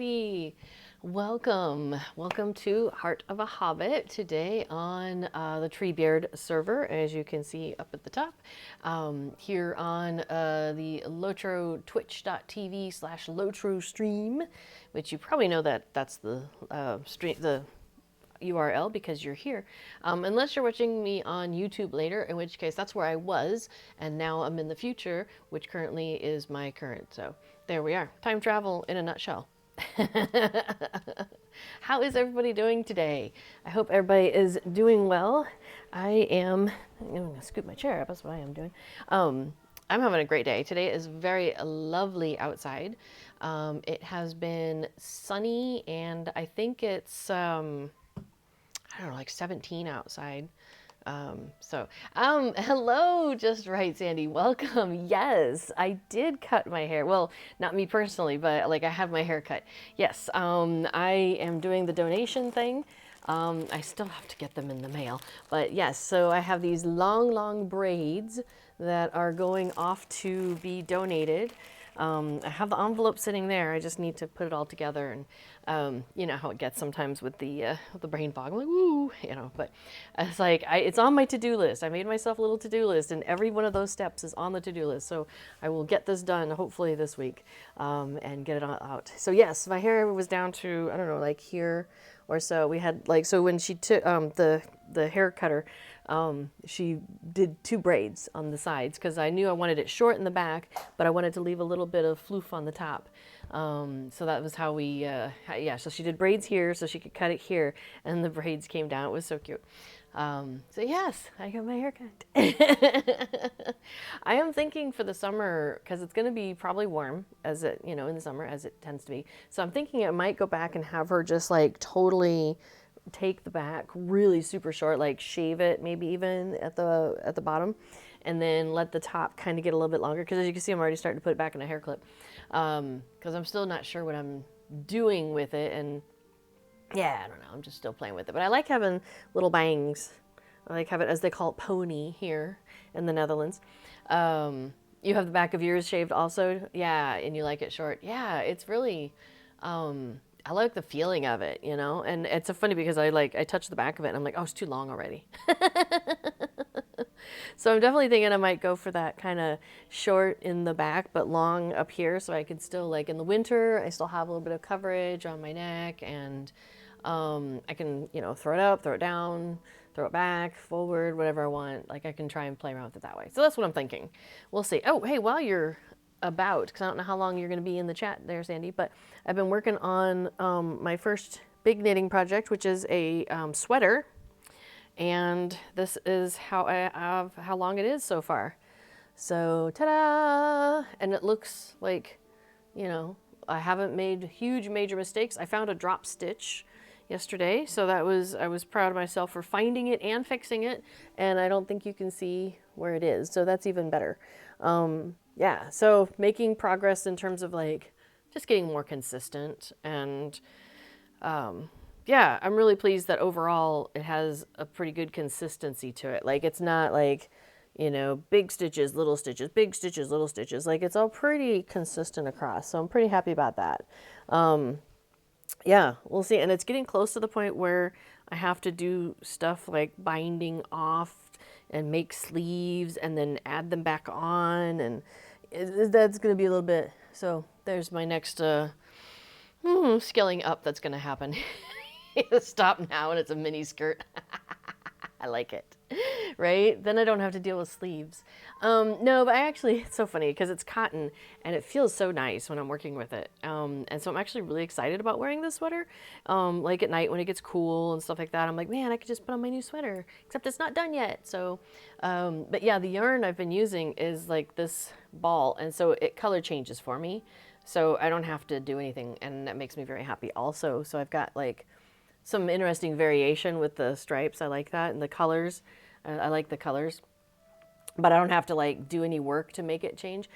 everybody. Welcome to Heart of a Hobbit today on the Treebeard server, as you can see up at the top. Here on the LOTRO twitch.tv/LOTRO stream, which you probably know that's the the URL because you're here. Unless you're watching me on YouTube later, in which case that's where I was, and now I'm in the future, which currently is my current. So there we are. Time travel in a nutshell. How is everybody doing today? I hope everybody is doing well. I'm going to scoot my chair up. That's what I am doing. I'm having a great day. Today is very lovely outside. It has been sunny, and I think it's I don't know, like 17 outside. Hello, just right, Sandy. Welcome. Yes, I did cut my hair. Well, not me personally, but like I have my hair cut. Yes, I am doing the donation thing. I still have to get them in the mail, but yes, so I have these long braids that are going off to be donated. I have the envelope sitting there. I just need to put it all together, and you know how it gets sometimes with the brain fog. I'm like, woo, you know. But it's like it's on my to-do list. I made myself a little to-do list, and every one of those steps is on the to-do list. So I will get this done hopefully this week, and get it out. So yes, my hair was down to I don't know, like here or so. We had like so when she took the hair cutter. She did 2 braids on the sides because I knew I wanted it short in the back, but I wanted to leave a little bit of floof on the top. So that was how we, yeah, so she did braids here so she could cut it here, and the braids came down. It was so cute. So yes, I got my hair cut. I am thinking for the summer, because it's going to be probably warm as it, you know, in the summer as it tends to be. So I'm thinking I might go back and have her just like totally take the back really super short, like shave it maybe even at the bottom, and then let the top kind of get a little bit longer, because as you can see I'm already starting to put it back in a hair clip, because I'm still not sure what I'm doing with it, and yeah, I don't know, I'm just still playing with it, but I like having little bangs. I like having, as they call it, pony here in the Netherlands. You have the back of yours shaved also? Yeah, and you like it short? Yeah, it's really I like the feeling of it, you know? And it's so funny because I touch the back of it and I'm like, oh, it's too long already. So I'm definitely thinking I might go for that kind of short in the back, but long up here, so I could still, like in the winter, I still have a little bit of coverage on my neck, and I can, you know, throw it up, throw it down, throw it back, forward, whatever I want. Like I can try and play around with it that way. So that's what I'm thinking. We'll see. Oh, hey, while you're about, because I don't know how long you're going to be in the chat there, Sandy, but I've been working on my first big knitting project, which is a sweater, and this is how long it is so far. So ta-da! And it looks like, you know, I haven't made huge major mistakes. I found a drop stitch yesterday, so I was proud of myself for finding it and fixing it, and I don't think you can see where it is, so that's even better. Yeah, so making progress in terms of like just getting more consistent, and yeah, I'm really pleased that overall it has a pretty good consistency to it. Like it's not like, you know, big stitches, little stitches, big stitches, little stitches. Like it's all pretty consistent across, so I'm pretty happy about that. Yeah, we'll see. And it's getting close to the point where I have to do stuff like binding off and make sleeves and then add them back on, and that's going to be a little bit. So there's my next scaling up that's going to happen. Stop now, and it's a mini skirt. I like it, right? Then I don't have to deal with sleeves. No, but I actually, it's so funny because it's cotton and it feels so nice when I'm working with it. And so I'm actually really excited about wearing this sweater. Like at night when it gets cool and stuff like that, I'm like, man, I could just put on my new sweater, except it's not done yet. So, but yeah, the yarn I've been using is like this ball, and so it color changes for me. So I don't have to do anything, and that makes me very happy also. So I've got like some interesting variation with the stripes. I like that, and the colors. I like the colors, but I don't have to like do any work to make it change,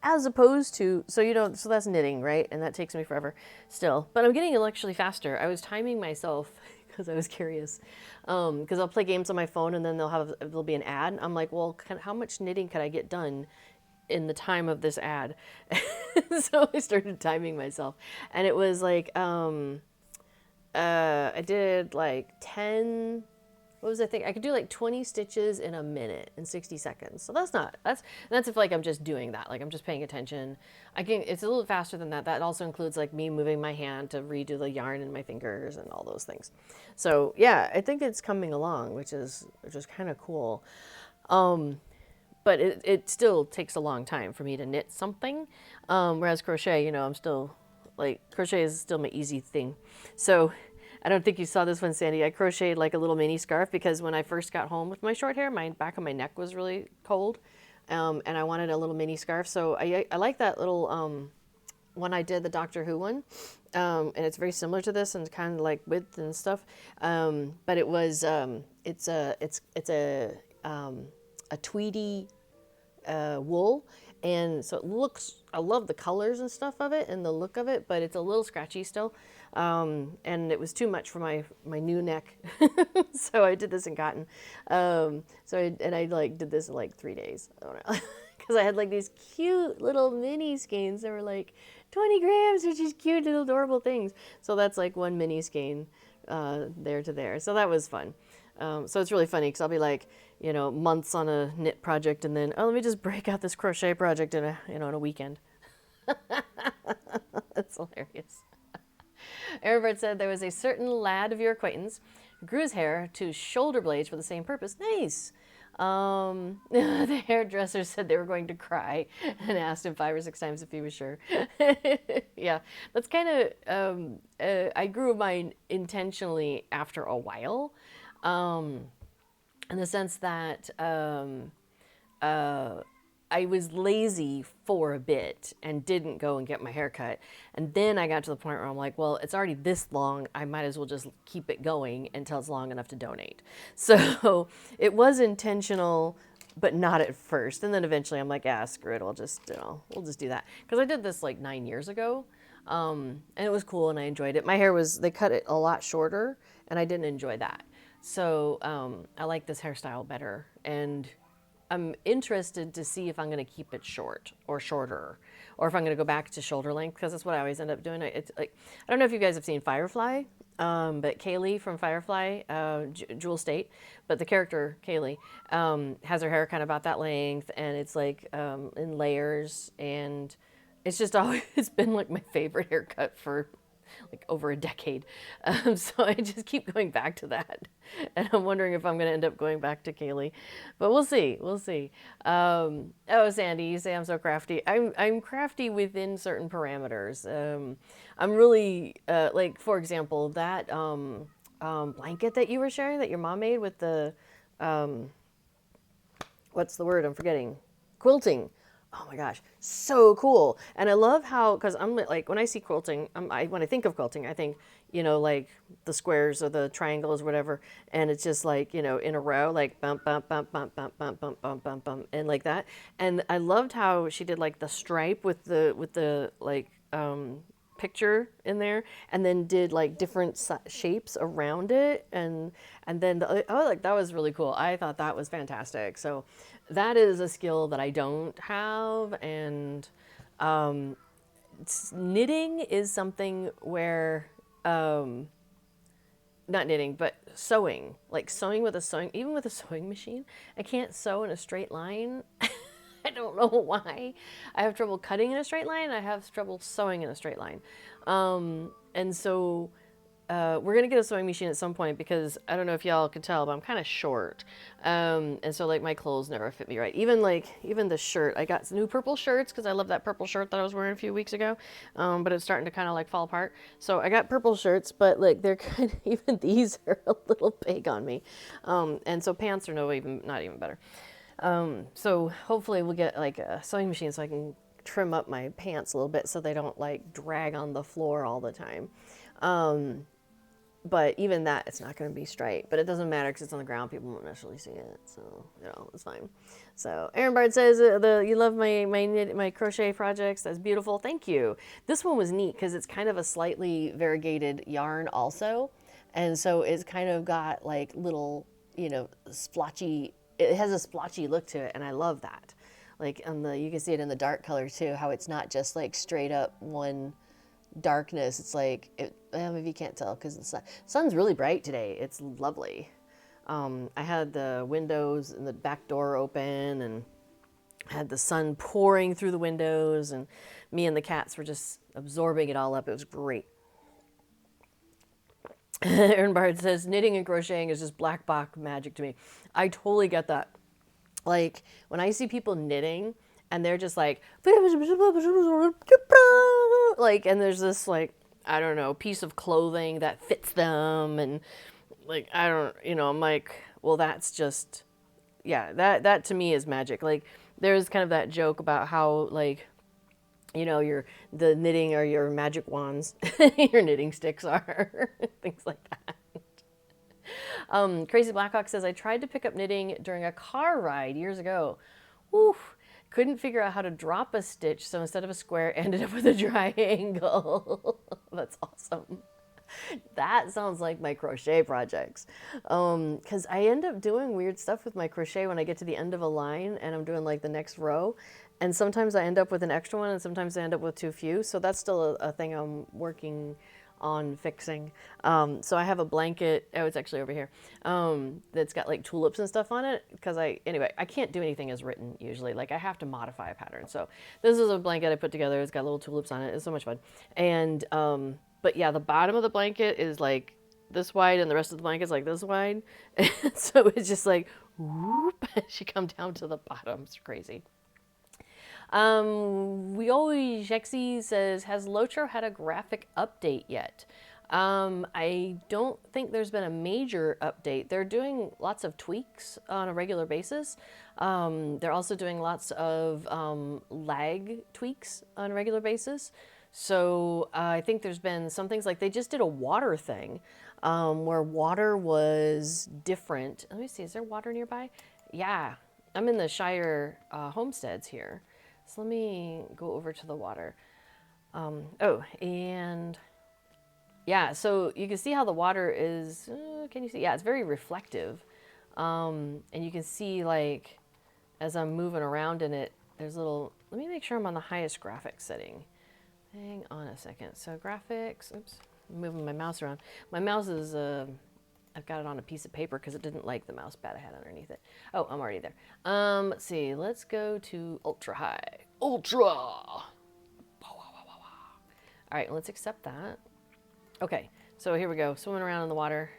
as opposed to, so you know, so that's knitting, right? And that takes me forever still, but I'm getting actually faster. I was timing myself because I was curious, because I'll play games on my phone and then there'll be an ad. I'm like, well, how much knitting could I get done in the time of this ad. So I started timing myself, and it was like I did like 10, what was I think? I could do like 20 stitches in a minute in 60 seconds. So that's if like I'm just doing that, like I'm just paying attention. It's a little faster than that. That also includes like me moving my hand to redo the yarn in my fingers and all those things. So yeah, I think it's coming along, which is kind of cool. But it still takes a long time for me to knit something. Whereas crochet, I'm still, like, crochet is still my easy thing. So I don't think you saw this one, Sandy. I crocheted like a little mini scarf because when I first got home with my short hair, my back of my neck was really cold. And I wanted a little mini scarf. So I like that little one I did, the Doctor Who one. And it's very similar to this and kind of like width and stuff. But it was, it's a tweedy wool, and so it looks, I love the colors and stuff of it and the look of it, but it's a little scratchy still, and it was too much for my new neck. So I did this in cotton. I like did this in like 3 days, I don't know. Because I had like these cute little mini skeins that were like 20 grams, which is cute little adorable things. So that's like one mini skein there to there, so that was fun. So it's really funny because I'll be like, months on a knit project, and then, oh, let me just break out this crochet project in a weekend. That's hilarious. Erebird said there was a certain lad of your acquaintance who grew his hair to shoulder blades for the same purpose. Nice. The hairdresser said they were going to cry and asked him 5 or 6 times if he was sure. Yeah, that's kind of, I grew mine intentionally after a while. In the sense that I was lazy for a bit and didn't go and get my hair cut. And then I got to the point where I'm like, well, it's already this long. I might as well just keep it going until it's long enough to donate. So it was intentional, but not at first. And then eventually I'm like, ah, screw it. We'll just do that. Because I did this like 9 years ago. And it was cool and I enjoyed it. My hair they cut it a lot shorter and I didn't enjoy that. So I like this hairstyle better, and I'm interested to see if I'm going to keep it short or shorter, or if I'm going to go back to shoulder length, because that's what I always end up doing. It's like, I don't know if you guys have seen Firefly, but Kaylee from Firefly, Jewel State, but the character Kaylee has her hair kind of about that length, and it's like in layers, and it's just always, it's been like my favorite haircut for like over a decade. So I just keep going back to that. And I'm wondering if I'm going to end up going back to Kaylee. But we'll see. We'll see. Oh, Sandy, you say I'm so crafty. I'm crafty within certain parameters. I'm really, like, for example, that blanket that you were sharing that your mom made with the, what's the word? I'm forgetting. Quilting. Oh my gosh, so cool. And I love how, because I'm like, when I see quilting, when I think of quilting, I think, like the squares or the triangles or whatever. And it's just like, in a row, like bump, bump, bump, bump, bump, bump, bump, bump, bump, bump, and like that. And I loved how she did like the stripe with the like, picture in there, and then did like different shapes around it, and then like that was really cool. I thought that was fantastic. So that is a skill that I don't have, and knitting is something where not knitting, but sewing, like even with a sewing machine, I can't sew in a straight line. I don't know why. I have trouble cutting in a straight line. I have trouble sewing in a straight line. And so we're going to get a sewing machine at some point, because I don't know if y'all could tell, but I'm kind of short. And so like my clothes never fit me right. Even the shirt, I got new purple shirts because I love that purple shirt that I was wearing a few weeks ago. But it's starting to kind of like fall apart. So I got purple shirts, but like they're kind of, even these are a little big on me. And so pants are not even better. So hopefully we'll get like a sewing machine so I can trim up my pants a little bit so they don't like drag on the floor all the time. But even that, it's not going to be straight, but it doesn't matter because it's on the ground. People won't necessarily see it. So, it's fine. So Aaron Bard says you love my crochet projects. That's beautiful. Thank you. This one was neat because it's kind of a slightly variegated yarn also. And so it's kind of got like little, splotchy, it has a splotchy look to it. And I love that. like on the, you can see it in the dark color too, how it's not just like straight up one darkness. It's like, well, maybe you can't tell because the sun's really bright today. It's lovely. I had the windows and the back door open and had the sun pouring through the windows, and me and the cats were just absorbing it all up. It was great. Aaron Bard says, knitting and crocheting is just black box magic to me. I totally get that. Like, when I see people knitting and they're just like, and there's this, like, I don't know, piece of clothing that fits them, and like, I don't, I'm like, well, that's just, yeah, that to me is magic. Like, there's kind of that joke about how, like, the knitting or your magic wands, your knitting sticks are, things like that. Crazy Blackhawk says, I tried to pick up knitting during a car ride years ago. Oof, couldn't figure out how to drop a stitch, so instead of a square, ended up with a triangle. That's awesome. That sounds like my crochet projects. Because I end up doing weird stuff with my crochet when I get to the end of a line and I'm doing like the next row. And sometimes I end up with an extra one and sometimes I end up with too few. So that's still a thing I'm working on fixing. So I have a blanket, oh, it's actually over here, that's got like tulips and stuff on it. Because anyway, I can't do anything as written usually. Like I have to modify a pattern. So this is a blanket I put together. It's got little tulips on it. It's so much fun. And, but yeah, the bottom of the blanket is like this wide and the rest of the blanket is like this wide. And so it's just like, whoop, as you come down to the bottom. It's crazy. We always, Jexy says, has LOTRO had a graphic update yet? I don't think there's been a major update. They're doing lots of tweaks on a regular basis. They're also doing lots of lag tweaks on a regular basis. So I think there's been some things like they just did a water thing where water was different. Let me see, is there water nearby? Yeah, I'm in the Shire homesteads here. So let me go over to the water. And yeah, so you can see how the water is, can you see? Yeah, it's very reflective. And you can see like, as I'm moving around in it, there's little, let me make sure I'm on the highest graphics setting. Hang on a second. So graphics, oops, I'm moving my mouse around. My mouse is, I've got it on a piece of paper because it didn't like the mouse pad I had underneath it. Oh, I'm already there. Let's see. Let's go to ultra high. Ultra! All right, let's accept that. Okay, so here we go. Swimming around in the water.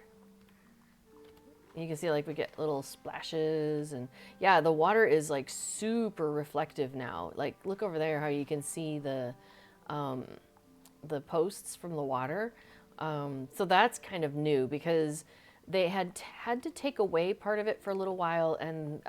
You can see like we get little splashes and yeah, the water is like super reflective now. Like look over there how you can see the posts from the water. So that's kind of new because they had to take away part of it for a little while, and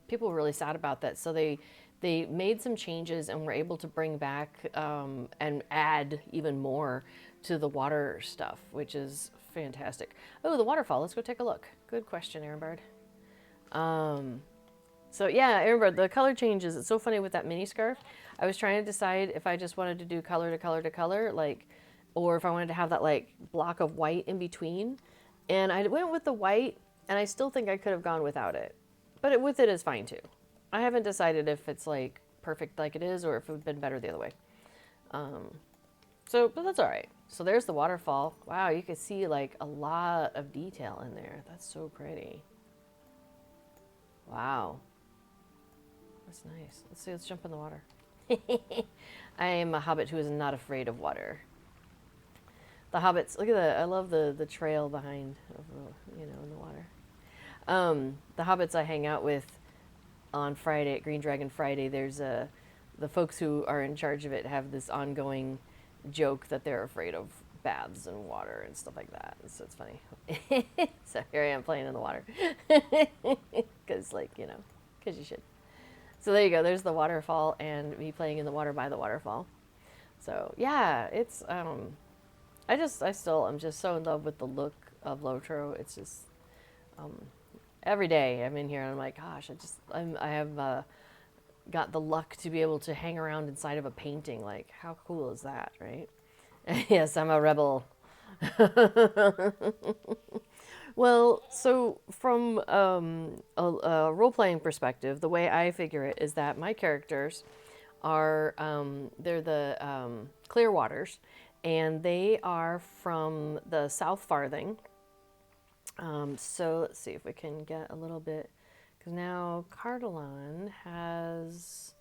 people were really sad about that. So they made some changes and were able to bring back and add even more to the water stuff, which is fantastic. Oh, the waterfall. Let's go take a look. Good question, Aaron Bird. So yeah, Aaron Bird, the color changes. It's so funny with that mini scarf. I was trying to decide if I just wanted to do color to color to color, like, or if I wanted to have that like block of white in between. And I went with the white, and I still think I could have gone without it. But with it is fine too. I haven't decided if it's like perfect like it is or if it would have been better the other way. But that's all right. So there's the waterfall. Wow, you can see like a lot of detail in there. That's so pretty. Wow. That's nice. Let's see, let's jump in the water. I am a hobbit who is not afraid of water. The hobbits, look at that. I love the trail behind, in the water. The hobbits I hang out with on Friday, at Green Dragon Friday, there's the folks who are in charge of it have this ongoing joke that they're afraid of baths and water and stuff like that. So it's funny. So here I am playing in the water. Because, because you should. So there you go. There's the waterfall and me playing in the water by the waterfall. So, yeah, it's... I'm just so in love with the look of LOTRO. It's just, every day I'm in here and I'm like, gosh, I have got the luck to be able to hang around inside of a painting. Like, how cool is that, right? Yes, I'm a rebel. Well, so from a role-playing perspective, the way I figure it is that my characters are they're the Clearwaters, and they are from the South Farthing. So let's see if we can get a little bit, because now Cardalon has,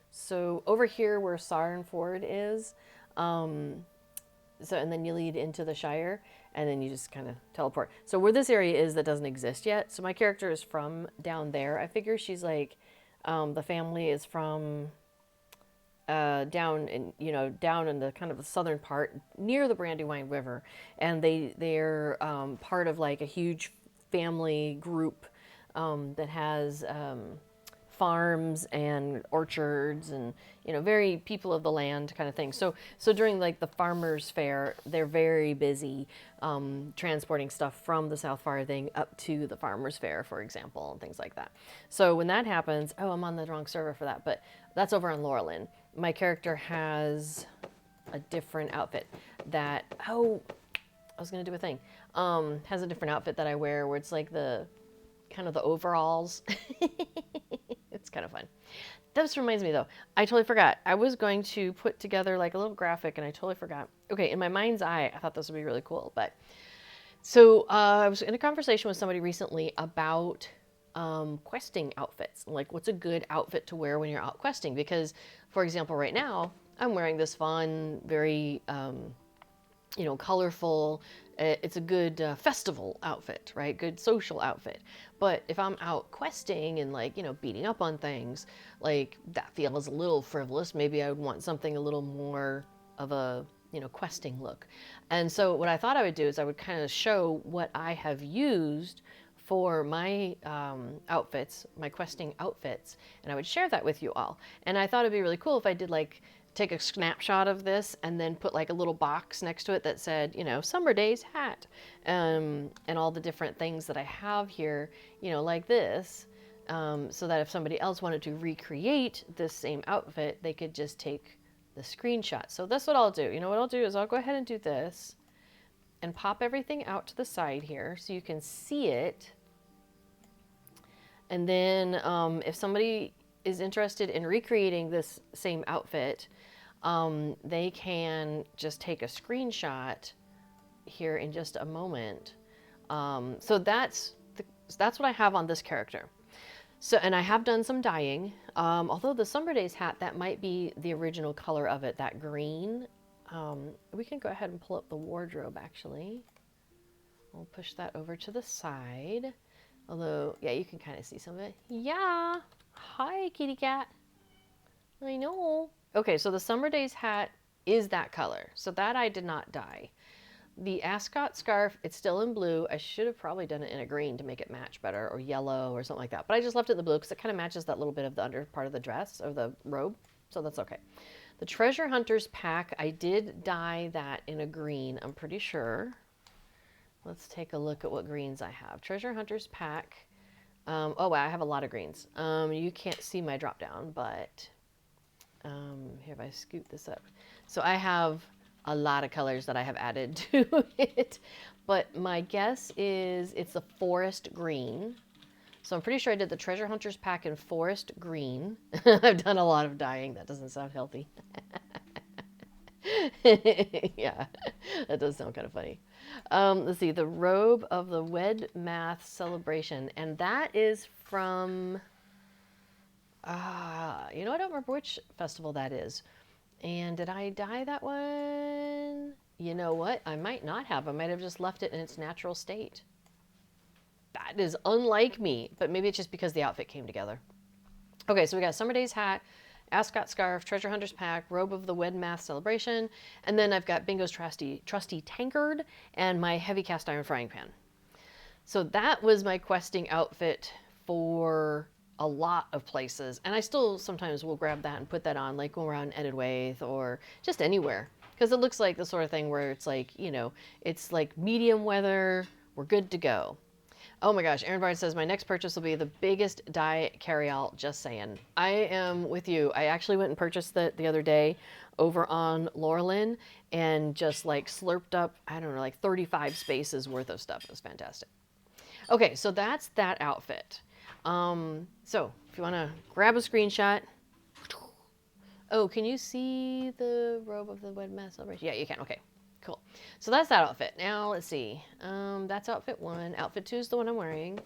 so over here where Sarenford is, so and then you lead into the Shire, and then you just kind of teleport. So where this area is that doesn't exist yet. So my character is from down there. I figure she's like, the family is from down in down in the kind of the southern part near the Brandywine River, and they're part of like a huge family group that has farms and orchards and very people of the land kind of thing. So during like the farmers fair, they're very busy transporting stuff from the South Farthing up to the farmers fair, for example, and things like that. So when that happens, oh, I'm on the wrong server for that, but that's over on Laurelin. My character has a different outfit that, oh, I was gonna do a thing, has a different outfit that I wear where it's like the kind of the overalls. It's kind of fun. This reminds me though, I totally forgot. I was going to put together like a little graphic and I totally forgot. Okay, in my mind's eye, I thought this would be really cool. But so I was in a conversation with somebody recently about questing outfits. Like what's a good outfit to wear when you're out questing? Because for example, right now, I'm wearing this fun, very colorful. It's a good festival outfit, right? Good social outfit. But if I'm out questing and like, beating up on things, like that feels a little frivolous. Maybe I would want something a little more of a, questing look. And so what I thought I would do is I would kind of show what I have used for my outfits, my questing outfits, and I would share that with you all. And I thought it'd be really cool if I did like take a snapshot of this and then put like a little box next to it that said, Summer Days hat, and all the different things that I have here, like this, so that if somebody else wanted to recreate this same outfit, they could just take the screenshot. So that's what I'll do. What I'll do is I'll go ahead and do this and pop everything out to the side here so you can see it. And then if somebody is interested in recreating this same outfit, they can just take a screenshot here in just a moment. So that's what I have on this character. So, and I have done some dyeing. Although the Summer Days hat, that might be the original color of it, that green. We can go ahead and pull up the wardrobe actually. We'll push that over to the side. Although, yeah, you can kind of see some of it. Yeah. Hi, kitty cat. I know. Okay, so the Summer Days hat is that color. So that I did not dye. The ascot scarf, it's still in blue. I should have probably done it in a green to make it match better, or yellow or something like that. But I just left it in the blue because it kind of matches that little bit of the under part of the dress or the robe. So that's okay. The Treasure Hunter's pack, I did dye that in a green, I'm pretty sure. Let's take a look at what greens I have. Treasure Hunter's pack. Oh, wow, I have a lot of greens. You can't see my drop down, but here, if I scoot this up. So I have a lot of colors that I have added to it, but my guess is it's a forest green. So I'm pretty sure I did the Treasure Hunters pack in forest green. I've done a lot of dyeing. That doesn't sound healthy. Yeah, that does sound kind of funny. Let's see, the robe of the Wed Math celebration, and that is from, I don't remember which festival that is. And did I dye that one? You know what? I might not have. I might have just left it in its natural state. That is unlike me, but maybe it's just because the outfit came together. Okay, so we got Summer Days hat, ascot scarf, Treasure Hunters pack, robe of the Wed Math celebration, and then I've got Bingo's trusty tankard and my heavy cast iron frying pan. So that was my questing outfit for a lot of places, and I still sometimes will grab that and put that on, like when we're on Edithwaite or just anywhere, because it looks like the sort of thing where it's like, it's like medium weather, we're good to go. Oh my gosh, Aaron Bard says, my next purchase will be the biggest dye carry-all, just saying. I am with you. I actually went and purchased that the other day over on Laurelin and just like slurped up, I don't know, like 35 spaces worth of stuff. It was fantastic. Okay, so that's that outfit. So if you want to grab a screenshot. Oh, can you see the robe of the Wed Mass celebration? Yeah, you can. Okay, cool. So that's that outfit. Now let's see. That's outfit 1. Outfit 2 is the one I'm wearing.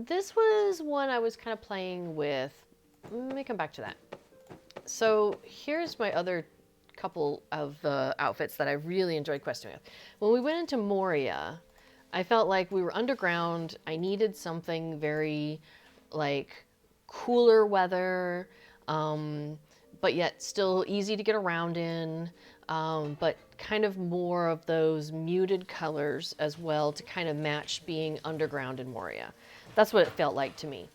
This was one I was kind of playing with. Let me come back to that. So here's my other couple of outfits that I really enjoyed questing with. When we went into Moria, I felt like we were underground. I needed something very like cooler weather, but yet still easy to get around in, but kind of more of those muted colors as well to kind of match being underground in Moria. That's what it felt like to me.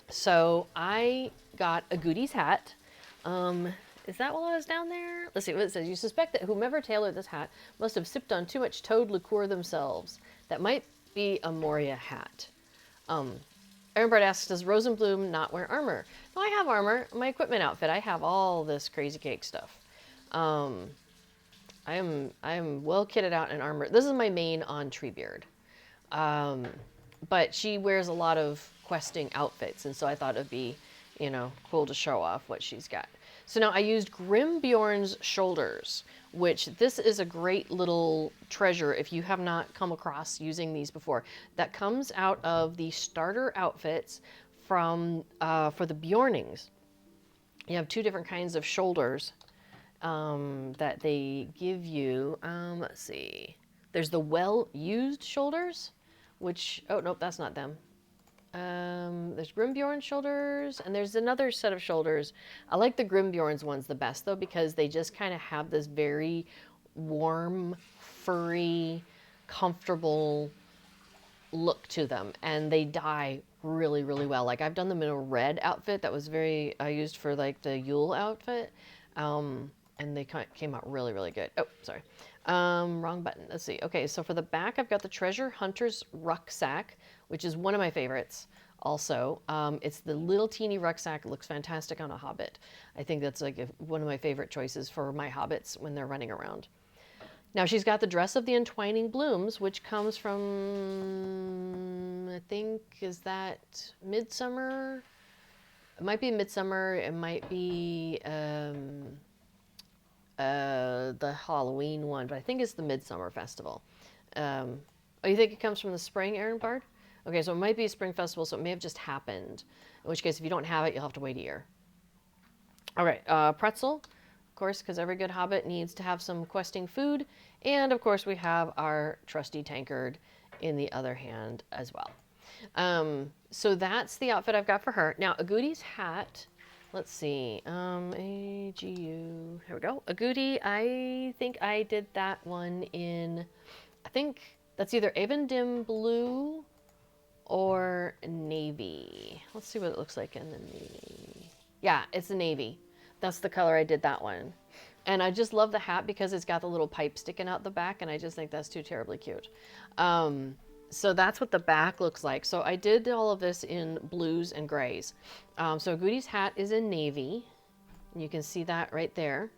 So I got a Goodies hat. Is that while I was down there? Let's see what it says. You suspect that whomever tailored this hat must have sipped on too much toad liqueur themselves. That might be a Moria hat. Aaron asks, does Rosenbloom not wear armor? No, I have armor. My equipment outfit, I have all this crazy cake stuff. I am well kitted out in armor. This is my main on Treebeard. But she wears a lot of questing outfits, and so I thought it'd be, cool to show off what she's got. So now I used Grimbjorn's shoulders, which this is a great little treasure if you have not come across using these before. That comes out of the starter outfits from for the Bjornings. You have 2 different kinds of shoulders that they give you. Let's see. There's the well-used shoulders, which, oh, nope, that's not them. There's Grimbjorn shoulders, and there's another set of shoulders. I like the Grimbjorn's ones the best, though, because they just kind of have this very warm, furry, comfortable look to them, and they dye really, really well. Like, I've done them in a red outfit that was I used for, like, the Yule outfit, and they came out really, really good. Oh, sorry. Wrong button. Let's see. Okay, so for the back, I've got the Treasure Hunter's rucksack, which is one of my favorites also. It's the little teeny rucksack. It looks fantastic on a Hobbit. I think that's like one of my favorite choices for my Hobbits when they're running around. Now she's got the Dress of the Entwining Blooms, which comes from, I think, is that Midsummer? It might be Midsummer. It might be the Halloween one, but I think it's the Midsummer Festival. Oh, you think it comes from the spring, Aaron Bard? Okay, so it might be a spring festival, so it may have just happened. In which case, if you don't have it, you'll have to wait a year. All right, pretzel, of course, because every good Hobbit needs to have some questing food. And, of course, we have our trusty tankard in the other hand as well. So that's the outfit I've got for her. Now, a Goodies hat. Let's see. AGU. Here we go. A Goodie. I think I did that one in, I think that's either Avendim Blue or Navy. Let's see what it looks like in the Navy. Yeah, it's the Navy. That's the color I did that one. And I just love the hat because it's got the little pipe sticking out the back, and I just think that's too terribly cute. So that's what the back looks like. So I did all of this in blues and grays. So Goody's hat is in navy. You can see that right there.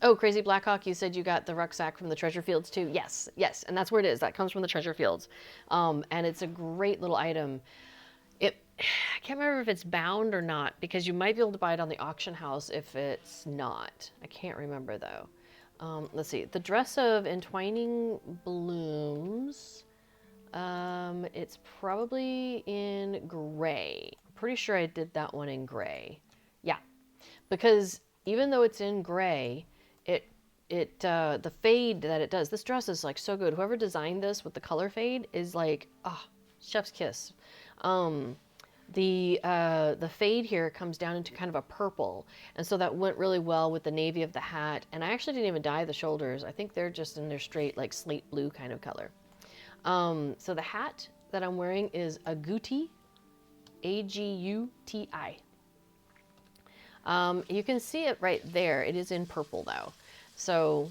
Oh, Crazy Blackhawk, you said you got the rucksack from the Treasure Fields too. Yes, yes, and that's where it is. That comes from the Treasure Fields. And it's a great little item. I can't remember if it's bound or not, because you might be able to buy it on the auction house if it's not. I can't remember though. Let's see. The Dress of Entwining Blooms. It's probably in gray. I'm pretty sure I did that one in gray. Yeah, because even though it's in gray, the fade that it does. This dress is like so good. Whoever designed this with the color fade is like, chef's kiss. The fade here comes down into kind of a purple, and so that went really well with the navy of the hat. And I actually didn't even dye the shoulders. I think they're just in their straight like slate blue kind of color. So the hat that I'm wearing is Aguti, A-G-U-T-I. You can see it right there. It is in purple though. So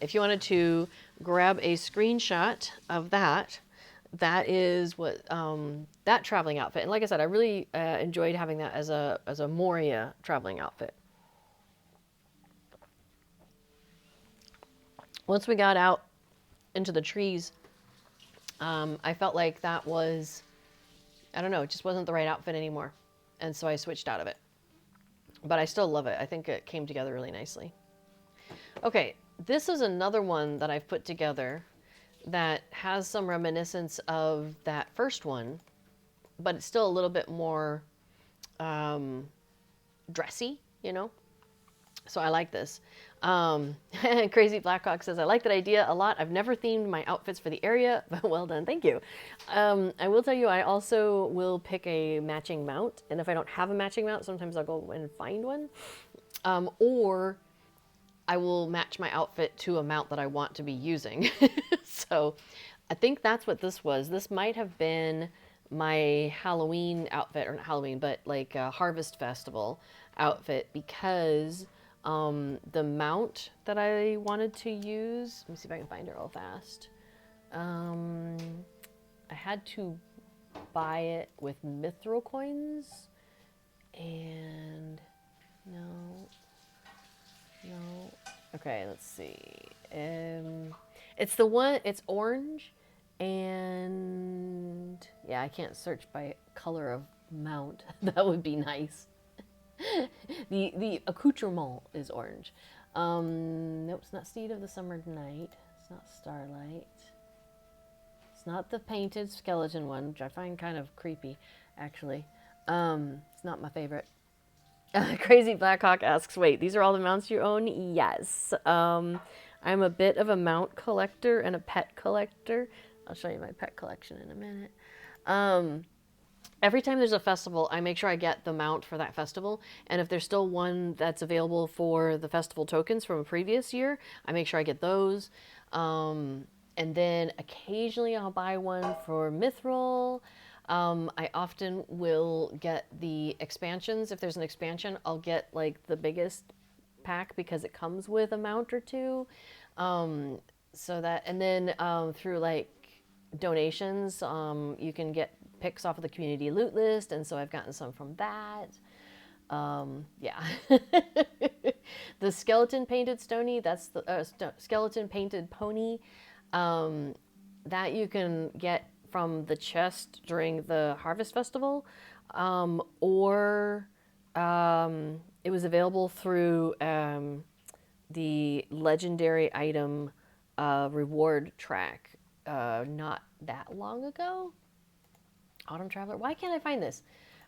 if you wanted to grab a screenshot of that, that is what that traveling outfit. And like I said, I really enjoyed having that as a Moria traveling outfit. Once we got out into the trees I felt like that was, I don't know, it just wasn't the right outfit anymore. And so I switched out of it. But I still love it. I think it came together really nicely. Okay, this is another one that I've put together that has some reminiscence of that first one, but it's still a little bit more dressy, you know? So I like this. Crazy Blackhawk says, I like that idea a lot. I've never themed my outfits for the area, but well done. Thank you. I will tell you, I also will pick a matching mount. And if I don't have a matching mount, sometimes I'll go and find one. Or I will match my outfit to a mount that I want to be using. So I think that's what this was. This might have been my Halloween outfit, or not Halloween, but like a Harvest Festival outfit, because the mount that I wanted to use, let me see if I can find it real fast. I had to buy it with mithril coins, and no. Okay, let's see. It's the one, it's orange, and yeah, I can't search by color of mount. That would be nice. The accoutrement is orange. Nope, it's not Steed of the Summer Night. It's not Starlight. It's not the painted skeleton one, which I find kind of creepy, actually. It's not my favorite. Crazy Blackhawk asks, wait, these are all the mounts you own? Yes. I'm a bit of a mount collector and a pet collector. I'll show you my pet collection in a minute. Every time there's a festival, I make sure I get the mount for that festival. And if there's still one that's available for the festival tokens from a previous year, I make sure I get those. And then occasionally I'll buy one for Mithril. I often will get the expansions. If there's an expansion, I'll get like the biggest pack because it comes with a mount or two. So that, and then through like donations, you can get picks off of the community loot list, and so I've gotten some from that. Yeah. The skeleton painted stony, that's the skeleton painted pony, that you can get from the chest during the Harvest Festival, or it was available through the legendary item reward track not that long ago. Autumn Traveler. Why can't I find this?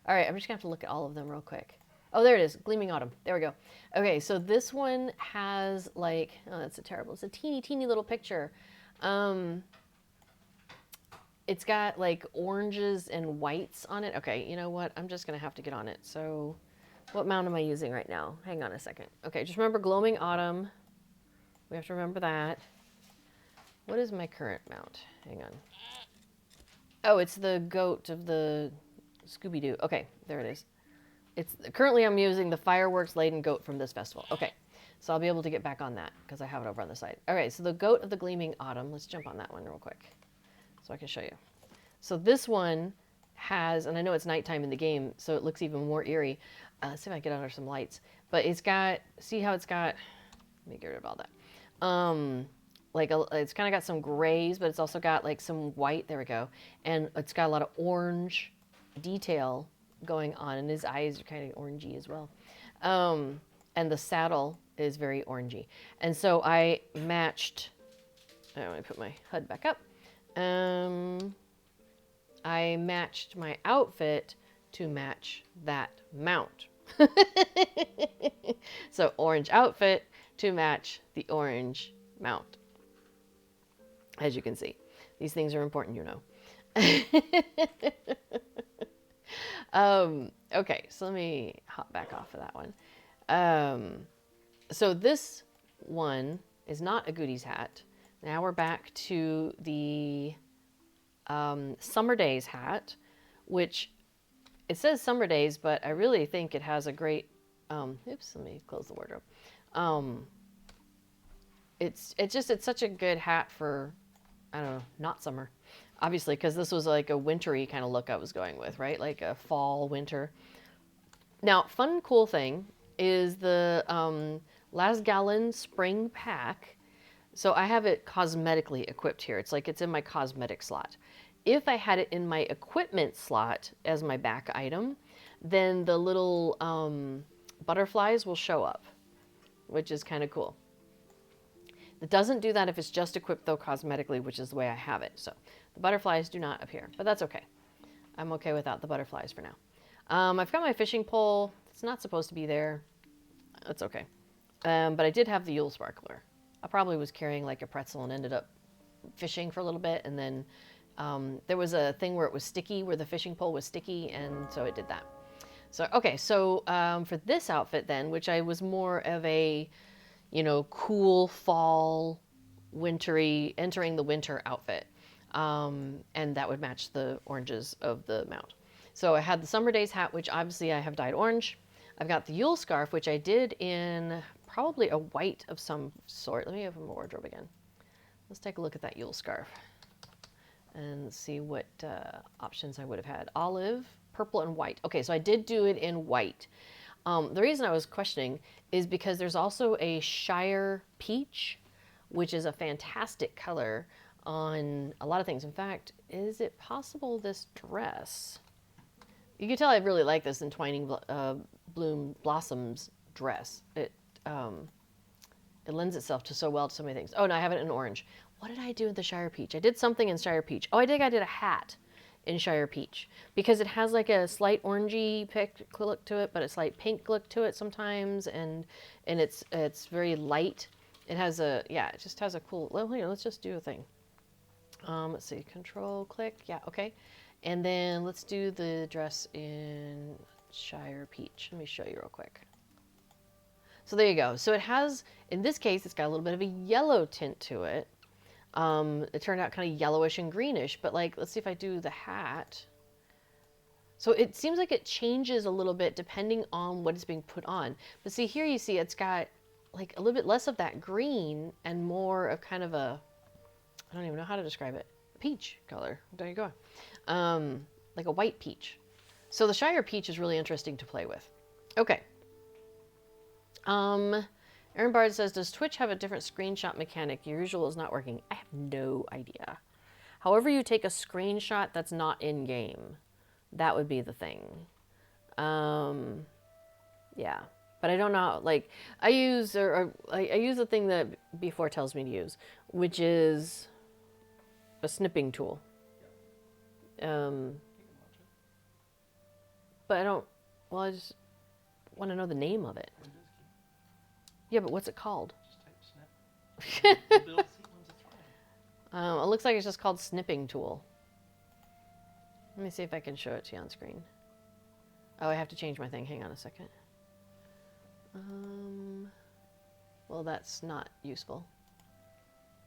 All right, I'm just gonna have to look at all of them real quick. Oh, there it is. Gleaming Autumn. There we go. Okay, so this one has like, oh, that's a terrible. It's a teeny, teeny little picture. It's got like oranges and whites on it. Okay, you know what? I'm just gonna have to get on it. So what mount am I using right now? Hang on a second. Okay, just remember Gloaming Autumn. We have to remember that. What is my current mount? Hang on. Oh, it's the goat of the Scooby-Doo. Okay, there it is. It's currently I'm using the fireworks laden goat from this festival. Okay, so I'll be able to get back on that because I have it over on the side. All right, so the goat of the Gleaming Autumn. Let's jump on that one real quick so I can show you. So this one has, and I know it's nighttime in the game, so it looks even more eerie. Let's see if I can get under some lights. But it's got, see how it's got, let me get rid of all that. Like it's kind of got some grays, but it's also got like some white. There we go. And it's got a lot of orange detail going on, and his eyes are kind of orangey as well. And the saddle is very orangey. And so I matched, I'm going to put my HUD back up. I matched my outfit to match that mount. So orange outfit to match the orange mount. As you can see, these things are important, you know. Okay, so let me hop back off of that one. So this one is not a Goodies hat. Now we're back to the Summer Days hat, which it says Summer Days, but I really think it has a great, oops, let me close the wardrobe. It's such a good hat for, I don't know, not summer, obviously, because this was like a wintry kind of look I was going with, right? Like a fall, winter. Now, fun, cool thing is the Las Gallon Spring Pack. So I have it cosmetically equipped here. It's like it's in my cosmetic slot. If I had it in my equipment slot as my back item, then the little butterflies will show up, which is kind of cool. It doesn't do that if it's just equipped though cosmetically, which is the way I have it. So the butterflies do not appear, but that's okay. I'm okay without the butterflies for now. I've got my fishing pole. It's not supposed to be there. That's okay. But I did have the Yule sparkler. I probably was carrying like a pretzel and ended up fishing for a little bit. And then there was a thing where it was sticky, where the fishing pole was sticky. And so it did that. So, okay. So for this outfit then, which I was more of a, you know, cool fall, wintry, entering the winter outfit. And that would match the oranges of the mount. So I had the Summer Days hat, which obviously I have dyed orange. I've got the Yule scarf, which I did in probably a white of some sort. Let me open my wardrobe again. Let's take a look at that Yule scarf and see what options I would have had. Olive, purple, and white. Okay, so I did do it in white. The reason I was questioning is because there's also a Shire peach, which is a fantastic color on a lot of things. In fact, is it possible this dress? You can tell I really like this Entwining Bloom Blossoms dress. It lends itself to so well to so many things. Oh, no, I have it in orange. What did I do with the Shire Peach? I did something in Shire Peach. Oh, I did a hat in Shire Peach because it has like a slight orangey look to it, but a slight pink look to it sometimes, and it's very light. It has a, yeah, it just has a cool, well, here, let's just do a thing. Let's see, control, click, yeah, okay. And then let's do the dress in Shire Peach. Let me show you real quick. So there you go. So it has, in this case, it's got a little bit of a yellow tint to it. It turned out kind of yellowish and greenish, but like, let's see if I do the hat. So it seems like it changes a little bit depending on what is being put on. But see, here you see it's got like a little bit less of that green and more of kind of a, I don't even know how to describe it, peach color. There you go. Like a white peach. So the Shire Peach is really interesting to play with. Okay. Aaron Bard says, does Twitch have a different screenshot mechanic? Your usual is not working. I have no idea. However you take a screenshot that's not in game, that would be the thing. Yeah. But I don't know, like, I use the thing that B4 tells me to use, which is a snipping tool. But I don't, well, I just want to know the name of it. Yeah, but what's it called? Just type snip. It looks like it's just called snipping tool. Let me see if I can show it to you on screen. Oh, I have to change my thing. Hang on a second. Well, that's not useful.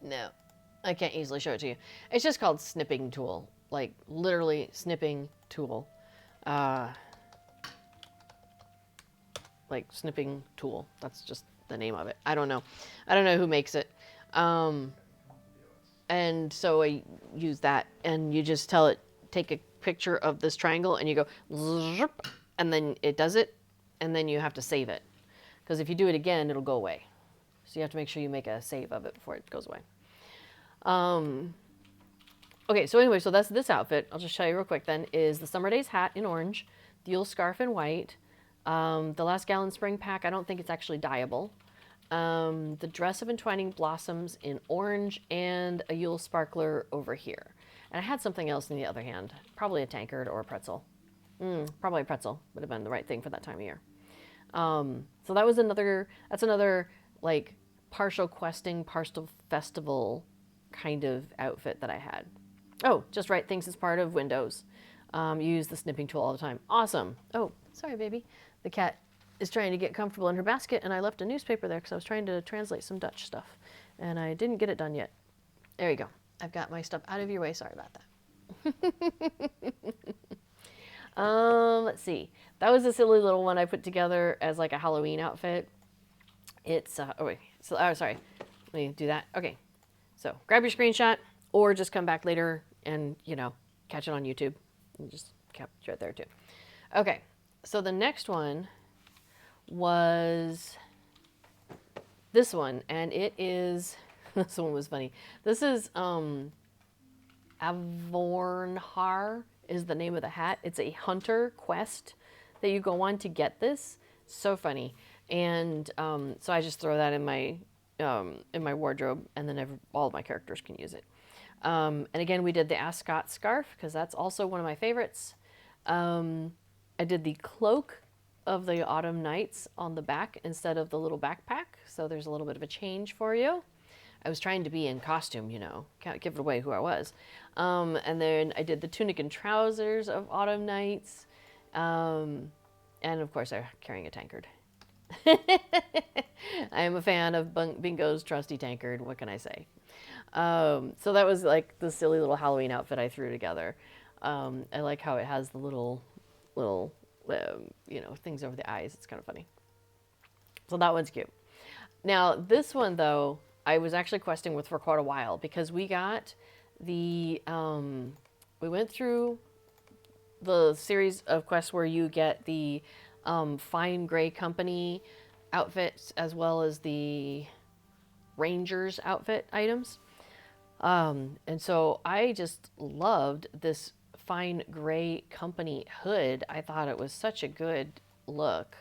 No, I can't easily show it to you. It's just called snipping tool. Like, literally snipping tool. Like, snipping tool. That's just the name of it. I don't know. I don't know who makes it. And so I use that, and you just tell it, take a picture of this triangle, and you go, zip, and then it does it, and then you have to save it. Because if you do it again, it'll go away. So you have to make sure you make a save of it before it goes away. Okay, so anyway, so that's this outfit. I'll just show you real quick then, is the Summer Days hat in orange, the Yule scarf in white, the Last Gallon Spring Pack, I don't think it's actually dyeable, the Dress of Entwining Blossoms in orange, and a Yule sparkler over here. And I had something else in the other hand, probably a tankard or a pretzel. Probably a pretzel would have been the right thing for that time of year. So that was that's another like partial questing, partial festival kind of outfit that I had. Oh, just write things as part of Windows. Use the snipping tool all the time. Awesome. Oh, sorry, baby. The cat is trying to get comfortable in her basket, and I left a newspaper there because I was trying to translate some Dutch stuff, and I didn't get it done yet. There you go. I've got my stuff out of your way. Sorry about that. Let's see. That was a silly little one I put together as like a Halloween outfit. It's, oh wait, so, oh, sorry. Let me do that. Okay. So grab your screenshot or just come back later and, you know, catch it on YouTube and just capture it there too. Okay. So the next one was this one, and it is, This one was funny. This is Avornhar is the name of the hat. It's a hunter quest that you go on to get this. So funny. And so I just throw that in my wardrobe, and then all of my characters can use it. And again, we did the ascot scarf because that's also one of my favorites. I did the cloak of the autumn nights on the back instead of the little backpack, so there's a little bit of a change for you. I was trying to be in costume, can't give it away who I was. And then I did the tunic and trousers of autumn nights, and of course I'm carrying a tankard. I am a fan of Bingo's trusty tankard. What can I say? So that was like the silly little Halloween outfit I threw together. I like how it has the little things over the eyes. It's kind of funny. So that one's cute. Now this one though, I was actually questing with for quite a while because we got we went through the series of quests where you get the Fine Gray Company outfits as well as the Ranger's outfit items. And so I just loved this Fine Gray Company hood. I thought it was such a good look.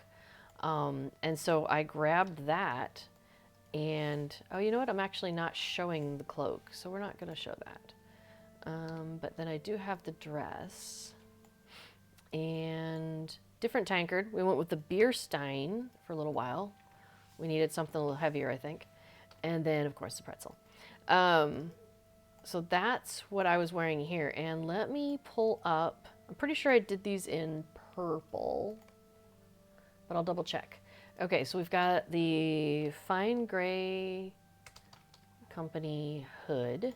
And so I grabbed that and, oh, you know what? I'm actually not showing the cloak, so we're not going to show that. But then I do have the dress and different tankard. We went with the beer stein for a little while. We needed something a little heavier, I think. And then, of course, the pretzel. So that's what I was wearing here. And let me pull up. I'm pretty sure I did these in purple, but I'll double check. Okay, so we've got the Fine Gray Company hood.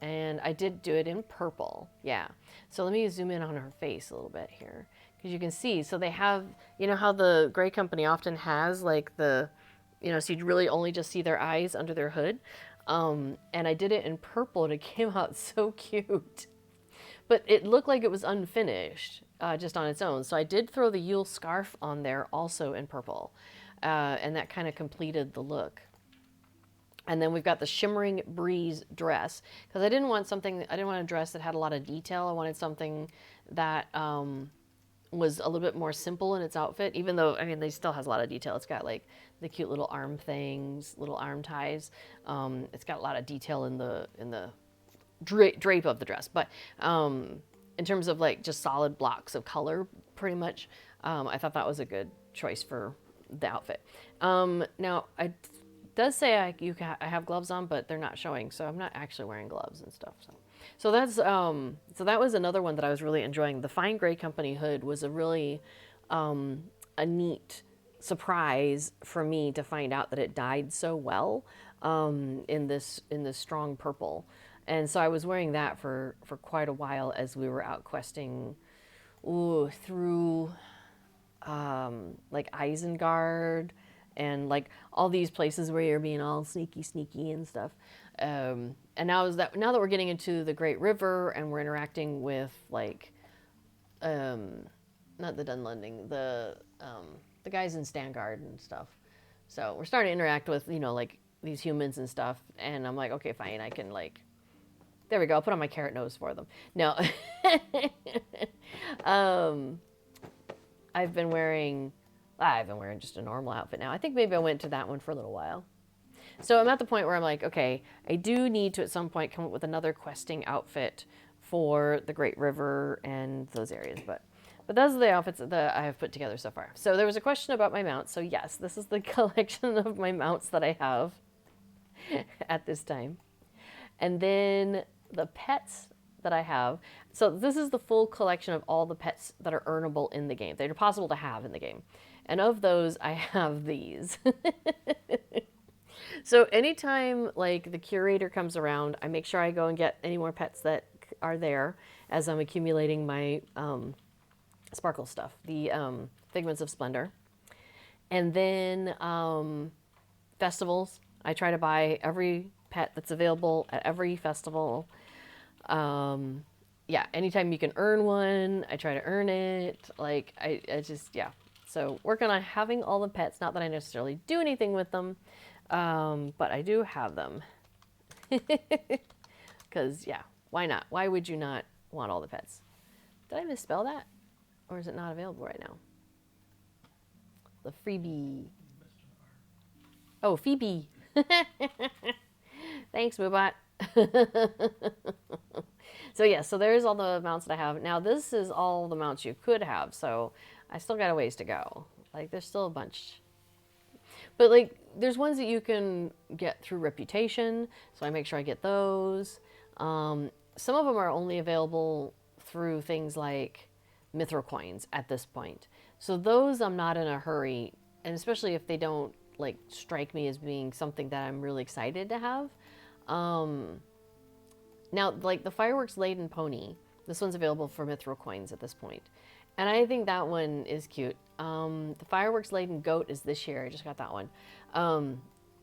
And I did do it in purple. Yeah. So let me zoom in on her face a little bit here. Because you can see, so they have, you know how the Gray Company often has like so you'd really only just see their eyes under their hood. And I did it in purple and it came out so cute. But it looked like it was unfinished just on its own. So I did throw the Yule scarf on there also in purple. And that kind of completed the look. And then we've got the Shimmering Breeze dress. Because I didn't want a dress that had a lot of detail. I wanted something that was a little bit more simple in its outfit, even though, I mean, they still has a lot of detail. It's got like the cute little arm things, little arm ties. It's got a lot of detail in the drape of the dress. But in terms of like just solid blocks of color, pretty much, I thought that was a good choice for the outfit. Now, it does say I have gloves on, but they're not showing, so I'm not actually wearing gloves and stuff. So that's so that was another one that I was really enjoying. The Fine Gray Company hood was a really a neat surprise for me to find out that it dyed so well in this strong purple. And so I was wearing that for quite a while as we were out questing through like Isengard and like all these places where you're being all sneaky and stuff. And now that we're getting into the Great River and we're interacting with like not the Dunlending, the guys in Stangard and stuff. So we're starting to interact with, like these humans and stuff. And I'm like, okay, fine, I can like, there we go. I'll put on my carrot nose for them. No. I've been wearing just a normal outfit now. I think maybe I went to that one for a little while. So I'm at the point where I'm like, okay, I do need to at some point come up with another questing outfit for the Great River and those areas. But those are the outfits that I have put together so far. So there was a question about my mounts. So yes, this is the collection of my mounts that I have at this time. And then the pets that I have. So this is the full collection of all the pets that are earnable in the game. They're possible to have in the game. And of those, I have these. So anytime like the curator comes around, I make sure I go and get any more pets that are there as I'm accumulating my sparkle stuff, the Figments of Splendor. And then festivals, I try to buy every pet that's available at every festival. Yeah, anytime you can earn one, I try to earn it. Like, I just, yeah. So working on having all the pets, not that I necessarily do anything with them, but I do have them. Because, yeah, why not? Why would you not want all the pets? Did I misspell that? Or is it not available right now? The freebie. Oh, Phoebe. Thanks, Moobot. So yeah, so there's all the mounts that I have. Now this is all the mounts you could have, so I still got a ways to go. Like there's still a bunch. But like there's ones that you can get through reputation, so I make sure I get those. Some of them are only available through things like Mithril coins at this point. So those I'm not in a hurry, and especially if they don't like strike me as being something that I'm really excited to have. Now, like the fireworks laden pony, this one's available for Mithril coins at this point. And I think that one is cute. The fireworks laden goat is this year. I just got that one.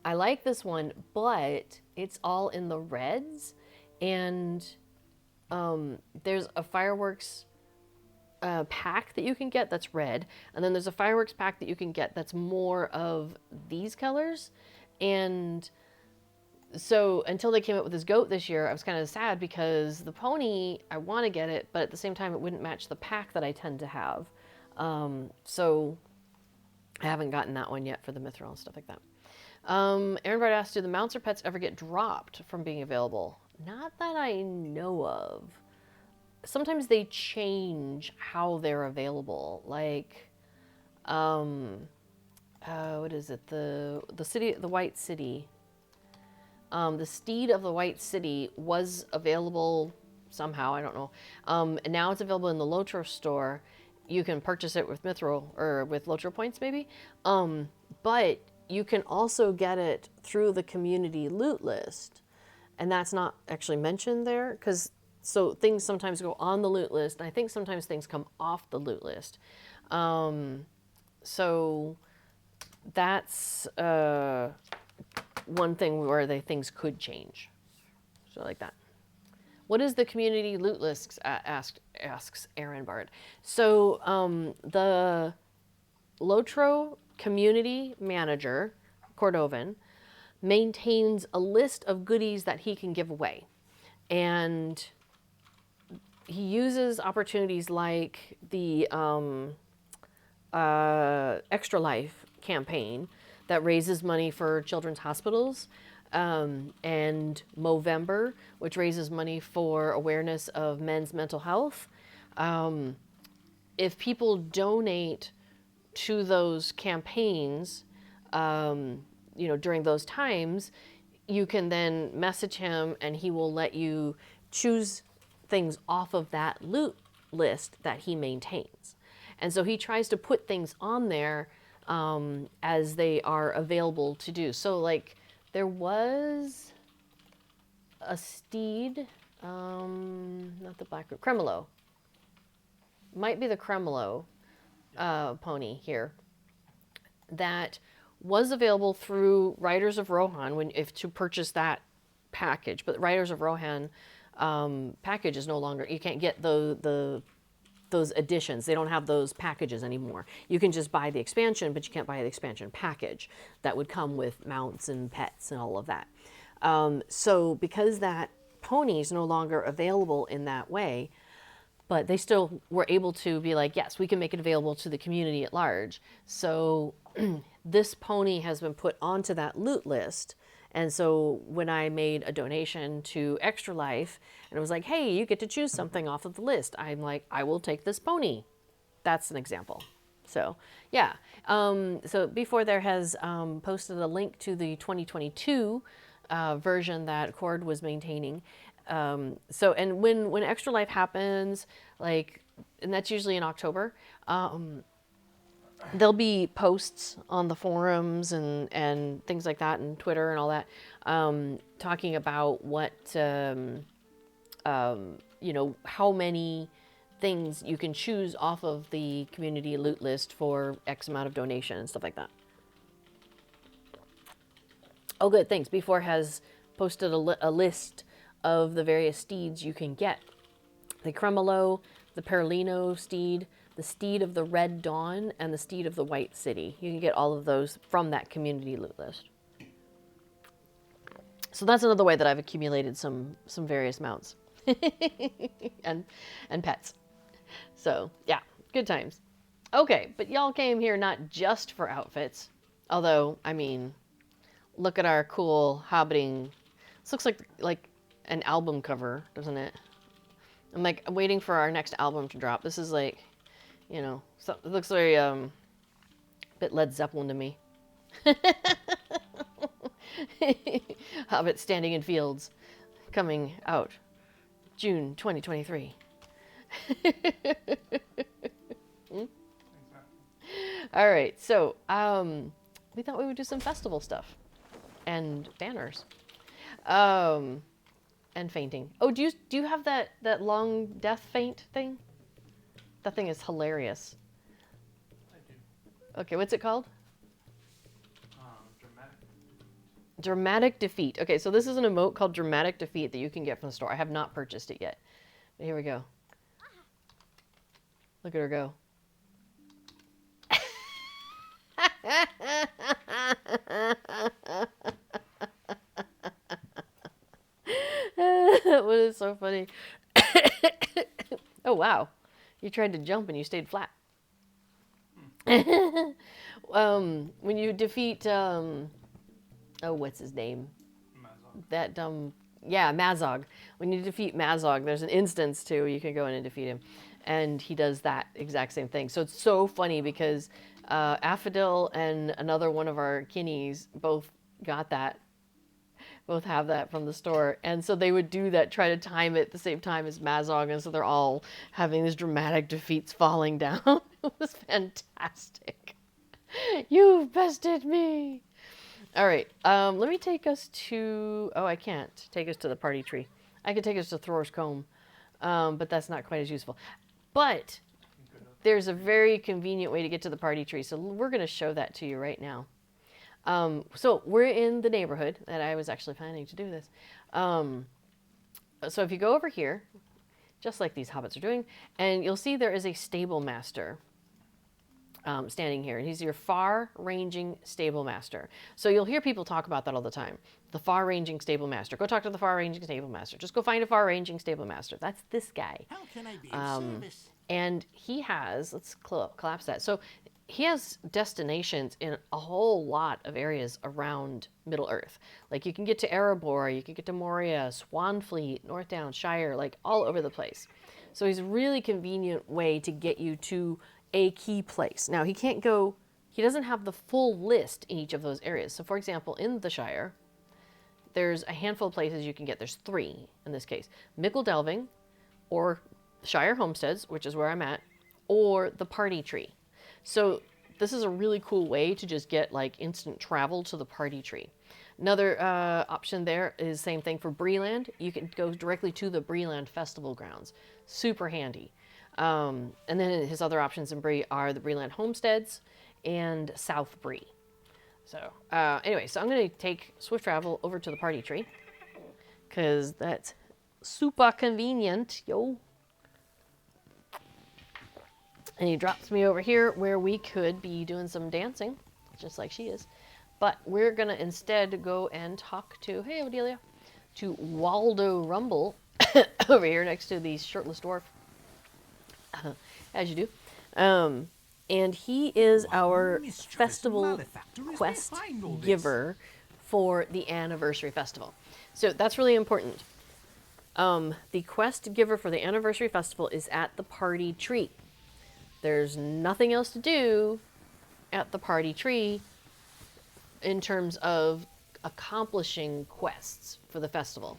I like this one, but it's all in the reds. And there's a fireworks pack that you can get that's red. And then there's a fireworks pack that you can get that's more of these colors. And so until they came up with this goat this year, I was kind of sad because the pony, I want to get it, but at the same time, it wouldn't match the pack that I tend to have. So I haven't gotten that one yet for the Mithril and stuff like that. Aaron Bart asked, do the mounts or pets ever get dropped from being available? Not that I know of. Sometimes they change how they're available. Like, what is it? The city, the White City. The steed of the White City was available somehow, I don't know. And now it's available in the LOTRO store. You can purchase it with Mithril or with LOTRO points maybe. But you can also get it through the community loot list. And that's not actually mentioned there because so things sometimes go on the loot list. And I think sometimes things come off the loot list. So that's one thing where things could change. So like that. What is the community loot list? Asks Aaron Bard. So the LOTRO community manager, Cordovan, maintains a list of goodies that he can give away. And he uses opportunities like the Extra Life campaign that raises money for children's hospitals, and Movember, which raises money for awareness of men's mental health. If people donate to those campaigns, during those times, you can then message him and he will let you choose things off of that loot list that he maintains. And so he tries to put things on there as they are available to do. So like there was a steed, not the black, Cremolo. Might be the Cremolo pony here that was available through Riders of Rohan if to purchase that package. But Riders of Rohan package is no longer, you can't get those editions. They don't have those packages anymore. You can just buy the expansion, but you can't buy the expansion package that would come with mounts and pets and all of that. So because that pony is no longer available in that way, but they still were able to be like, yes, we can make it available to the community at large. So this pony has been put onto that loot list. And so when I made a donation to Extra Life and it was like, hey, you get to choose something off of the list, I'm like, I will take this pony. That's an example. So yeah. So before there has posted a link to the 2022 version that Cord was maintaining. So, and when Extra Life happens, like, and that's usually in October, there'll be posts on the forums and things like that and Twitter and all that, talking about what, how many things you can choose off of the community loot list for X amount of donation and stuff like that. Oh, good, thanks. Before has posted a list of the various steeds you can get. The Cremolo, the Perlino steed, the steed of the Red Dawn, and the steed of the White City. You can get all of those from that community loot list. So that's another way that I've accumulated some various mounts and pets. So yeah, good times. Okay, but y'all came here not just for outfits. Although, I mean, look at our cool hobbiting. This looks like an album cover, doesn't it? I'm waiting for our next album to drop. This is like, you know, so, it looks very a bit Led Zeppelin to me. Hobbit Standing in Fields, coming out June 2023. All right, so we thought we would do some festival stuff and banners, and fainting. Oh, do you have that long death faint thing? That thing is hilarious. I do. Okay, what's it called? Dramatic. Dramatic Defeat. Okay, so this is an emote called Dramatic Defeat that you can get from the store. I have not purchased it yet, but here we go. Look at her go. What is so funny? Oh wow, you tried to jump and you stayed flat. When you defeat oh, what's his name? Mazog. That yeah, Mazog. When you defeat Mazog, there's an instance too. You can go in and defeat him, and he does that exact same thing. So it's so funny because Affadil and another one of our kinnies both got that. Both have that from the store, and so they would do that, try to time it at the same time as Mazog, and so they're all having these dramatic defeats falling down. It was fantastic. You've bested me. All right, let me take us to, oh, I can't take us to the party tree. I could take us to Thor's Comb, but that's not quite as useful. But there's a very convenient way to get to the party tree, so we're going to show that to you right now. So we're in the neighborhood that I was actually planning to do this. So if you go over here, just like these hobbits are doing, and you'll see there is a stable master standing here, and he's your far-ranging stable master. So you'll hear people talk about that all the time. The far-ranging stable master. Go talk to the far-ranging stable master. Just go find a far-ranging stable master. That's this guy. How can I be of service? And he has, let's collapse that. So he has destinations in a whole lot of areas around Middle-earth. Like you can get to Erebor, you can get to Moria, Swanfleet, Northdown, Shire, like all over the place. So he's a really convenient way to get you to a key place. Now he can't go, he doesn't have the full list in each of those areas. So for example, in the Shire, there's a handful of places you can get. There's 3 in this case. Mickle Delving, or Shire Homesteads, which is where I'm at, or the Party Tree. So this is a really cool way to just get like instant travel to the party tree. Another option there is same thing for Breeland. You can go directly to the Breeland Festival grounds. Super handy. And then his other options in Bree are the Breeland Homesteads and South Bree. So anyway, so I'm going to take swift travel over to the party tree because that's super convenient, yo. And he drops me over here where we could be doing some dancing, just like she is. But we're going to instead go and talk to, hey, Odelia, to Waldo Rumble over here next to the shirtless dwarf, as you do. And he is our festival quest giver for the Anniversary Festival. So that's really important. The quest giver for the Anniversary Festival is at the party tree. There's nothing else to do at the party tree in terms of accomplishing quests for the festival.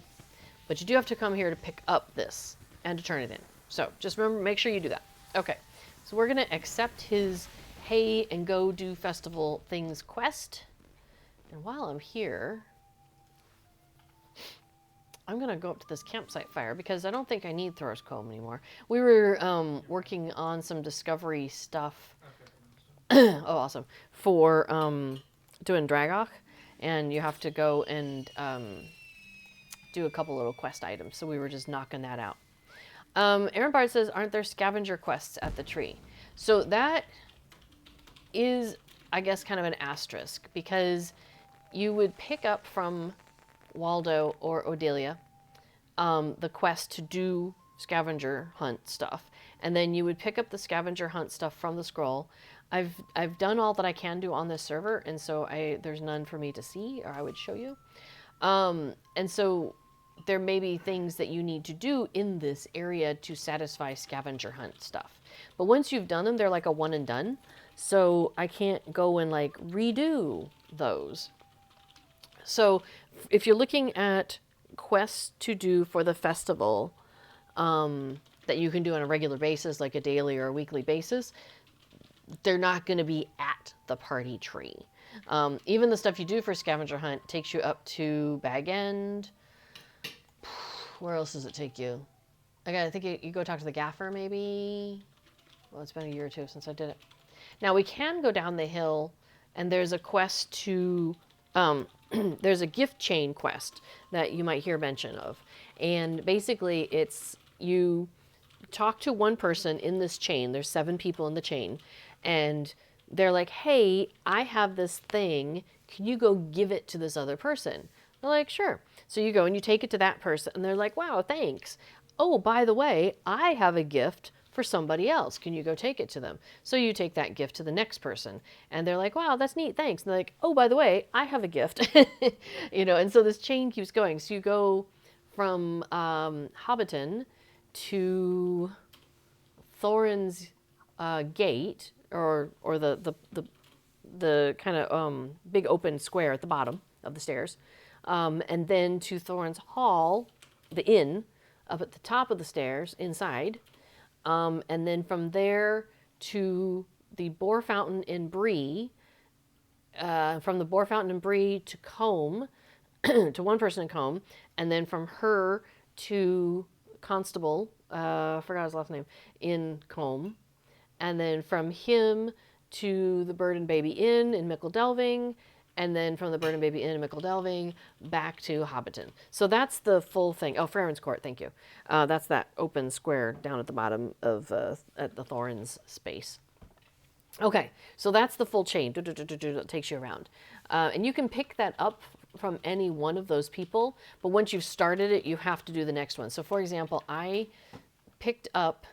But you do have to come here to pick up this and to turn it in. So just remember, make sure you do that. Okay, so we're going to accept his hey and go do festival things quest. And while I'm here, I'm going to go up to this campsite fire because I don't think I need Thor's Comb anymore. We were working on some discovery stuff. Oh, awesome. For doing Dragok. And you have to go and do a couple little quest items. So we were just knocking that out. Aaron Bard says, aren't there scavenger quests at the tree? So that is, I guess, kind of an asterisk. Because you would pick up from Waldo, or Odelia, the quest to do scavenger hunt stuff. And then you would pick up the scavenger hunt stuff from the scroll. I've done all that I can do on this server, and so there's none for me to see, or I would show you. And so there may be things that you need to do in this area to satisfy scavenger hunt stuff. But once you've done them, they're like a one and done. So I can't go and like redo those. So if you're looking at quests to do for the festival, that you can do on a regular basis, like a daily or a weekly basis, they're not going to be at the party tree. Even the stuff you do for scavenger hunt takes you up to Bag End. Where else does it take you? I think you go talk to the gaffer, maybe. Well, it's been a year or two since I did it. Now we can go down the hill, and there's a quest to, there's a gift chain quest that you might hear mention of. And basically it's, you talk to one person in this chain. There's 7 people in the chain. And they're like, hey, I have this thing. Can you go give it to this other person? They're like, sure. So you go and you take it to that person. And they're like, wow, thanks. Oh, by the way, I have a gift for somebody else. Can you go take it to them? So you take that gift to the next person. And they're like, wow, that's neat. Thanks. And they're like, oh, by the way, I have a gift. And so this chain keeps going. So you go from Hobbiton to Thorin's gate, or the kind of big open square at the bottom of the stairs, and then to Thorin's Hall, the inn, up at the top of the stairs inside, and then from there to the Boar Fountain in Bree, from the Boar Fountain in Bree to Combe, to one person in Combe, and then from her to Constable, forgot his last name, in Combe, and then from him to the Bird and Baby Inn in Mickle Delving, and then from the Bird and Baby Inn in Mickle Delving back to Hobbiton. So that's the full thing. Oh, Farron's Court, thank you. That's that open square down at the bottom of at the Thorin's space. Okay, so that's the full chain that takes you around. And you can pick that up from any one of those people, but once you've started it, you have to do the next one. So for example, I picked up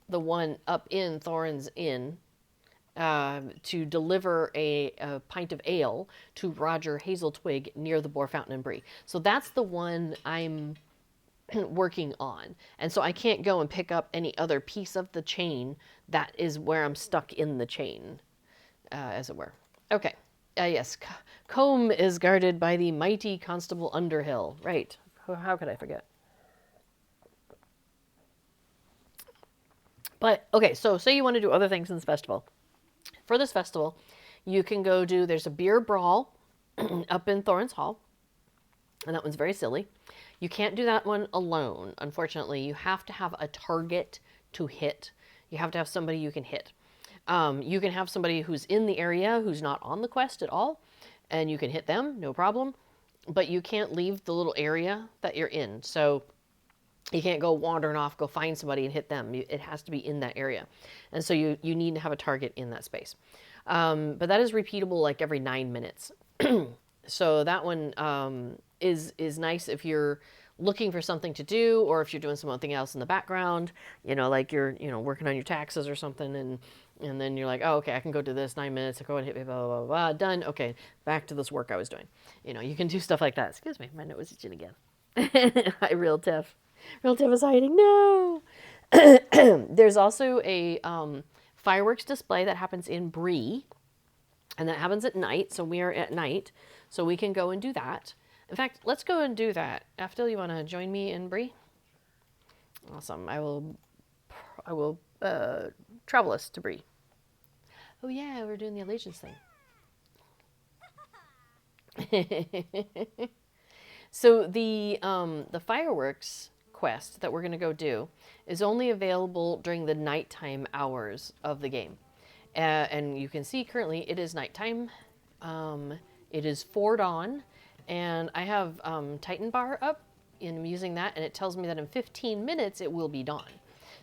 the one up in Thorin's Inn to deliver a pint of ale to Roger Hazeltwig near the Boar Fountain in Bree. So that's the one I'm working on. And so I can't go and pick up any other piece of the chain. That is where I'm stuck in the chain, as it were. Okay. Yes. Combe is guarded by the mighty Constable Underhill. Right. How could I forget? But, okay, so say you want to do other things in this festival. For this festival, you can go do, there's a beer brawl up in Thorin's Hall, and that one's very silly. You can't do that one alone, unfortunately. You have to have a target to hit. You have to have somebody you can hit. You can have somebody who's in the area who's not on the quest at all, and you can hit them, no problem. But you can't leave the little area that you're in. So you can't go wandering off, go find somebody and hit them. It has to be in that area. And so you need to have a target in that space. But that is repeatable like every 9 minutes. So that one is nice if you're looking for something to do, or if you're doing something else in the background, like you're, working on your taxes or something, and then you're like, oh, okay, I can go do this 9 minutes, I go and hit blah, blah, blah, blah, done. Okay, back to this work I was doing. You can do stuff like that. Excuse me, my nose is itching again. Hi, Real Tiff. Real Tiff is hiding. No. There's also a fireworks display that happens in Bree, and that happens at night. So we are at night, so we can go and do that. In fact, let's go and do that. Afdil, you want to join me in Bree? Awesome. I will travel us to Bree. Oh yeah, we're doing the allegiance thing. So the fireworks quest that we're going to go do is only available during the nighttime hours of the game. And you can see currently it is nighttime. It is 4 dawn, and I have Titan Bar up, and I'm using that, and it tells me that in 15 minutes it will be dawn.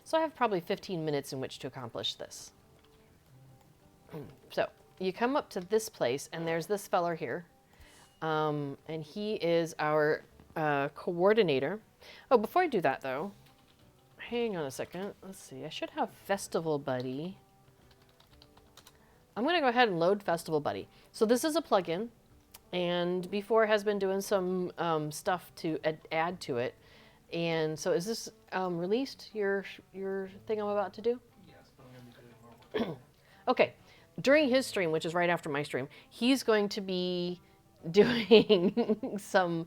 So I have probably 15 minutes in which to accomplish this. So you come up to this place, and there's this feller here. And he is our coordinator. Oh, before I do that though, hang on a second. Let's see. I should have Festival Buddy. I'm going to go ahead and load Festival Buddy. So this is a plugin, and before has been doing some stuff to add to it. And so is this released, your thing I'm about to do? Yes, but I'm going to be doing more work. Okay. During his stream, which is right after my stream, he's going to be doing some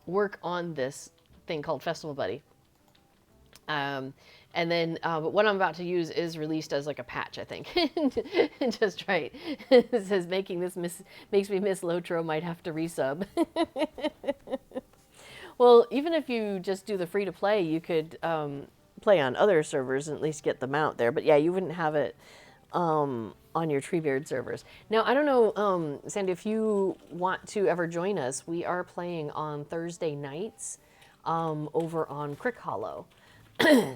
work on this thing called Festival Buddy. And then but what I'm about to use is released as like a patch, I think. Just right. It says makes me miss LOTRO, might have to resub. Well, even if you just do the free to play, you could play on other servers and at least get them out there. But yeah, you wouldn't have it on your Treebeard servers. Now, I don't know, Sandy, if you want to ever join us, we are playing on Thursday nights over on Crick Hollow.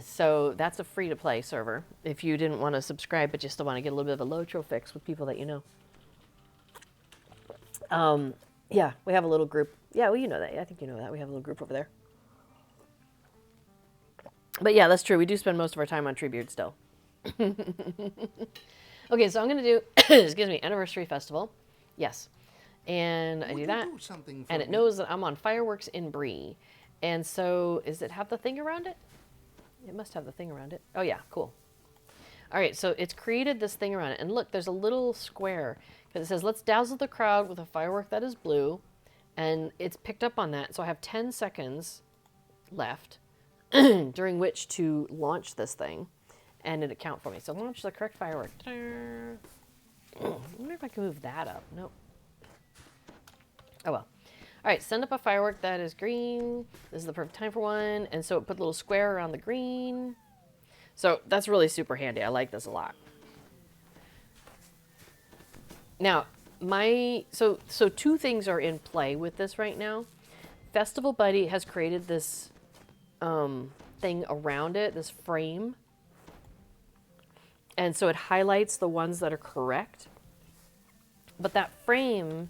So that's a free to play server if you didn't want to subscribe but you still want to get a little bit of a LOTRO fix with people that you know. Yeah, we have a little group. Yeah, well, you know that. I think you know that. We have a little group over there. But yeah, that's true. We do spend most of our time on Treebeard still. Okay, so I'm going to do, excuse me, Anniversary Festival. Yes. And I do that. And it knows that I'm on Fireworks in Bree. And so, does it have the thing around it? It must have the thing around it. Oh yeah, cool. All right, so it's created this thing around it. And look, there's a little square. Because it says, let's dazzle the crowd with a firework that is blue. And it's picked up on that. So I have 10 seconds left during which to launch this thing. And it'll count for me. So launch the correct firework. I wonder if I can move that up. Nope. Oh well. All right, send up a firework that is green. This is the perfect time for one. And so it put a little square around the green. So that's really super handy. I like this a lot. Now, so two things are in play with this right now. Festival Buddy has created this thing around it, this frame. And so it highlights the ones that are correct. But that frame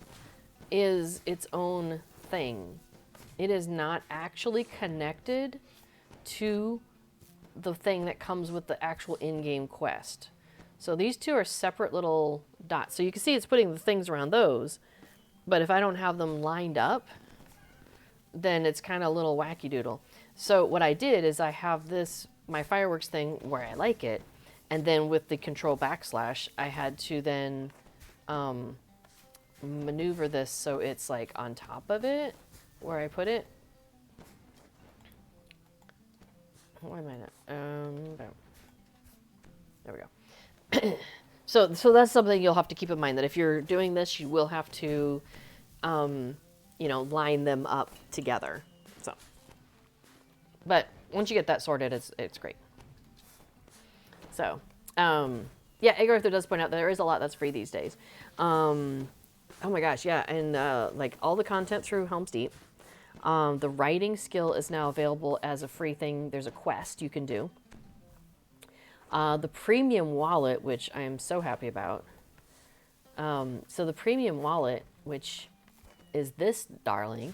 is its own thing. It is not actually connected to the thing that comes with the actual in-game quest. So these two are separate little dots. So you can see it's putting the things around those, but if I don't have them lined up, then it's kind of a little wacky doodle. So what I did is I have this, my fireworks thing where I like it, and then with the control backslash, I had to then maneuver this so it's like on top of it, where I put it. Why am I not? There we go. So that's something you'll have to keep in mind, that if you're doing this, you will have to, you know, line them up together. So, but once you get that sorted, it's great. So, yeah, Egg Arthur does point out that there is a lot that's free these days. Oh my gosh, yeah, and like all the content through Helm's Deep. The writing skill is now available as a free thing. There's a quest you can do. The premium wallet, which I am so happy about. So the premium wallet, which is this darling,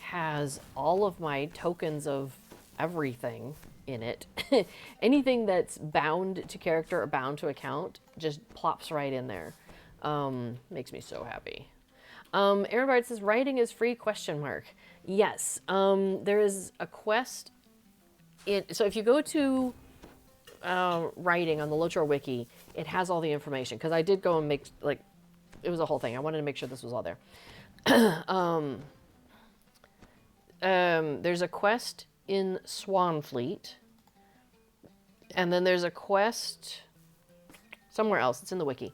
has all of my tokens of everything in it. Anything that's bound to character or bound to account just plops right in there. Makes me so happy. Aaron Bard says, writing is free, question mark. Yes, there is a quest. So if you go to writing on the LOTRO wiki, it has all the information, because I did go and make, like, it was a whole thing. I wanted to make sure this was all there. There's a quest in Swanfleet, and then there's a quest somewhere else. It's in the wiki.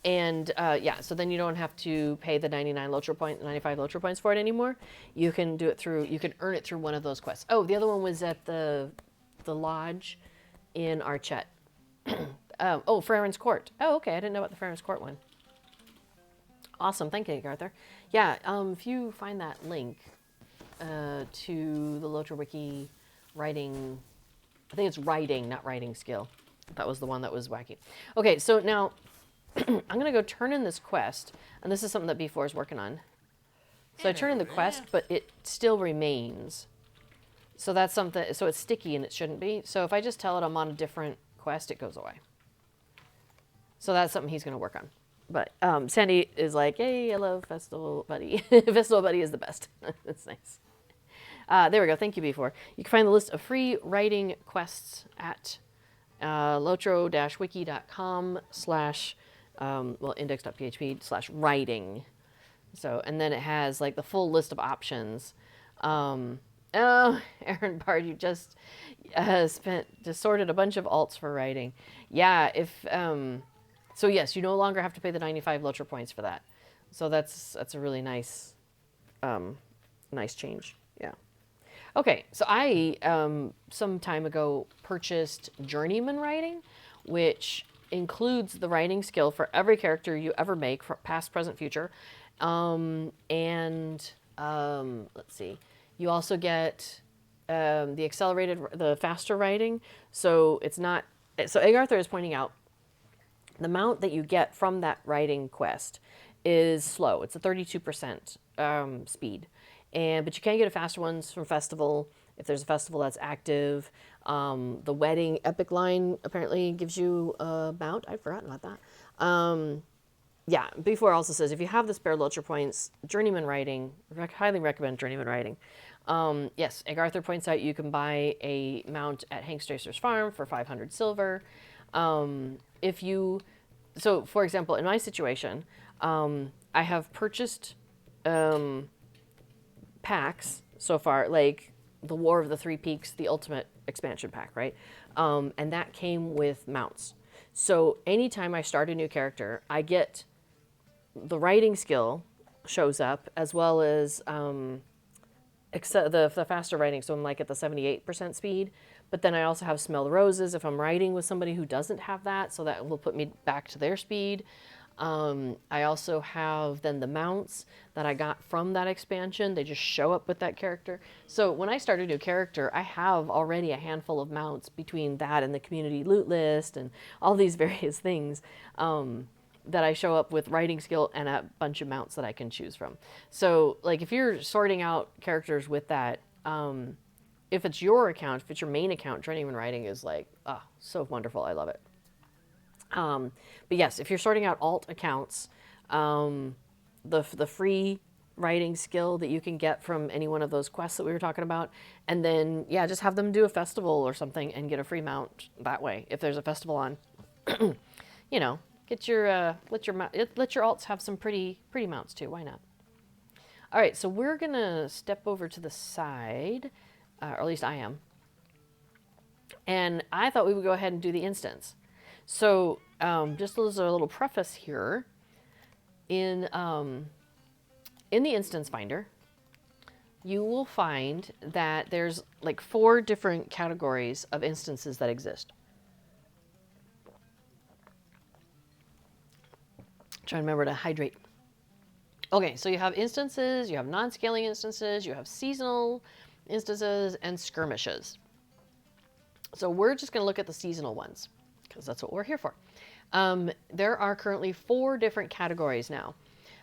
Yeah, so then you don't have to pay the 95 LOTRO points for it anymore. You can do it through, you can earn it through one of those quests. Oh, the other one was at the lodge in Archet. Oh, Farron's Court. Oh, okay, I didn't know about the Farron's Court one. Awesome, thank you, Arthur. Yeah, if you find that link to the LOTRO wiki writing, I think it's writing, not writing skill. That was the one that was wacky. Okay, so now I'm going to go turn in this quest. And this is something that B4 is working on. So I turn in the quest, but it still remains. So that's something, so it's sticky and it shouldn't be. So if I just tell it I'm on a different quest, it goes away. So that's something he's going to work on. But Sandy is like, hey, I love Festival Buddy. Festival Buddy is the best. That's nice. There we go. Thank you, B4. You can find the list of free writing quests at lotro-wiki.com index.php/writing. So, and then it has like the full list of options. Oh, Aaron Bard, you just sorted a bunch of alts for writing. Yeah, so yes, you no longer have to pay the 95 LOTRO points for that. So that's a really nice, nice change. Yeah. Okay, so I some time ago purchased Journeyman Writing, which includes the writing skill for every character you ever make, for past, present, future. Let's see, you also get the faster writing. So it's not. So Egg Arthur is pointing out the amount that you get from that writing quest is slow. It's a 32% speed. But you can get a faster ones from Festival if there's a festival that's active. The Wedding Epic line apparently gives you a mount. I'd forgotten about that. Yeah, B4 also says if you have the spare LOTRO points, Journeyman Writing, highly recommend Journeyman Writing. Yes, Egg Arthur points out you can buy a mount at Hank Stracer's farm for 500 silver. So for example, in my situation, I have purchased packs so far, like the War of the Three Peaks, the Ultimate expansion pack, right? And that came with mounts. So anytime I start a new character, I get the writing skill shows up, as well as the faster writing. So I'm like at the 78% speed. But then I also have Smell the Roses if I'm writing with somebody who doesn't have that, so that will put me back to their speed. I also have then the mounts that I got from that expansion. They just show up with that character. So when I start a new character, I have already a handful of mounts between that and the community loot list and all these various things that I show up with writing skill and a bunch of mounts that I can choose from. So like if you're sorting out characters with that, if it's your account, if it's your main account, Journeyman Writing is like, so wonderful. I love it. But yes, if you're sorting out alt accounts, the free writing skill that you can get from any one of those quests that we were talking about, and then yeah, just have them do a festival or something and get a free mount that way. If there's a festival on, you know, get your let your alts have some pretty mounts too. Why not? All right, so we're gonna step over to the side, or at least I am. And I thought we would go ahead and do the instance. So just as a little preface here, in the instance finder, you will find that there's like 4 different categories of instances that exist. Trying to remember to hydrate. Okay, so you have instances, you have non-scaling instances, you have seasonal instances, and skirmishes. So we're just going to look at the seasonal ones, because that's what we're here for. There are currently 4 different categories now.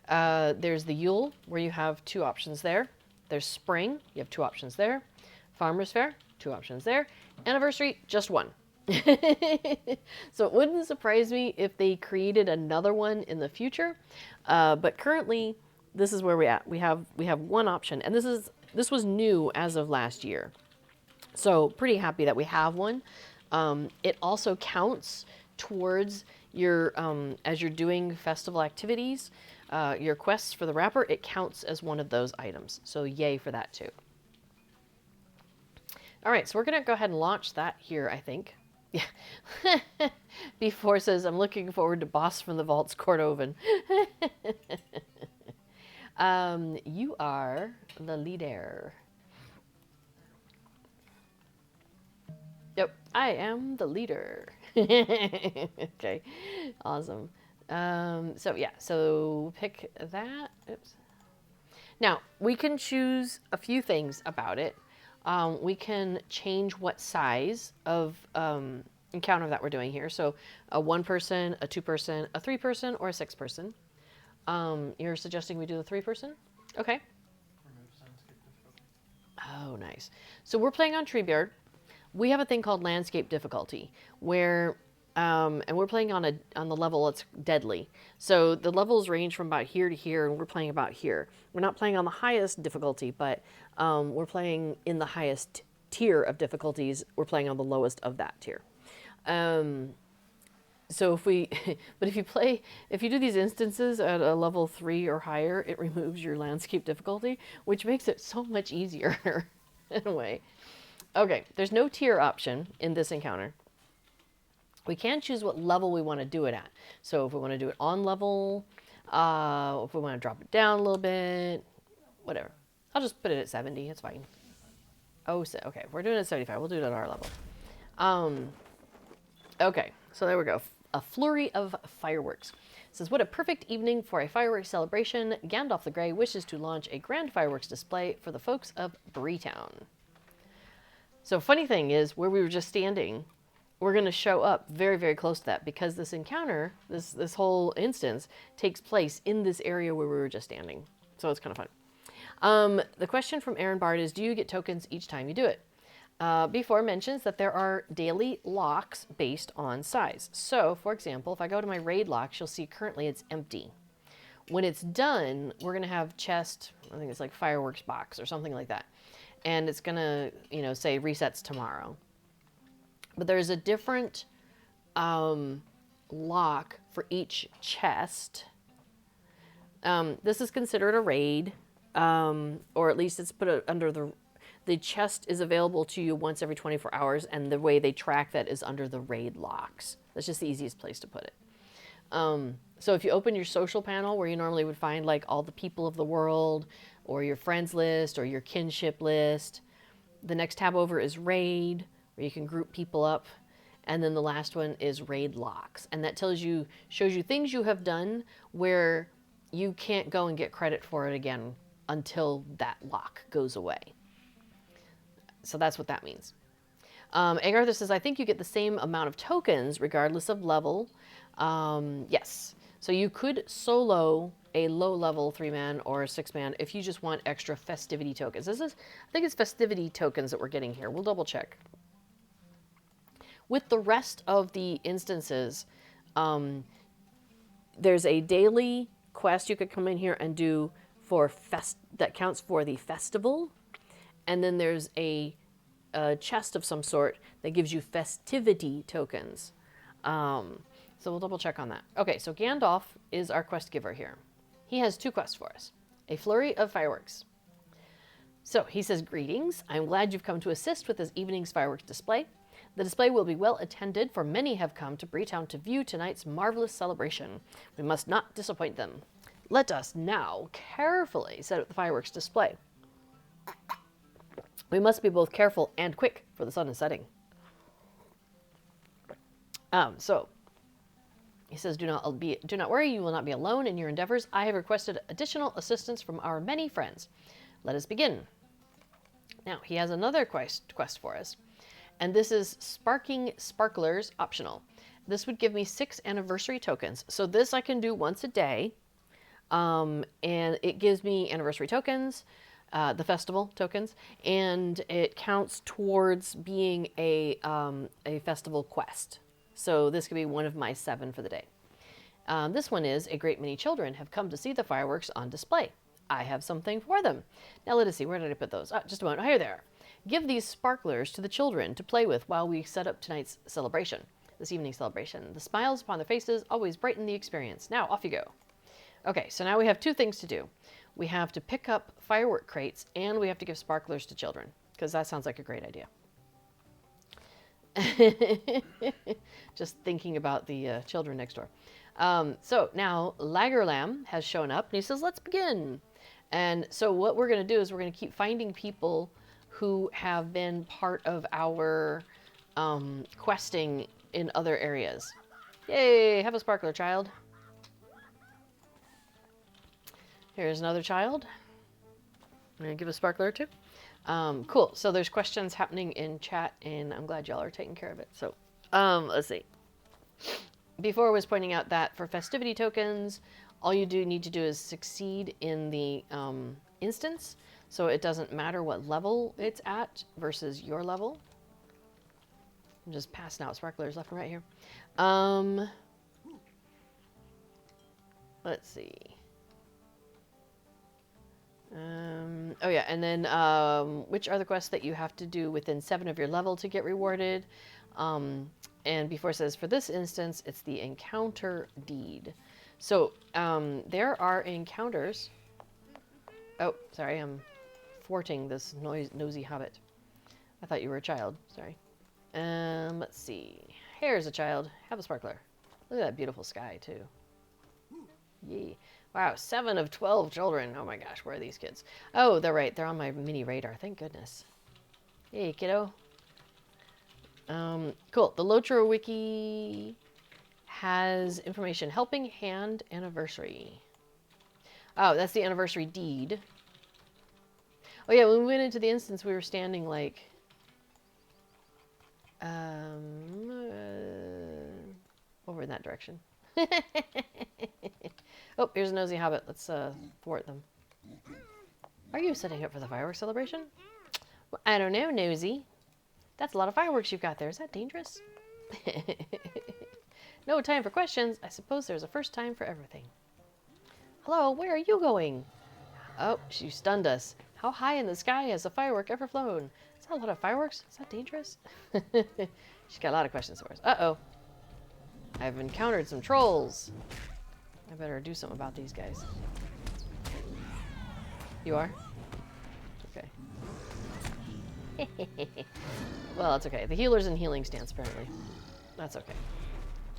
There's the Yule, where you have 2 options there. There's Spring, you have 2 options there. Farmer's Fair, 2 options there. Anniversary, just 1. So it wouldn't surprise me if they created another one in the future. But currently, this is where we're at. We have 1 option, and this was new as of last year. So pretty happy that we have one. It also counts towards your, as you're doing festival activities, your quests for the wrapper, it counts as one of those items. So yay for that too. All right, so we're gonna go ahead and launch that here, I think. Yeah. B4 says, I'm looking forward to Boss from the Vaults Cordovan. You are the leader. Yep, I am the leader. Okay, awesome. So pick that. Oops. Now, we can choose a few things about it. We can change what size of encounter that we're doing here. So a 1-person, a 2-person, a 3-person, or a 6-person. You're suggesting we do the 3-person? Okay. Remove landscape difficulty. Oh, nice. So we're playing on Treebeard. We have a thing called landscape difficulty where, and we're playing on the level that's deadly. So the levels range from about here to here, and we're playing about here. We're not playing on the highest difficulty, but we're playing in the highest tier of difficulties. We're playing on the lowest of that tier. So if we, but if you do these instances at a level 3 or higher, it removes your landscape difficulty, which makes it so much easier in a way. Okay, there's no tier option in this encounter. We can choose what level we want to do it at. So if we want to do it on level, if we want to drop it down a little bit, whatever. I'll just put it at 70, it's fine. Oh, so, okay, we're doing it at 75, we'll do it at our level. Okay, so there we go. A Flurry of Fireworks. It says, what a perfect evening for a fireworks celebration. Gandalf the Grey wishes to launch a grand fireworks display for the folks of Breetown. So funny thing is, where we were just standing, we're going to show up very, very close to that because this encounter, this whole instance, takes place in this area where we were just standing. So it's kind of fun. The question from Aaron Bard is, do you get tokens each time you do it? Before mentions that there are daily locks based on size. So, for example, if I go to my raid locks, you'll see currently it's empty. When it's done, we're going to have chest, I think it's like fireworks box or something like that. And it's going to, say resets tomorrow. But there's a different lock for each chest. This is considered a raid, or at least it's put under the chest is available to you once every 24 hours, and the way they track that is under the raid locks. That's just the easiest place to put it. So if you open your social panel where you normally would find like all the people of the world, or your friends list, or your kinship list, the next tab over is raid, where you can group people up. And then the last one is raid locks. And that shows you things you have done where you can't go and get credit for it again until that lock goes away. So that's what that means. Agartha says, I think you get the same amount of tokens regardless of level. Yes. So you could solo a low-level 3-man or a 6-man if you just want extra festivity tokens. I think it's festivity tokens that we're getting here. We'll double check. With the rest of the instances, there's a daily quest you could come in here and do for that counts for the festival. And then there's a chest of some sort that gives you festivity tokens. So we'll double check on that. Okay, so Gandalf is our quest giver here. He has 2 quests for us. A Flurry of Fireworks. So he says, greetings. I'm glad you've come to assist with this evening's fireworks display. The display will be well attended, for many have come to Breetown to view tonight's marvelous celebration. We must not disappoint them. Let us now carefully set up the fireworks display. We must be both careful and quick, for the sun is setting. So he says, do not worry, you will not be alone in your endeavors. I have requested additional assistance from our many friends. Let us begin. Now, he has another quest for us, and this is Sparking Sparklers optional. This would give me 6 anniversary tokens. So this I can do once a day, and it gives me anniversary tokens, the festival tokens, and it counts towards being a festival quest. So this could be one of my 7 for the day. This one is, a great many children have come to see the fireworks on display. I have something for them. Now let us see, where did I put those? Just a moment, here they are. Give these sparklers to the children to play with while we set up tonight's celebration, this evening's celebration. The smiles upon their faces always brighten the experience. Now off you go. Okay, so now we have 2 things to do. We have to pick up firework crates, and we have to give sparklers to children, because that sounds like a great idea. Just thinking about the children next door. So now Lagerlam has shown up, and he says, let's begin. And so what we're going to do is we're going to keep finding people who have been part of our questing in other areas. Yay, have a sparkler, child. Here's another child. I'm going to give a sparkler too. Cool. So there's questions happening in chat, and I'm glad y'all are taking care of it. So Let's see. Before I was pointing out that for festivity tokens, all you need to do is succeed in the instance. So it doesn't matter what level it's at versus your level. I'm just passing out sparklers left and right here. Let's see. Oh yeah, and then which are the quests that you have to do within 7 of your level to get rewarded? And before it says, for this instance, it's the encounter deed. So there are encounters. Oh, sorry, I'm thwarting this nosy hobbit. I thought you were a child. Sorry. Let's see. Here's a child. Have a sparkler. Look at that beautiful sky, too. Yee. Wow, 7 of 12 children. Oh my gosh, where are these kids? Oh, they're right. They're on my mini radar. Thank goodness. Hey, kiddo. Cool. The LOTRO wiki has information. Helping Hand Anniversary. Oh, that's the anniversary deed. Oh yeah, when we went into the instance, we were standing like... over in that direction. Oh, here's a nosy hobbit. Let's thwart them. Are you setting up for the fireworks celebration? Well, I don't know, nosy. That's a lot of fireworks you've got there. Is that dangerous? No time for questions. I suppose there's a first time for everything. Hello, where are you going? Oh, she stunned us. How high in the sky has a firework ever flown? Is that a lot of fireworks? Is that dangerous? She's got a lot of questions for us. Uh-oh. I've encountered some trolls. I better do something about these guys. You are? Okay. Well, that's okay. The healer's in healing stance, apparently. That's okay.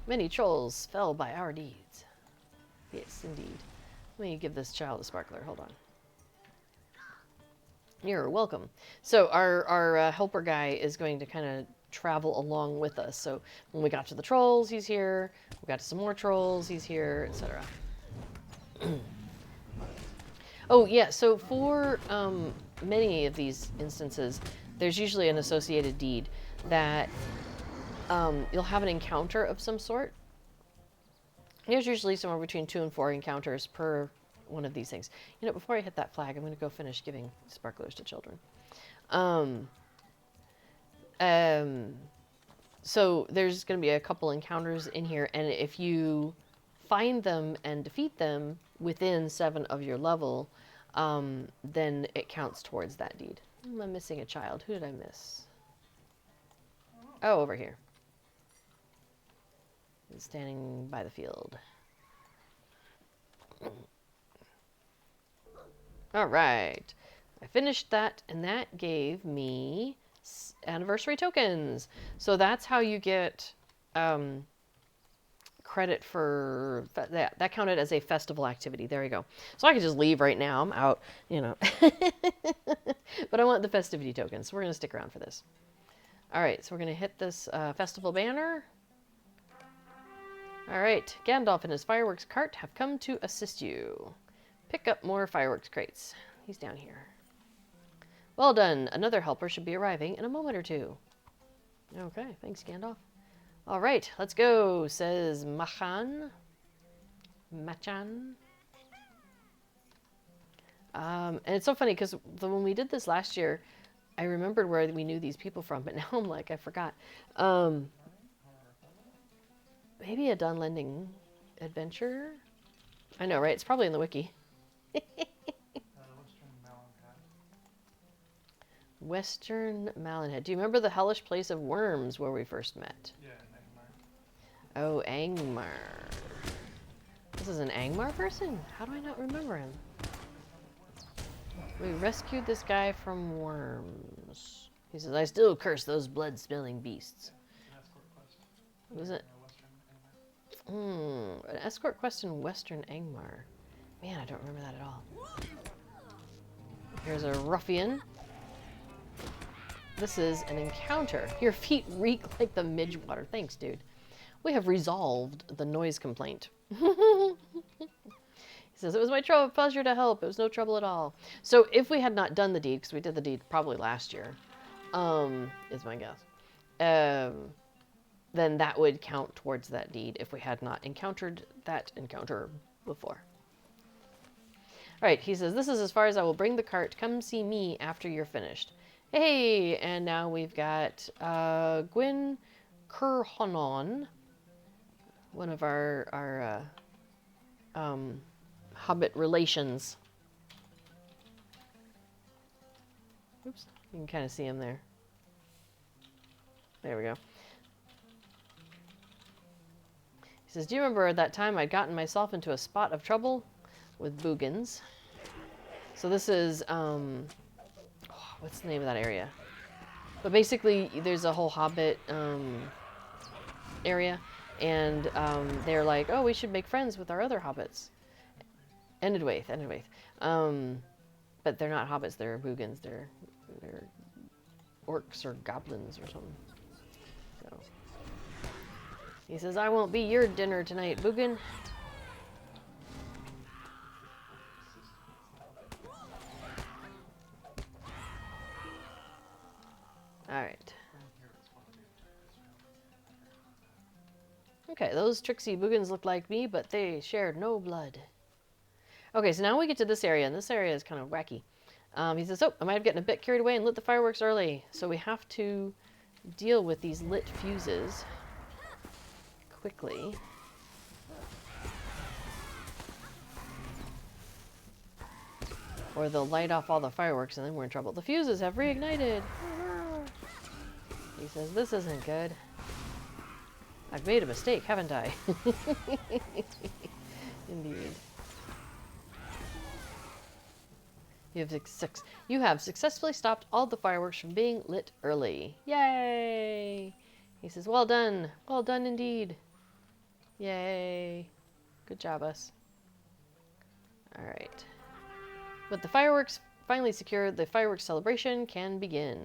Many trolls fell by our deeds. Yes, indeed. Let me give this child a sparkler. Hold on. You're welcome. So our helper guy is going to kind of travel along with us. So when we got to the trolls, he's here. We got to some more trolls, he's here, etc. Oh yeah, so for many of these instances, there's usually an associated deed that you'll have an encounter of some sort. There's usually somewhere between 2 and 4 encounters per one of these things. You know, before I hit that flag, I'm going to go finish giving sparklers to children. So there's going to be a couple encounters in here, and if you find them and defeat them within 7 of your level, then it counts towards that deed. I'm missing a child. Who did I miss? Oh, over here. He's standing by the field. All right. I finished that, and that gave me anniversary tokens. So that's how you get credit for that. That counted as a festival activity. There you go. So I could just leave right now. I'm out, you know. But I want the festivity tokens, so we're going to stick around for this. All right, so we're going to hit this festival banner. All right, Gandalf and his fireworks cart have come to assist you. Pick up more fireworks crates. He's down here. Well done. Another helper should be arriving in a moment or 2. Okay, thanks, Gandalf. All right, let's go, says Machan. And it's so funny because when we did this last year, I remembered where we knew these people from, but now I'm like, I forgot. Maybe a Dunlending adventure? I know, right? It's probably in the wiki. Western Malinhead. Do you remember the hellish place of worms where we first met? Yeah, Angmar. Oh, Angmar. This is an Angmar person? How do I not remember him? We rescued this guy from worms. He says, I still curse those blood-smelling beasts. An escort quest. What is it? Western Angmar. An escort quest in Western Angmar. Man, I don't remember that at all. Here's a ruffian. This is an encounter. Your feet reek like the Midgewater. Thanks, dude. We have resolved the noise complaint. He says, it was my pleasure to help. It was no trouble at all. So if we had not done the deed, because we did the deed probably last year, is my guess, then that would count towards that deed if we had not encountered that encounter before. All right, he says, this is as far as I will bring the cart. Come see me after you're finished. Hey, and now we've got Gwyn Kurhonon, one of our Hobbit relations. Oops, you can kind of see him there. There we go. He says, do you remember that time I'd gotten myself into a spot of trouble with boogans? So this is, what's the name of that area? But basically, there's a whole Hobbit area, and they're like, oh, we should make friends with our other Hobbits. Endedwaith. But they're not Hobbits, they're boogans. They're orcs or goblins or something. So he says, I won't be your dinner tonight, Boogan. Alright. Okay, those tricksy boogans look like me, but they shared no blood. Okay, so now we get to this area, and this area is kind of wacky. He says, oh, I might have gotten a bit carried away and lit the fireworks early. So we have to deal with these lit fuses quickly. Or they'll light off all the fireworks and then we're in trouble. The fuses have reignited. He says, this isn't good. I've made a mistake, haven't I? Indeed. You have successfully stopped all the fireworks from being lit early. Yay! He says, well done. Well done indeed. Yay. Good job, us. Alright. With the fireworks finally secured, the fireworks celebration can begin.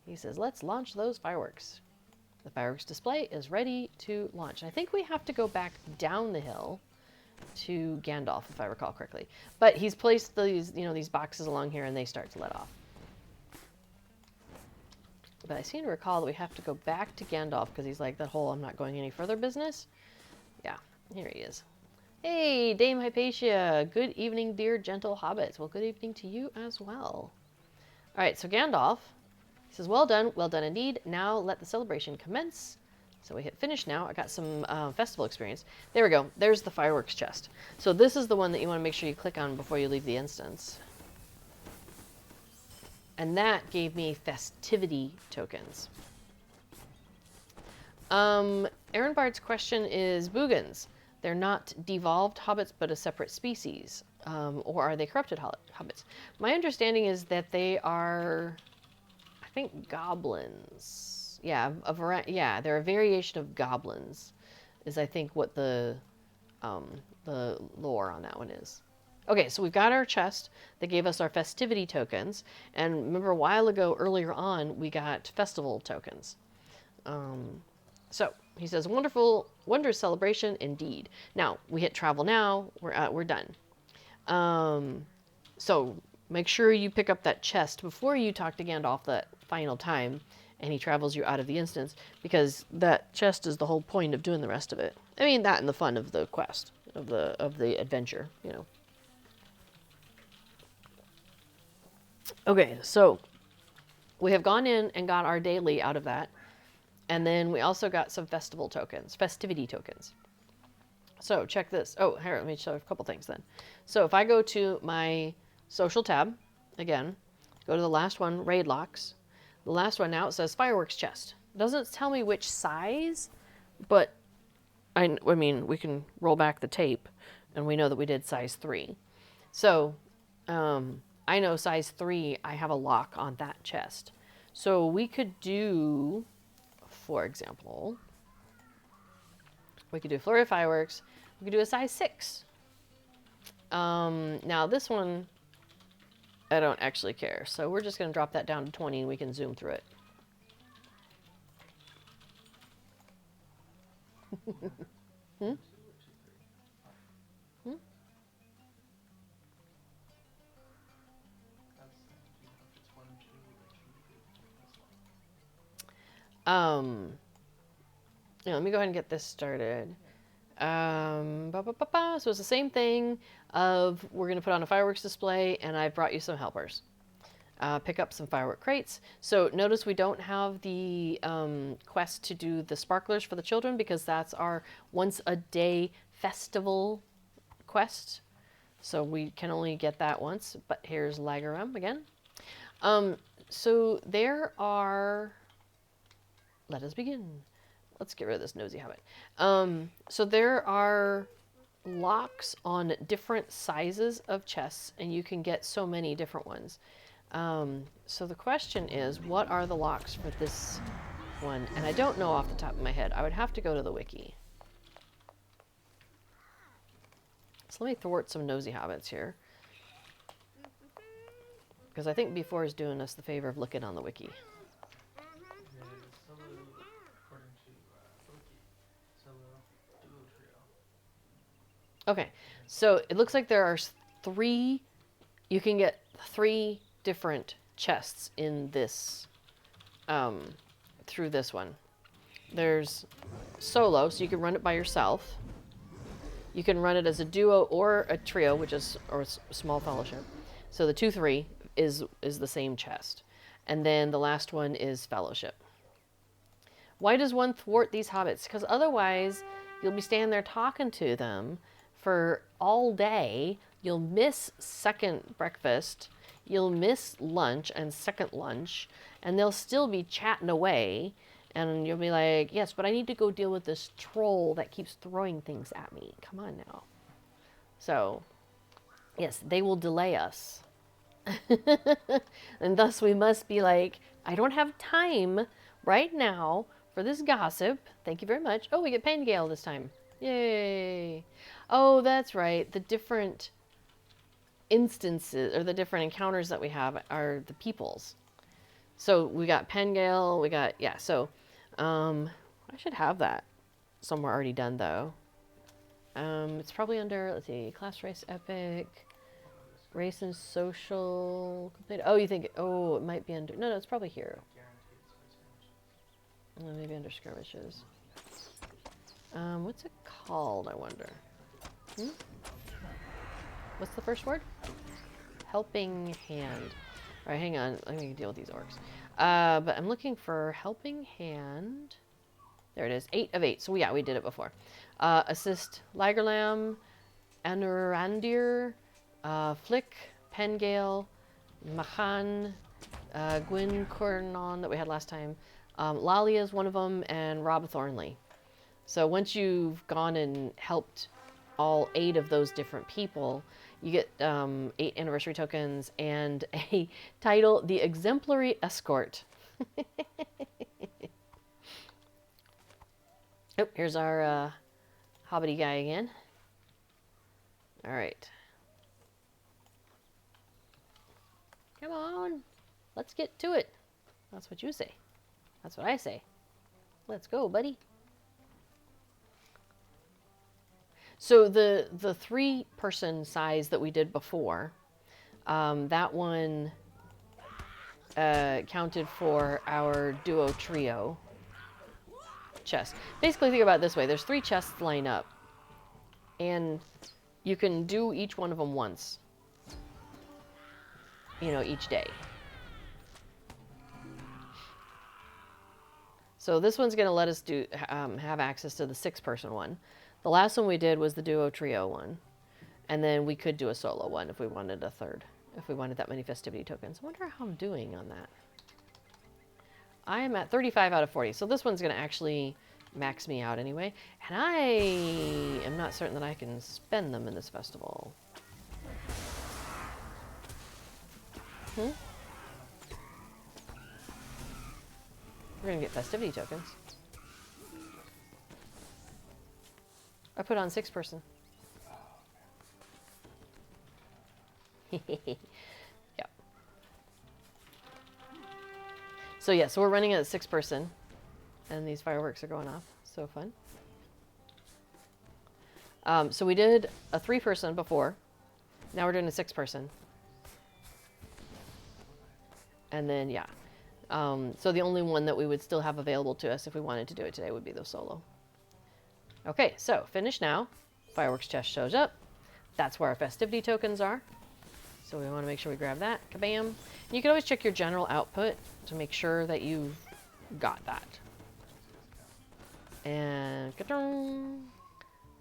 He says, let's launch those fireworks. The fireworks display is ready to launch. I think we have to go back down the hill to Gandalf, if I recall correctly. But he's placed these, these boxes along here and they start to let off. But I seem to recall that we have to go back to Gandalf because he's like that whole I'm not going any further business. Yeah, here he is. Hey, Dame Hypatia. Good evening, dear gentle hobbits. Well, good evening to you as well. All right, so Gandalf, he says, well done indeed. Now let the celebration commence. So we hit finish now. I got some festival experience. There we go. There's the fireworks chest. So this is the one that you want to make sure you click on before you leave the instance. And that gave me festivity tokens. Aaron Bard's question is boogans. They're not devolved hobbits, but a separate species. Or are they corrupted hobbits? My understanding is that they are, I think, goblins. Yeah, they're a variation of goblins, is I think what the lore on that one is. Okay, so we've got our chest that gave us our festivity tokens, and remember a while ago, earlier on, we got festival tokens. So he says, wondrous celebration indeed. Now we hit travel now. We're done. So make sure you pick up that chest before you talk to Gandalf that final time. And he travels you out of the instance, because that chest is the whole point of doing the rest of it. I mean, that and the fun of the quest, of the adventure, Okay, so we have gone in and got our daily out of that, and then we also got some festivity tokens. So check this. Oh, here, let me show you a couple things then. So if I go to my social tab, again, go to the last one, raid locks. The last one now, it says fireworks chest. It doesn't tell me which size, but I mean, we can roll back the tape and we know that we did size 3. So I know size 3, I have a lock on that chest. So we could do, for example, we could do Flurry of Fireworks. We could do a size 6. Now this one, I don't actually care. So we're just going to drop that down to 20 and we can zoom through it. Hmm? Hmm? Yeah, let me go ahead and get this started. So it's the same thing of we're going to put on a fireworks display, and I brought you some helpers. Pick up some firework crates. So notice we don't have the quest to do the sparklers for the children because that's our once a day festival quest. So we can only get that once, but here's Lagarum again. So there are, let us begin. Let's get rid of this nosy habit. So there are locks on different sizes of chests, and you can get so many different ones. So the question is, what are the locks for this one? And I don't know off the top of my head. I would have to go to the wiki. So let me thwart some nosy hobbits here. Because I think B4 is doing us the favor of looking on the wiki. Yeah, solo, according to Wiki, solo, duo, trio. Okay, so it looks like there are three, you can get 3 different chests in this, through this one. There's solo, so you can run it by yourself. You can run it as a duo or a trio, which is, or a small fellowship. So the 2-3 is the same chest. And then the last one is fellowship. Why does one thwart these hobbits? Because otherwise you'll be standing there talking to them for all day. You'll miss second breakfast. You'll miss lunch and second lunch. And they'll still be chatting away. And you'll be like, yes, but I need to go deal with this troll that keeps throwing things at me. Come on now. So, yes, they will delay us. And thus we must be like, I don't have time right now for this gossip. Thank you very much. Oh, we get Pangale this time. Yay. Oh, that's right. The different instances or the different encounters that we have are the peoples. So we got Pangale, we got, yeah, so I should have that somewhere already done though. It's probably under, let's see, class, race, epic, race and social, complete. Oh, you think, oh, it might be under, no, it's probably here. Maybe under skirmishes. What's it called, I wonder? What's the first word? Helping hand. All right, hang on. Let me deal with these orcs. But I'm looking for helping hand. There it is. 8 of 8. So yeah, we did it before. Assist Lagerlam, Anurandir, Flick, Pengale, Mahan, Gwyn Cornon that we had last time. Lalia is one of them, and Rob Thornley. So once you've gone and helped all 8 of those different people, you get 8 anniversary tokens and a title, the Exemplary Escort. Oh, here's our Hobbity guy again. All right. Come on. Let's get to it. That's what you say. That's what I say. Let's go, buddy. So the 3-person size that we did before, that one counted for our duo trio chest. Basically, think about it this way. There's 3 chests lined up, and you can do each one of them once, you know, each day. So this one's going to let us do have access to the 6-person one. The last one we did was the duo trio one. And then we could do a solo one if we wanted a third, if we wanted that many festivity tokens. I wonder how I'm doing on that. I am at 35 out of 40. So this one's going to actually max me out anyway. And I am not certain that I can spend them in this festival. We're going to get festivity tokens. I put on 6-person. Yep. So yeah, so we're running at 6-person, and these fireworks are going off. So fun. So we did a 3-person before. Now we're doing a 6-person. And then yeah. So the only one that we would still have available to us if we wanted to do it today would be the solo. Okay, so finish now. Fireworks chest shows up. That's where our festivity tokens are. So we want to make sure we grab that. Kabam. And you can always check your general output to make sure that you've got that. And ka-dong.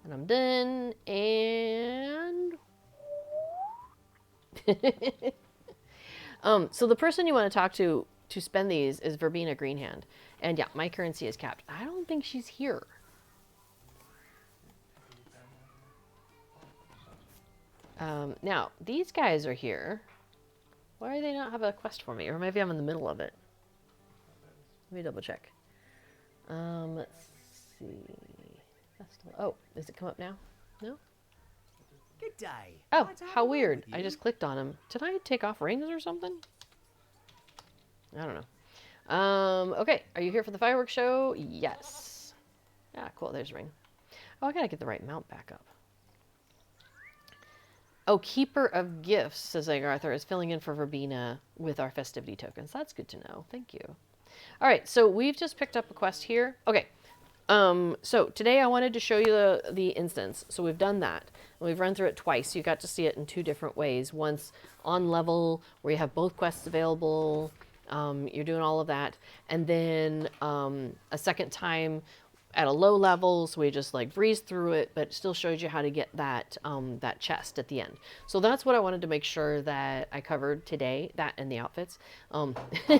And I'm done. And so the person you want to talk to spend these is Verbena Greenhand. And yeah, my currency is capped. I don't think she's here. Now, these guys are here. Why do they not have a quest for me? Or maybe I'm in the middle of it. Let me double check. Let's see. Festival. Oh, does it come up now? No? Good day. Oh, Might I have how a word weird. with I you? just clicked on him. Did I take off rings or something? I don't know. Okay, are you here for the fireworks show? Yes. Ah, cool, there's a ring. Oh, I gotta get the right mount back up. Oh, Keeper of Gifts, says Arthur, is filling in for Verbena with our festivity tokens. That's good to know. Thank you. All right, so we've just picked up a quest here. Okay, so today I wanted to show you the instance. So we've done that. We've run through it twice. You got to see it in two different ways. Once on level, where you have both quests available. You're doing all of that. And then a second time at a low level, so we just like breezed through it, but it still shows you how to get that that chest at the end. So that's what I wanted to make sure that I covered today, that and the outfits,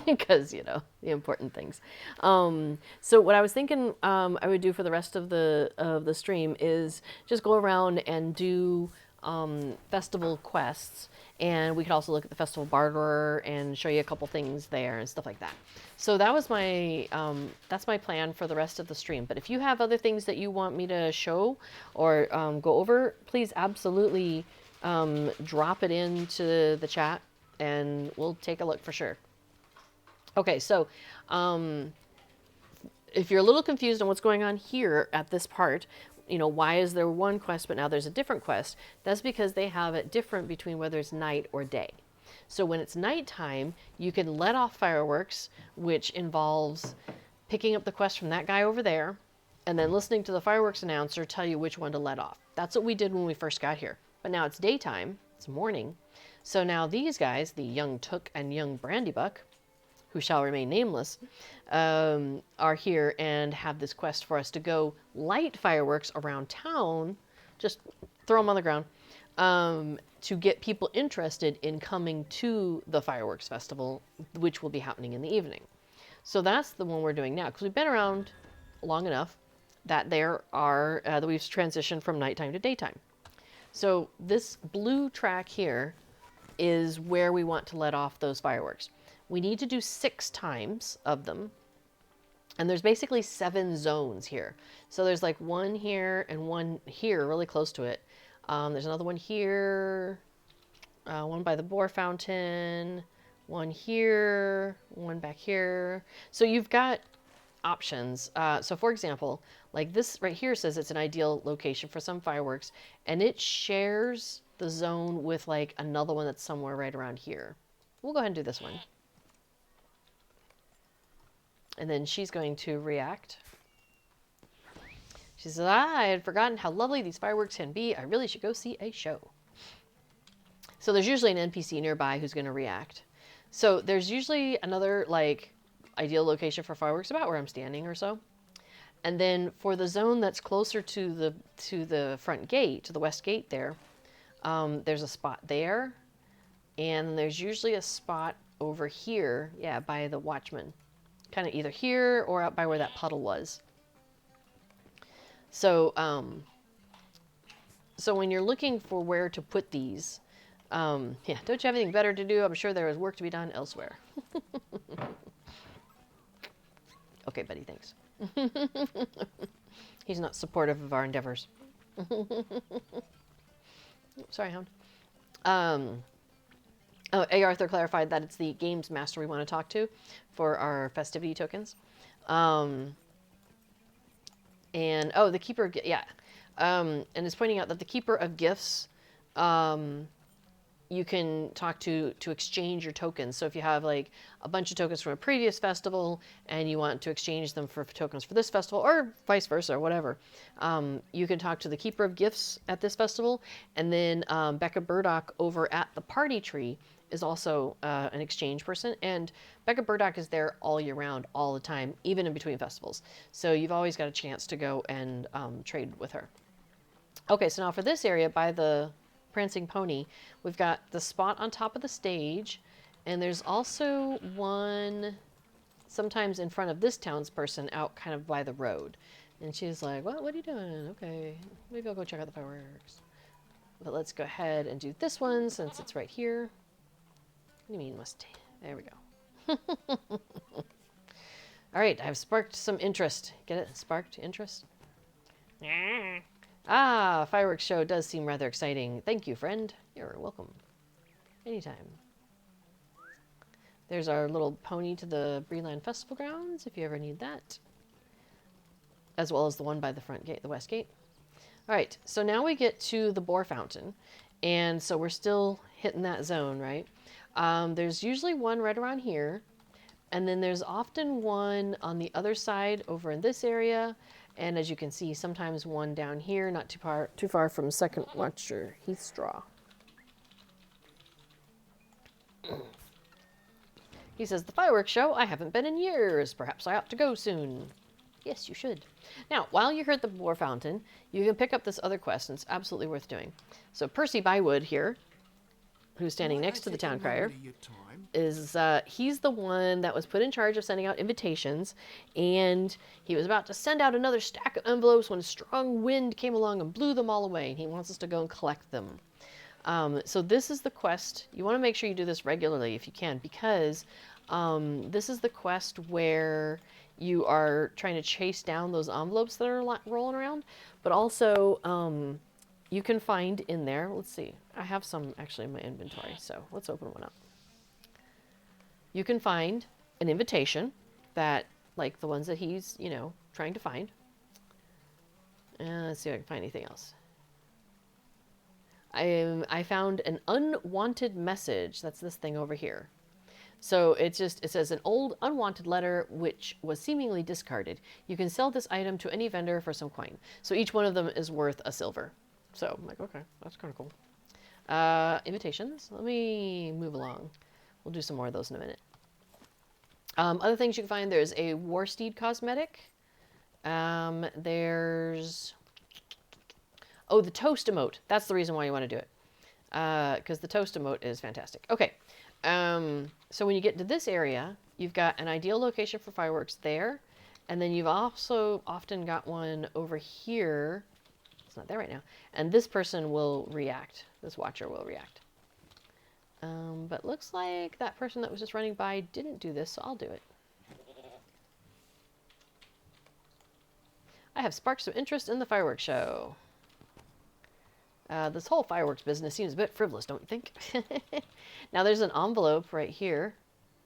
because you know the important things. So what I was thinking I would do for the rest of the stream is just go around and do festival quests, and we could also look at the festival barterer and show you a couple things there and stuff like that. So that was my that's my plan for the rest of the stream. But if you have other things that you want me to show or go over, please absolutely drop it into the chat and we'll take a look for sure. Okay, so if you're a little confused on what's going on here at this part, you know, why is there one quest but now there's a different quest? That's because they have it different between whether it's night or day. So when it's nighttime, you can let off fireworks, which involves picking up the quest from that guy over there and then listening to the fireworks announcer tell you which one to let off. That's what we did when we first got here. But now it's daytime, it's morning. So now these guys, the young Took and young Brandybuck, who shall remain nameless, are here and have this quest for us to go light fireworks around town, just throw them on the ground, to get people interested in coming to the fireworks festival, which will be happening in the evening. So that's the one we're doing now, because we've been around long enough that there are, that we've transitioned from nighttime to daytime. So this blue track here is where we want to let off those fireworks. We need to do 6 times of them. And there's basically 7 zones here. So there's like one here and one here really close to it. There's another one here, one by the boar fountain, one here, one back here. So you've got options. So for example, like this right here says it's an ideal location for some fireworks, and it shares the zone with like another one that's somewhere right around here. We'll go ahead and do this one. And then she's going to react. She says, I had forgotten how lovely these fireworks can be. I really should go see a show. So there's usually an NPC nearby who's going to react. So there's usually another like ideal location for fireworks about where I'm standing or so. And then for the zone that's closer to the front gate, to the west gate there, there's a spot there. And there's usually a spot over here, yeah, by the watchman. Kind of either here or out by where that puddle was. So, so when you're looking for where to put these, yeah, don't you have anything better to do? I'm sure there is work to be done elsewhere. Okay, buddy, thanks. He's not supportive of our endeavors. Sorry, Hound. Oh, A. Arthur clarified that it's the games master we want to talk to for our festivity tokens. And, oh, the Keeper, yeah. And it's pointing out that the Keeper of Gifts you can talk to exchange your tokens. So if you have like a bunch of tokens from a previous festival and you want to exchange them for tokens for this festival, or vice versa, or whatever, you can talk to the Keeper of Gifts at this festival, and then Becca Burdock over at the Party Tree is also an exchange person, and Becca Burdock is there all year round, all the time, even in between festivals. So you've always got a chance to go and trade with her. Okay, so now for this area by the Prancing Pony, we've got the spot on top of the stage, and there's also one sometimes in front of this townsperson out kind of by the road. And she's like, what are you doing? Okay, maybe I'll go check out the fireworks. But let's go ahead and do this one since it's right here. What do you mean must? There we go. All right, I've sparked some interest. Get it? Sparked interest? Ah, fireworks show does seem rather exciting. Thank you, friend. You're welcome. Anytime. There's our little pony to the Breeland Festival grounds, if you ever need that. As well as the one by the front gate, the west gate. All right, so now we get to the Boar Fountain. And so we're still hitting that zone, right? There's usually one right around here. And then there's often one on the other side over in this area. And as you can see, sometimes one down here, not too far from Second Watcher Heathstraw. He says, the fireworks show, I haven't been in years. Perhaps I ought to go soon. Yes, you should. Now, while you're here at the Boar Fountain, you can pick up this other quest, and it's absolutely worth doing. So Percy Bywood here, who's standing next to the town crier, is he's the one that was put in charge of sending out invitations, and he was about to send out another stack of envelopes when a strong wind came along and blew them all away, and he wants us to go and collect them. So this is the quest. You want to make sure you do this regularly if you can, because this is the quest where you are trying to chase down those envelopes that are rolling around, but also you can find in there, let's see, I have some actually in my inventory, so let's open one up. You can find an invitation that, like the ones that he's, you know, trying to find. Let's see if I can find anything else. I found an unwanted message. That's this thing over here. So it says an old unwanted letter which was seemingly discarded. You can sell this item to any vendor for some coin. So each one of them is worth a silver. So I'm like, okay, that's kind of cool. Invitations. Let me move along. We'll do some more of those in a minute. Other things you can find, there's a Warsteed cosmetic. There's... Oh, the toast emote. That's the reason why you want to do it. Because the toast emote is fantastic. Okay. So when you get to this area, you've got an ideal location for fireworks there. And then you've also often got one over here. It's not there right now. And this person will react. This watcher will react. But looks like that person that was just running by didn't do this, so I'll do it. I have sparked some interest in the fireworks show. This whole fireworks business seems a bit frivolous, don't you think? Now there's an envelope right here.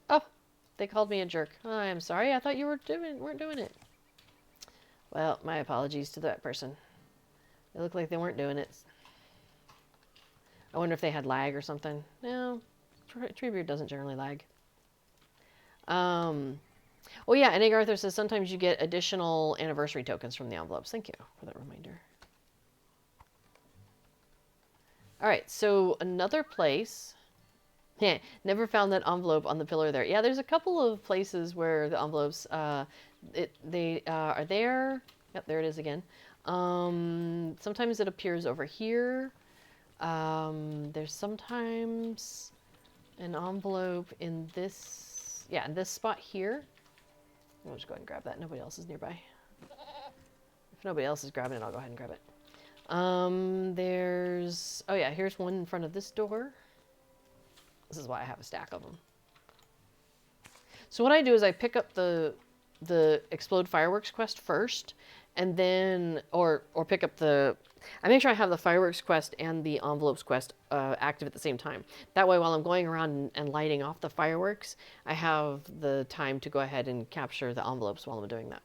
Oh, they called me a jerk. Oh, I'm sorry. I thought you weren't doing it. Well, my apologies to that person. They look like they weren't doing it. I wonder if they had lag or something. No, Treebeard doesn't generally lag. Oh yeah, and Egg Arthur says sometimes you get additional anniversary tokens from the envelopes. Thank you for that reminder. All right, so another place. Yeah, never found that envelope on the pillar there. Yeah, there's a couple of places where the envelopes, they are there. Yep, there it is again. Sometimes it appears over here. There's sometimes an envelope in this, yeah, in this spot here. I'll just go ahead and grab that. Nobody else is nearby. If nobody else is grabbing it, I'll go ahead and grab it. There's, oh yeah, here's one in front of this door. This is why I have a stack of them. So what I do is I pick up the Explode Fireworks quest first, and then, or pick up I make sure I have the Fireworks quest and the Envelopes quest active at the same time. That way, while I'm going around and lighting off the fireworks, I have the time to go ahead and capture the envelopes while I'm doing that.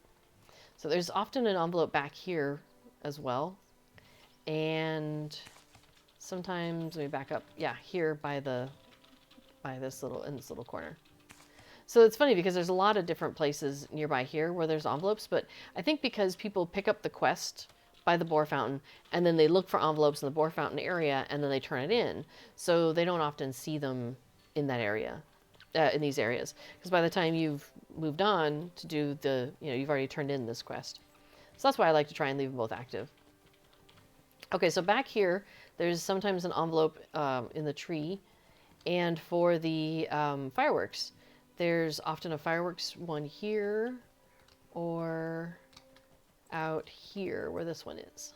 So there's often an envelope back here as well. And sometimes, let me back up. Yeah, here by this little corner. So it's funny because there's a lot of different places nearby here where there's envelopes, but I think because people pick up the quest by the boar fountain and then they look for envelopes in the boar fountain area and then they turn it in, so they don't often see them in that area, in these areas. Because by the time you've moved on to do the, you've already turned in this quest. So that's why I like to try and leave them both active. Okay, so back here, there's sometimes an envelope in the tree. And for the fireworks, there's often a fireworks one here or out here where this one is.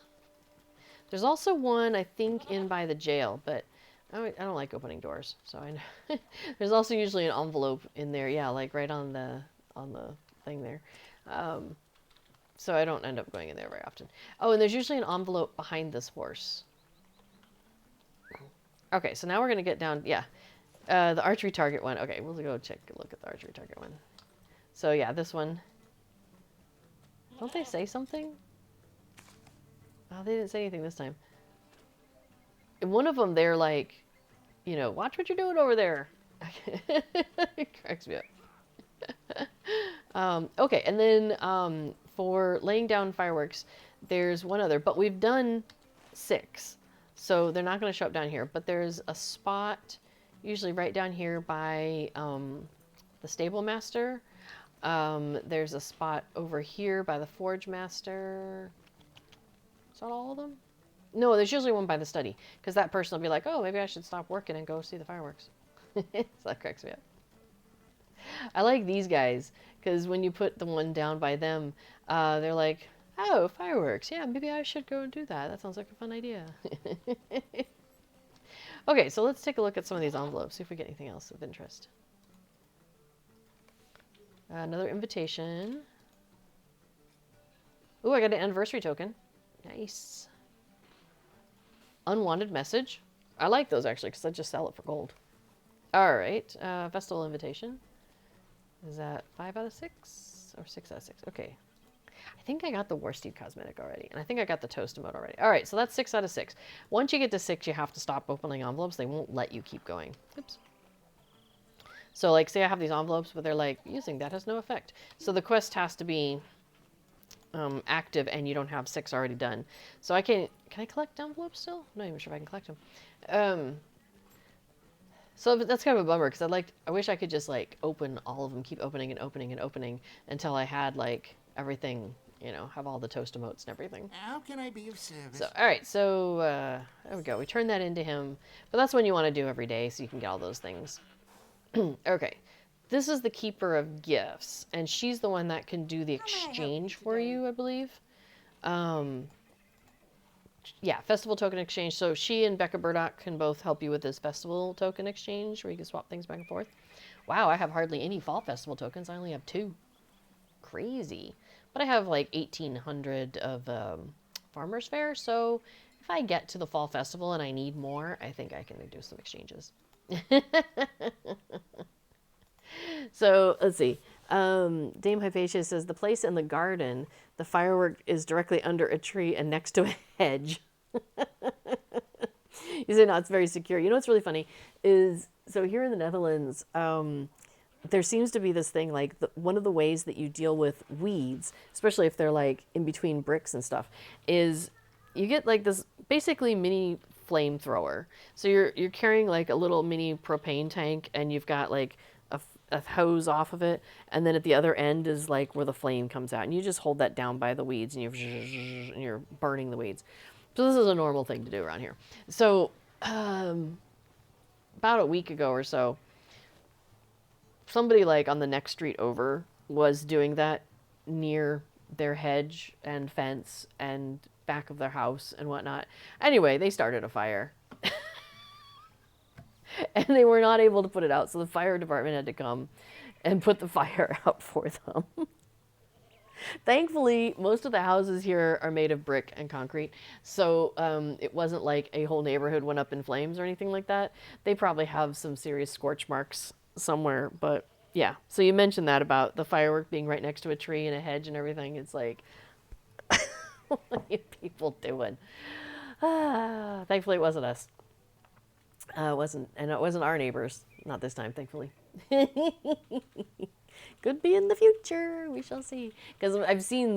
There's also one, I think, in by the jail, but I don't like opening doors. So I know. There's also usually an envelope in there. Yeah, like right on the thing there. So I don't end up going in there very often. Oh, and there's usually an envelope behind this horse. Okay, so now we're going to get down, yeah. The archery target one. Okay, we'll go check a look at the archery target one. So yeah, this one. Don't they say something? Oh, they didn't say anything this time. In one of them, they're like, watch what you're doing over there. It cracks me up. Okay, and then for laying down fireworks, there's one other, but we've done 6. So they're not going to show up down here, but there's a spot usually right down here by the stable master. There's a spot over here by the forge master. Is that all of them? No, there's usually one by the study, because that person will be like, oh, maybe I should stop working and go see the fireworks. So that cracks me up. I like these guys, because when you put the one down by them, they're like, oh, fireworks. Yeah, maybe I should go and do that. That sounds like a fun idea. Okay, so let's take a look at some of these envelopes, see if we get anything else of interest. Another invitation. Ooh, I got an anniversary token. Nice. Unwanted message. I like those, actually, because I just sell it for gold. All right, festival invitation. Is that 5 out of 6 or 6 out of 6? Okay. I think I got the Warsteed cosmetic already, and I think I got the toast emote already. All right, so that's 6 out of 6. Once you get to 6, you have to stop opening envelopes. They won't let you keep going. Oops. So, like, say I have these envelopes, but they're like, using that has no effect. So the quest has to be active, and you don't have 6 already done. So I can I collect envelopes still? I'm not even sure if I can collect them. So that's kind of a bummer, because I wish I could just, like, open all of them, keep opening and opening and opening until I had, like, everything, have all the toast emotes and everything. How can I be of service? So, all right, so there we go. We turn that into him. But that's one you want to do every day so you can get all those things. Okay, this is the Keeper of Gifts, and she's the one that can do the exchange for you, I believe. Yeah, festival token exchange. So she and Becca Burdock can both help you with this festival token exchange where you can swap things back and forth. Wow, I have hardly any fall festival tokens. I only have 2. Crazy. But I have like 1,800 of Farmer's Fair, so if I get to the fall festival and I need more, I think I can do some exchanges. So, let's see. Dame Hypatia says, the place in the garden, the firework is directly under a tree and next to a hedge. You say, no, it's very secure. You know what's really funny is, so here in the Netherlands, there seems to be this thing, like, one of the ways that you deal with weeds, especially if they're, like, in between bricks and stuff, is you get, like, this basically mini flamethrower. So you're carrying, like, a little mini propane tank, and you've got, like, a hose off of it, and then at the other end is, like, where the flame comes out, and you just hold that down by the weeds, and you're burning the weeds. So this is a normal thing to do around here. So about a week ago or so, somebody, like, on the next street over was doing that near their hedge and fence and back of their house and whatnot. Anyway, they started a fire. And they were not able to put it out, so the fire department had to come and put the fire out for them. Thankfully, most of the houses here are made of brick and concrete, so it wasn't like a whole neighborhood went up in flames or anything like that. They probably have some serious scorch marks somewhere, but yeah. So you mentioned that about the firework being right next to a tree and a hedge and everything. It's like, what are you people doing? Thankfully it wasn't us. It wasn't our neighbors. Not this time, thankfully. Could be in the future. We shall see. Because I've seen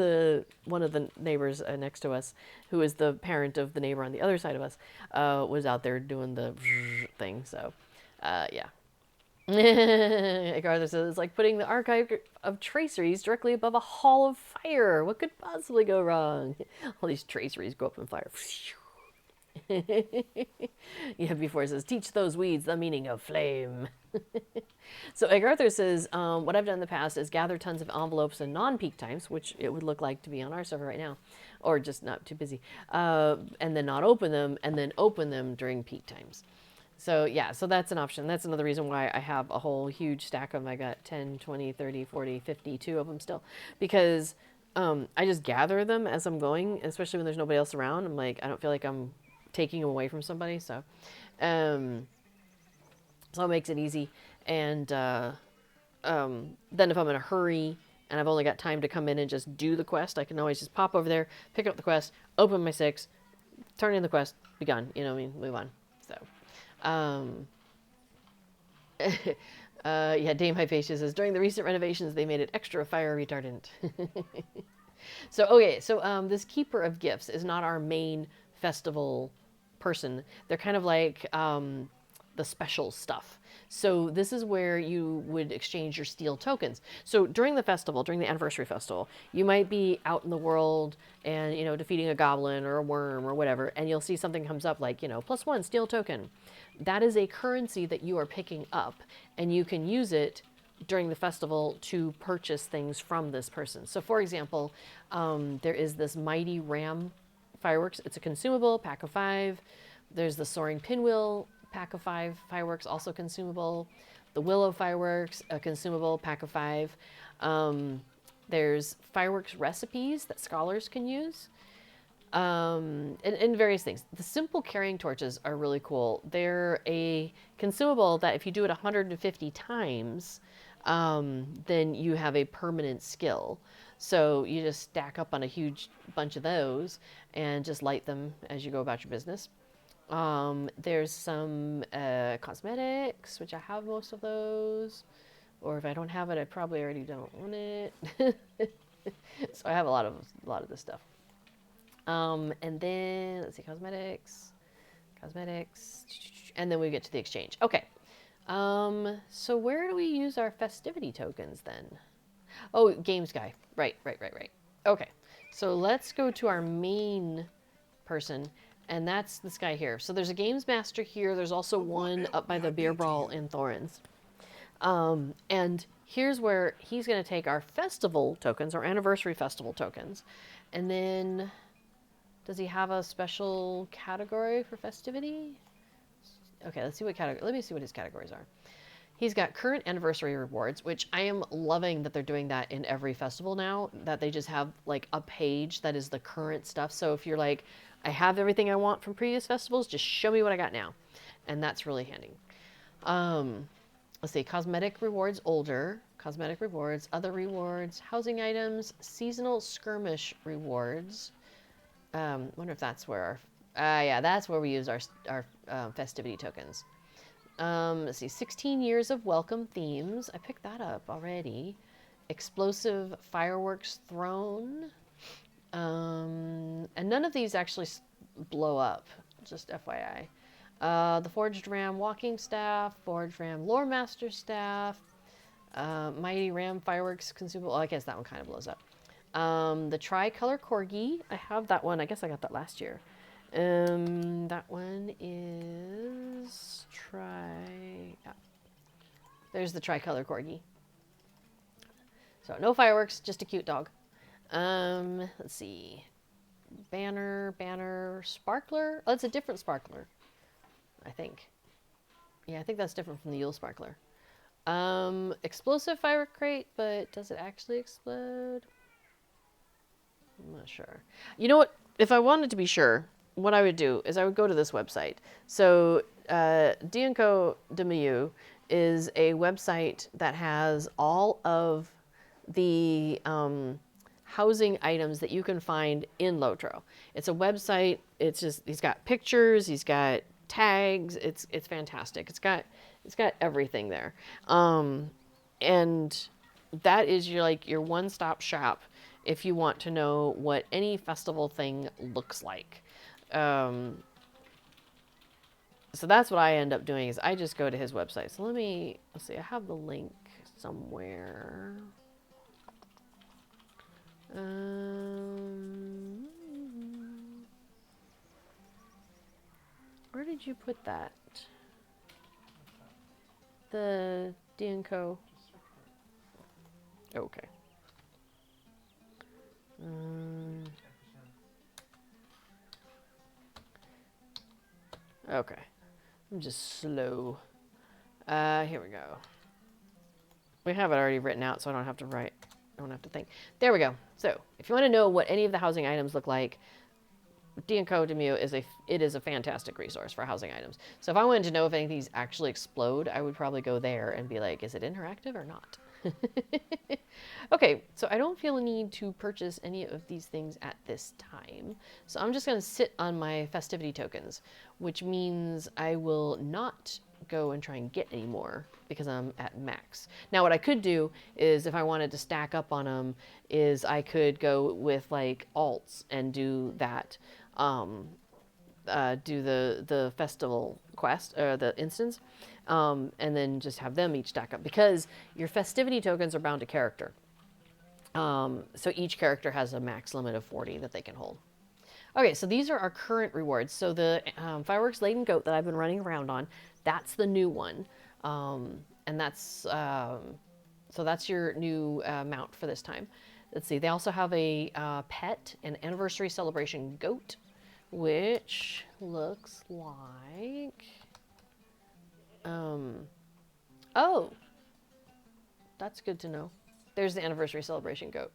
one of the neighbors next to us, who is the parent of the neighbor on the other side of us, was out there doing the thing. So, yeah. Arthur says it's like putting the archive of traceries directly above a hall of fire. What could possibly go wrong? All these traceries go up in fire. Yeah, before it says, teach those weeds the meaning of flame. So Arthur says, what I've done in the past is gather tons of envelopes in non-peak times, which it would look like to be on our server right now, or just not too busy, and then not open them, and then open them during peak times. So yeah, so that's an option. That's another reason why I have a whole huge stack of them. I got 10, 20, 30, 40, 52 of them still, because I just gather them as I'm going, especially when there's nobody else around. I'm like, I don't feel like I'm taking them away from somebody, so it makes it easy. And then if I'm in a hurry and I've only got time to come in and just do the quest, I can always just pop over there, pick up the quest, open my 6, turn in the quest, be gone. You know what I mean? Move on. So, yeah, Dame Hypatia says, during the recent renovations, they made it extra fire retardant. So, okay, so this Keeper of Gifts is not our main festival person. They're kind of like the special stuff. So this is where you would exchange your steel tokens. So during the festival, during the anniversary festival, you might be out in the world and, you know, defeating a goblin or a worm or whatever, and you'll see something comes up like, you know, +1 steel token. That is a currency that you are picking up, and you can use it during the festival to purchase things from this person. So for example, there is this Mighty Ram fireworks. It's a consumable, pack of 5. There's the Soaring Pinwheel, pack of 5 fireworks, also consumable. The Willow fireworks, a consumable, pack of 5. There's fireworks recipes that scholars can use. And various things. The simple carrying torches are really cool. They're a consumable that if you do it 150 times, then you have a permanent skill. So you just stack up on a huge bunch of those and just light them as you go about your business. There's some cosmetics, which I have most of those. Or if I don't have it, I probably already don't own it. So I have a lot of this stuff. And then let's see, cosmetics, and then we get to the exchange. Okay. So where do we use our festivity tokens then? Oh, games guy. Right. Okay. So let's go to our main person, and that's this guy here. So there's a games master here. There's also one up by the beer brawl in Thorns. And here's where he's going to take our festival tokens, our anniversary festival tokens, and then does he have a special category for festivity? Okay, let's see what category. Let me see what his categories are. He's got current anniversary rewards, which I am loving that they're doing that in every festival now, that they just have like a page that is the current stuff. So if you're like, I have everything I want from previous festivals, just show me what I got now. And that's really handy. Let's see, cosmetic rewards, older, cosmetic rewards, other rewards, housing items, seasonal skirmish rewards. Wonder if that's where yeah, that's where we use our festivity tokens. Let's see, 16 years of welcome themes. I picked that up already. Explosive fireworks thrown. And none of these actually blow up, just FYI. The Forged Ram walking staff, Forged Ram lore master staff, Mighty Ram fireworks consumable. Oh, I guess that one kind of blows up. The tricolor corgi, I have that one. I guess I got that last year. That one is yeah. There's the tricolor corgi. So no fireworks, just a cute dog. Let's see. Banner, sparkler. Oh, it's a different sparkler, I think. Yeah, I think that's different from the Yule sparkler. Explosive firework crate, but does it actually explode? I'm not sure. You know what? If I wanted to be sure, what I would do is I would go to this website. So D&Co de Milieu is a website that has all of the housing items that you can find in LOTRO. It's a website. It's just, he's got pictures. He's got tags. It's fantastic. It's got everything there, and that is your one-stop shop if you want to know what any festival thing looks like. So that's what I end up doing is I just go to his website. So let's see, I have the link somewhere. Where did you put that? The D&Co. Okay. Okay. I'm just slow. Here we go. We have it already written out, so I don't have to write. I don't have to think. There we go. So, if you want to know what any of the housing items look like, D&Co Demure is a fantastic resource for housing items. So if I wanted to know if any of these actually explode, I would probably go there and be like, is it interactive or not? Okay, so I don't feel a need to purchase any of these things at this time. So I'm just going to sit on my festivity tokens, which means I will not go and try and get any more because I'm at max. Now what I could do is if I wanted to stack up on them is I could go with like alts and do that. Do the festival quest or the instance, and then just have them each stack up because your festivity tokens are bound to character. So each character has a max limit of 40 that they can hold. Okay, so these are our current rewards. So the fireworks laden goat that I've been running around on, that's the new one, and that's so that's your new mount for this time. Let's see. They also have a pet, an anniversary celebration goat, which looks like, oh, that's good to know. There's the anniversary celebration goat.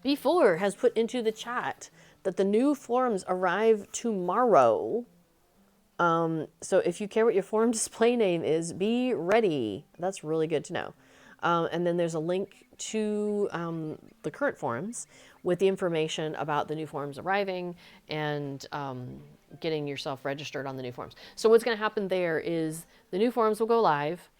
B4 has put into the chat that the new forms arrive tomorrow. So if you care what your forum display name is, be ready. That's really good to know. And then there's a link to the current forums with the information about the new forums arriving and getting yourself registered on the new forums. So what's going to happen there is the new forums will go live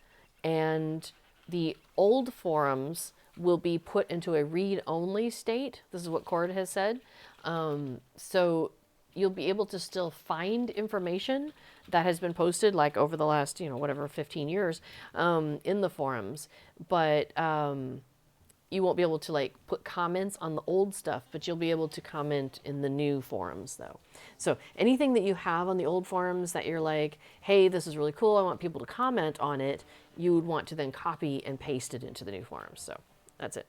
and the old forums will be put into a read-only state. This is what Cord has said. So you'll be able to still find information that has been posted like over the last, whatever, 15 years in the forums. But you won't be able to like put comments on the old stuff, but you'll be able to comment in the new forums though. So anything that you have on the old forums that you're like, hey, this is really cool, I want people to comment on it, you would want to then copy and paste it into the new forums. So that's it.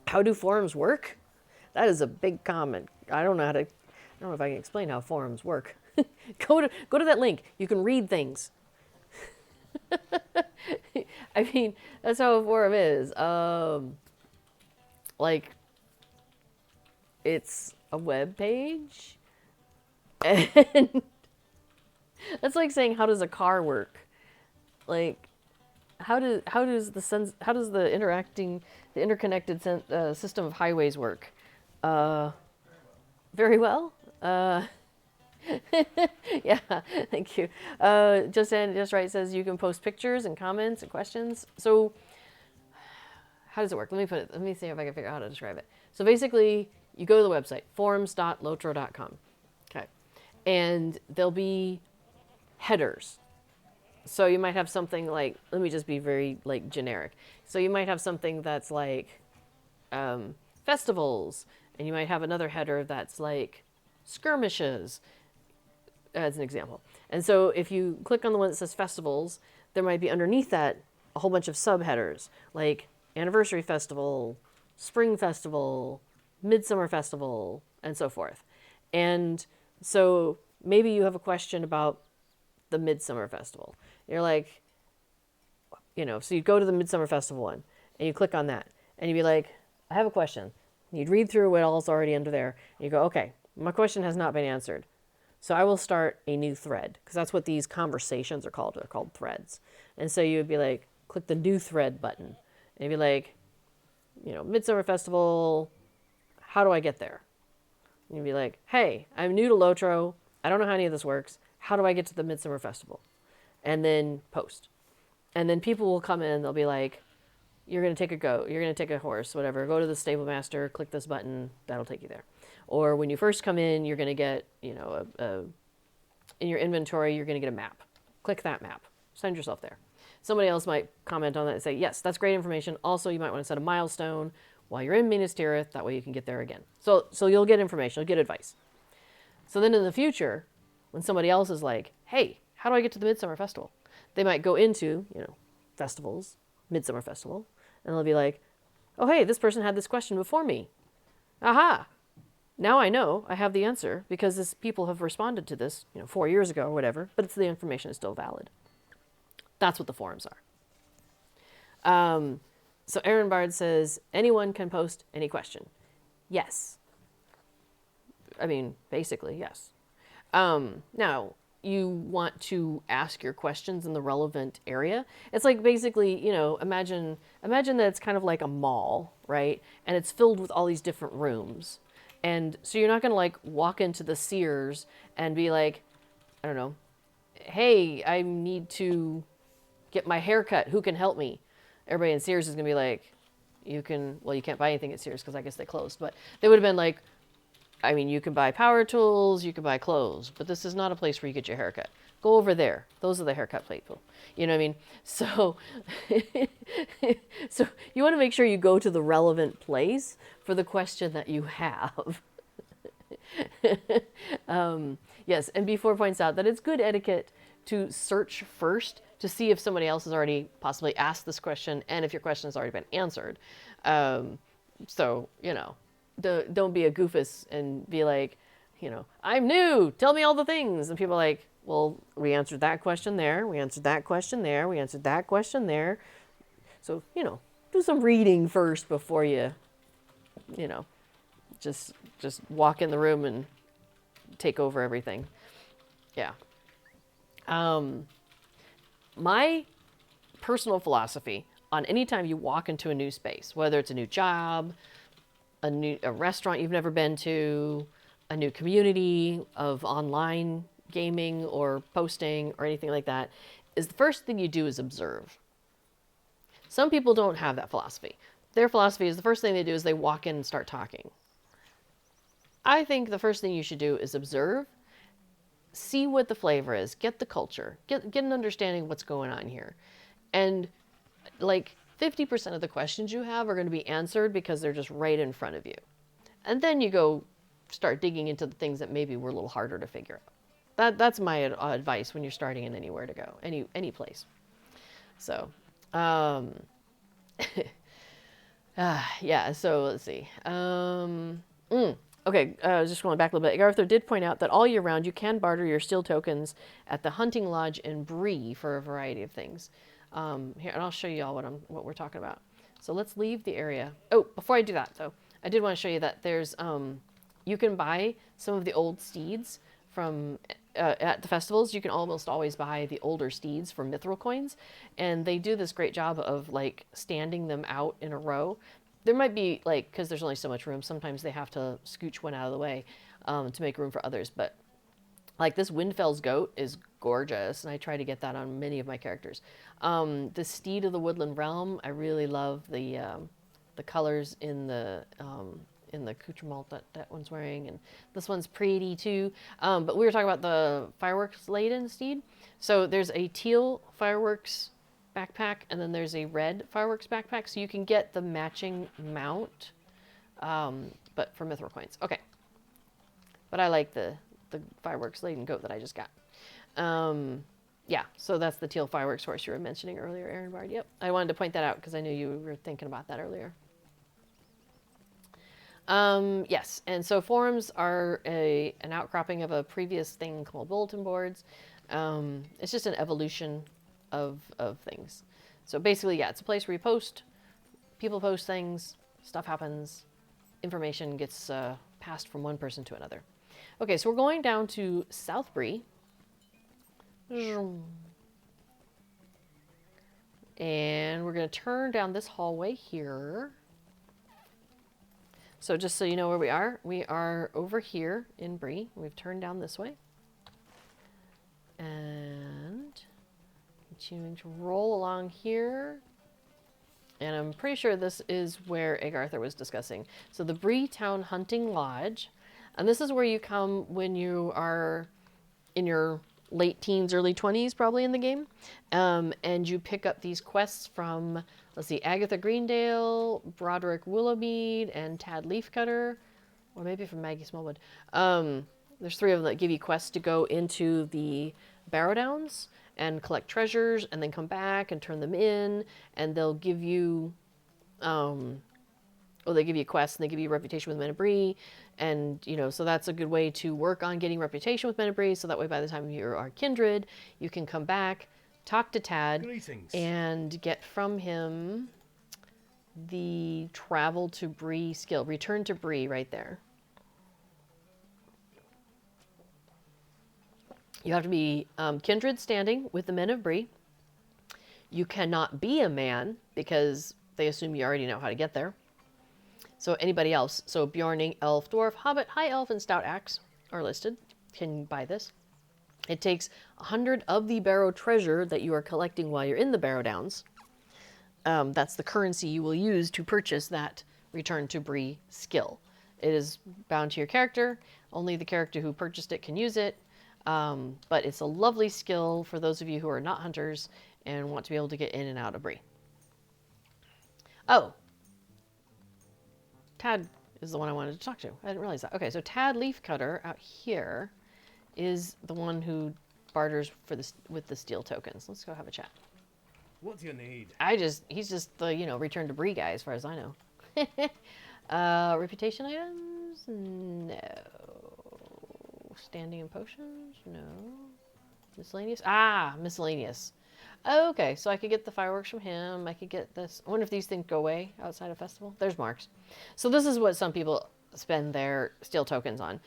How do forums work? That is a big comment. I don't know if I can explain how forums work. Go to that link. You can read things. I mean, that's how a forum is. Like, it's a web page, and that's like saying, how does a car work? Like, how does the interconnected system of highways work? Very well. Yeah, thank you. Just right says you can post pictures and comments and questions. So how does it work? Let me see if I can figure out how to describe it. So basically, you go to the website, forums.lotro.com. Okay. And there'll be headers. So you might have something like, let me just be very like generic. So you might have something that's like festivals, and you might have another header that's like skirmishes, as an example. And so if you click on the one that says festivals, there might be underneath that a whole bunch of subheaders like anniversary festival, spring festival, midsummer festival, and so forth. And so maybe you have a question about the midsummer festival. You're like, so you go to the midsummer festival one and you click on that and you'd be like, I have a question. You'd read through what all's already under there and you go, okay, my question has not been answered. So I will start a new thread because that's what these conversations are called. They're called threads. And so you would be like, click the new thread button. And you'd be like, Midsummer Festival, how do I get there? And you'd be like, hey, I'm new to LOTRO. I don't know how any of this works. how do I get to the Midsummer Festival? And then post. And then people will come in, they'll be like, you're going to take a goat, you're going to take a horse, whatever. Go to the stable master, click this button, that'll take you there. Or when you first come in, you're going to get, you know, in your inventory, you're going to get a map. Click that map. Send yourself there. Somebody else might comment on that and say, yes, that's great information. Also, you might want to set a milestone while you're in Minas Tirith. That way you can get there again. So you'll get information, you'll get advice. So then in the future, when somebody else is like, hey, how do I get to the Midsummer Festival? They might go into, you know, festivals, Midsummer Festival, and they'll be like, oh, hey, this person had this question before me. Aha. Now I know I have the answer because this people have responded to this, you know, 4 years ago or whatever, but it's the information is still valid. That's what the forums are. So Aaron Bard says, anyone can post any question. Yes. I mean, basically, yes. Now, you want to ask your questions in the relevant area. It's like basically, you know, imagine that it's kind of like a mall, right? And it's filled with all these different rooms. And so you're not going to like walk into the Sears and be like, I don't know, hey, I need to get my hair cut. Who can help me? Everybody in Sears is going to be like, you can't buy anything at Sears because I guess they closed. But they would have been like, I mean, you can buy power tools, you can buy clothes, but this is not a place where you get your haircut. Go over there. Those are the haircut people. You know what I mean? So, so you want to make sure you go to the relevant place for the question that you have. Yes, and B4 points out that it's good etiquette to search first to see if somebody else has already possibly asked this question and if your question has already been answered. So, you know, don't be a goofus and be like, you know, I'm new, tell me all the things. And people are like, well, we answered that question there, we answered that question there, we answered that question there. So, you know, do some reading first before you know, just walk in the room and take over everything. Yeah. My personal philosophy on any time you walk into a new space, whether it's a new job, a restaurant you've never been to, a new community of online gaming or posting or anything like that, is the first thing you do is observe. Some people don't have that philosophy. Their philosophy is the first thing they do is they walk in and start talking. I think the first thing you should do is observe, see what the flavor is, get the culture, get an understanding of what's going on here. And like 50% of the questions you have are going to be answered because they're just right in front of you. And then you go start digging into the things that maybe were a little harder to figure out. That's my advice when you're starting in anywhere to go, any place. So, yeah, so let's see. Okay, just going back a little bit. Arthur did point out that all year round you can barter your steel tokens at the hunting lodge in Bree for a variety of things. Here, and I'll show you all what we're talking about. So let's leave the area. Oh, before I do that though, I did want to show you that there's you can buy some of the old steeds from at the festivals. You can almost always buy the older steeds for mithril coins, and they do this great job of like standing them out in a row. There might be like, because there's only so much room, sometimes they have to scooch one out of the way to make room for others. But like this Windfell's goat is gorgeous, and I try to get that on many of my characters. The Steed of the Woodland Realm, I really love the colors in the accoutrement that one's wearing, and this one's pretty too. But we were talking about the fireworks laden steed. So there's a teal fireworks backpack, and then there's a red fireworks backpack, so you can get the matching mount, but for mithril coins. Okay, but I like the fireworks laden goat that I just got. Yeah, so that's the teal fireworks horse you were mentioning earlier, Aaron Bard. Yep, I wanted to point that out because I knew you were thinking about that earlier. Yes, and so forums are an outcropping of a previous thing called bulletin boards. It's just an evolution of things. So basically, yeah, it's a place where you post, people post things, stuff happens, information gets passed from one person to another. Okay, so we're going down to South Bree. And we're going to turn down this hallway here. So just so you know where we are over here in Bree. We've turned down this way. And continuing to roll along here. And I'm pretty sure this is where Agartha was discussing. So the Bree Town Hunting Lodge. And this is where you come when you are in your late teens, early 20s, probably in the game. And you pick up these quests from, let's see, Agatha Greendale, Broderick Willowmead, and Tad Leafcutter. Or maybe from Maggie Smallwood. There's 3 of them that give you quests to go into the Barrow Downs and collect treasures and then come back and turn them in, and they'll give you they give you quests and they give you reputation with Men of Bree, and so that's a good way to work on getting reputation with Men of Bree, so that way by the time you are kindred you can come back, talk to Tad, Greetings. and get from him the travel to Bree skill, return to Bree right there. You have to be kindred standing with the Men of Bree. You cannot be a man because they assume you already know how to get there. So anybody else, so Bjorning, Elf, Dwarf, Hobbit, High Elf, and Stout Axe are listed. Can buy this. It takes 100 of the Barrow treasure that you are collecting while you're in the Barrow Downs. That's the currency you will use to purchase that Return to Bree skill. It is bound to your character. Only the character who purchased it can use it. But it's a lovely skill for those of you who are not hunters and want to be able to get in and out of Bree. Oh. Tad is the one I wanted to talk to. I didn't realize that. Okay, so Tad Leafcutter out here is the one who barters for with the steel tokens. Let's go have a chat. What do you need? He's just the, return to Bree guy as far as I know. Reputation items? No. Standing and potions? No. Miscellaneous? Ah, miscellaneous. Okay, so I could get the fireworks from him. I could get this. I wonder if these things go away outside of festival. There's marks. So this is what some people spend their steel tokens on.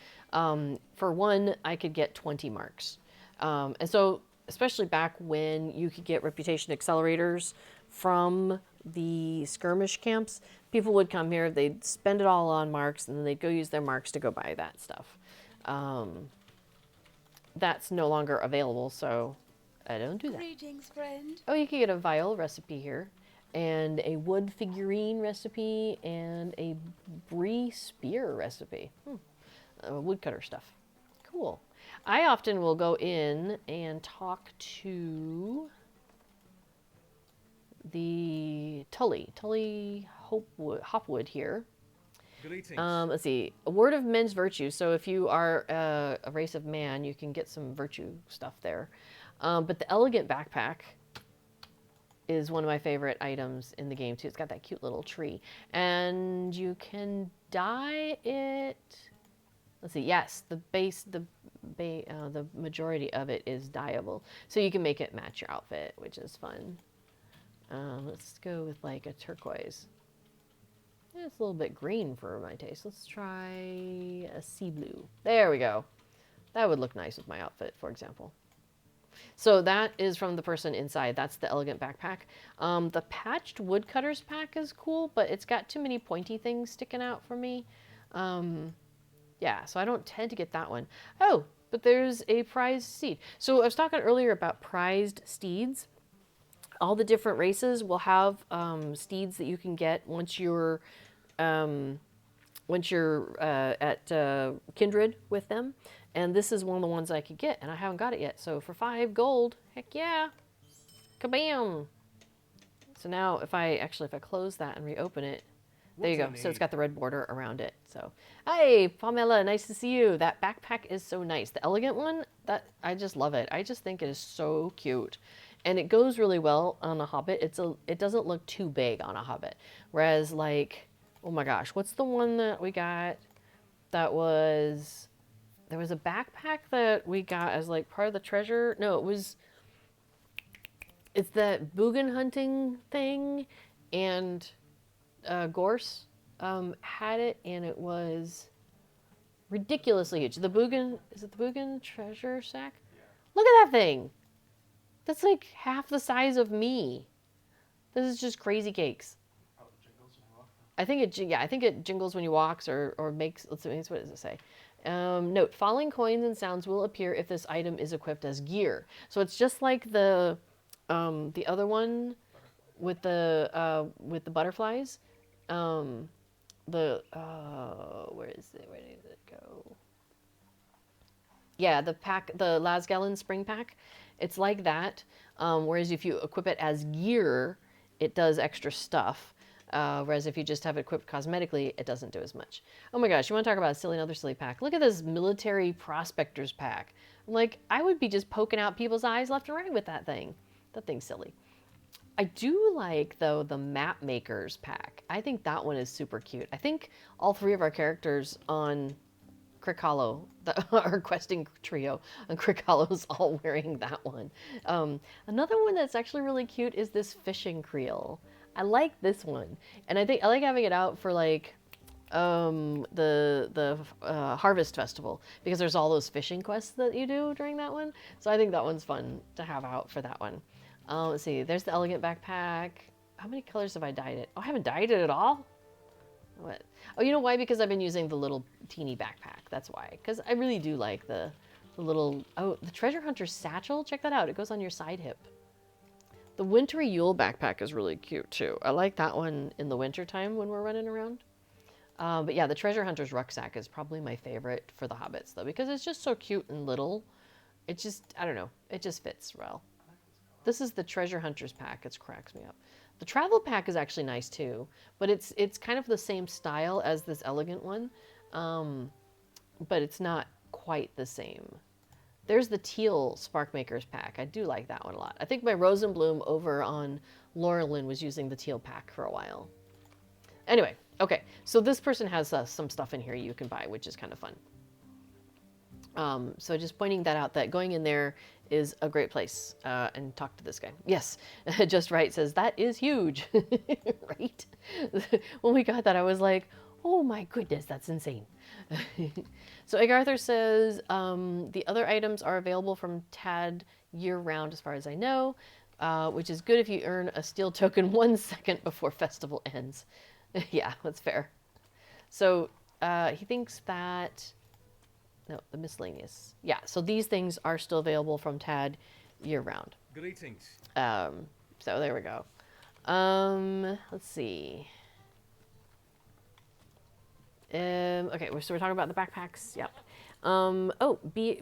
For one, I could get 20 marks. And so, especially back when you could get reputation accelerators from the skirmish camps, people would come here, they'd spend it all on marks, and then they'd go use their marks to go buy that stuff. That's no longer available, so I don't do that. Greetings, friend. Oh, you can get a vial recipe here, and a wood figurine recipe, and a Bree spear recipe. Woodcutter stuff. Cool. I often will go in and talk to the Tully Hopwood here. Greetings. Let's see. A word of men's virtue. So if you are a race of man, you can get some virtue stuff there. But the elegant backpack is one of my favorite items in the game too. It's got that cute little tree, and you can dye it. Let's see. Yes, the majority of it is dyeable, so you can make it match your outfit, which is fun. Let's go with like a turquoise. It's a little bit green for my taste. Let's try a sea blue. There we go. That would look nice with my outfit, for example. So that is from the person inside. That's the elegant backpack. The patched woodcutters pack is cool, but it's got too many pointy things sticking out for me. Yeah, so I don't tend to get that one. Oh, but there's a prized steed. So I was talking earlier about prized steeds. All the different races will have steeds that you can get once you're at Kindred with them. And this is one of the ones I could get, and I haven't got it yet. So for 5 gold, heck yeah, kabam! So now if I close that and reopen it, there you go. So it's got the red border around it. So, hey, Pamela, nice to see you. That backpack is so nice. The elegant one, I just love it. I just think it is so cute. And it goes really well on a Hobbit. It doesn't look too big on a Hobbit. Whereas like, oh my gosh, what's the one that we got that was... There was a backpack that we got as like part of the treasure. No, it's that Boogan hunting thing, and Gorse had it, and it was ridiculously huge. Is it the Boogan treasure sack? Yeah. Look at that thing. That's like half the size of me. This is just crazy cakes. Oh, it jingles when you walk. I think it jingles when you walk or makes, what does it say? Note, falling coins and sounds will appear if this item is equipped as gear. So it's just like the other one with the butterflies. Um, where is it? Where did it go? Yeah, the pack, the Lasgallon spring pack. It's like that. Whereas if you equip it as gear, it does extra stuff. Whereas if you just have it equipped cosmetically, it doesn't do as much. Oh my gosh, you want to talk about another silly pack? Look at this military prospectors pack. I'm like, I would be just poking out people's eyes left and right with that thing. That thing's silly. I do like, though, the map makers pack. I think that one is super cute. I think all three of our characters on Crick Hollow, our questing trio on Crick Hollow's all wearing that one. Another one that's actually really cute is this fishing creel. I like this one, and I think I like having it out for like the Harvest Festival because there's all those fishing quests that you do during that one. So I think that one's fun to have out for that one. Let's see. There's the elegant backpack. How many colors have I dyed it? Oh, I haven't dyed it at all. What? Oh, you know why? Because I've been using the little teeny backpack. That's why. Because I really do like the little... Oh, the Treasure Hunter's satchel. Check that out. It goes on your side hip. The Wintry Yule backpack is really cute, too. I like that one in the winter time when we're running around. But yeah, the Treasure Hunter's rucksack is probably my favorite for the Hobbits, though, because it's just so cute and little. It just... I don't know. It just fits well. This is the Treasure Hunter's pack. It cracks me up. The travel pack is actually nice too, but it's kind of the same style as this elegant one, but it's not quite the same. There's the teal Sparkmakers pack. I do like that one a lot. I think my Rosenbloom over on Laurelin was using the teal pack for a while. Anyway, okay, so this person has some stuff in here you can buy, which is kind of fun. So just pointing that out, that going in there is a great place, and talk to this guy. Yes, Just Right says, that is huge, right? When we got that, I was like, oh my goodness, that's insane. So Egg Arthur says, the other items are available from Tad year-round as far as I know, which is good if you earn a steel token 1 second before festival ends. Yeah, that's fair. So he thinks that... No, the miscellaneous. Yeah, so these things are still available from Tad year-round. Greetings. So there we go. Let's see. Okay, so we're talking about the backpacks. Yep.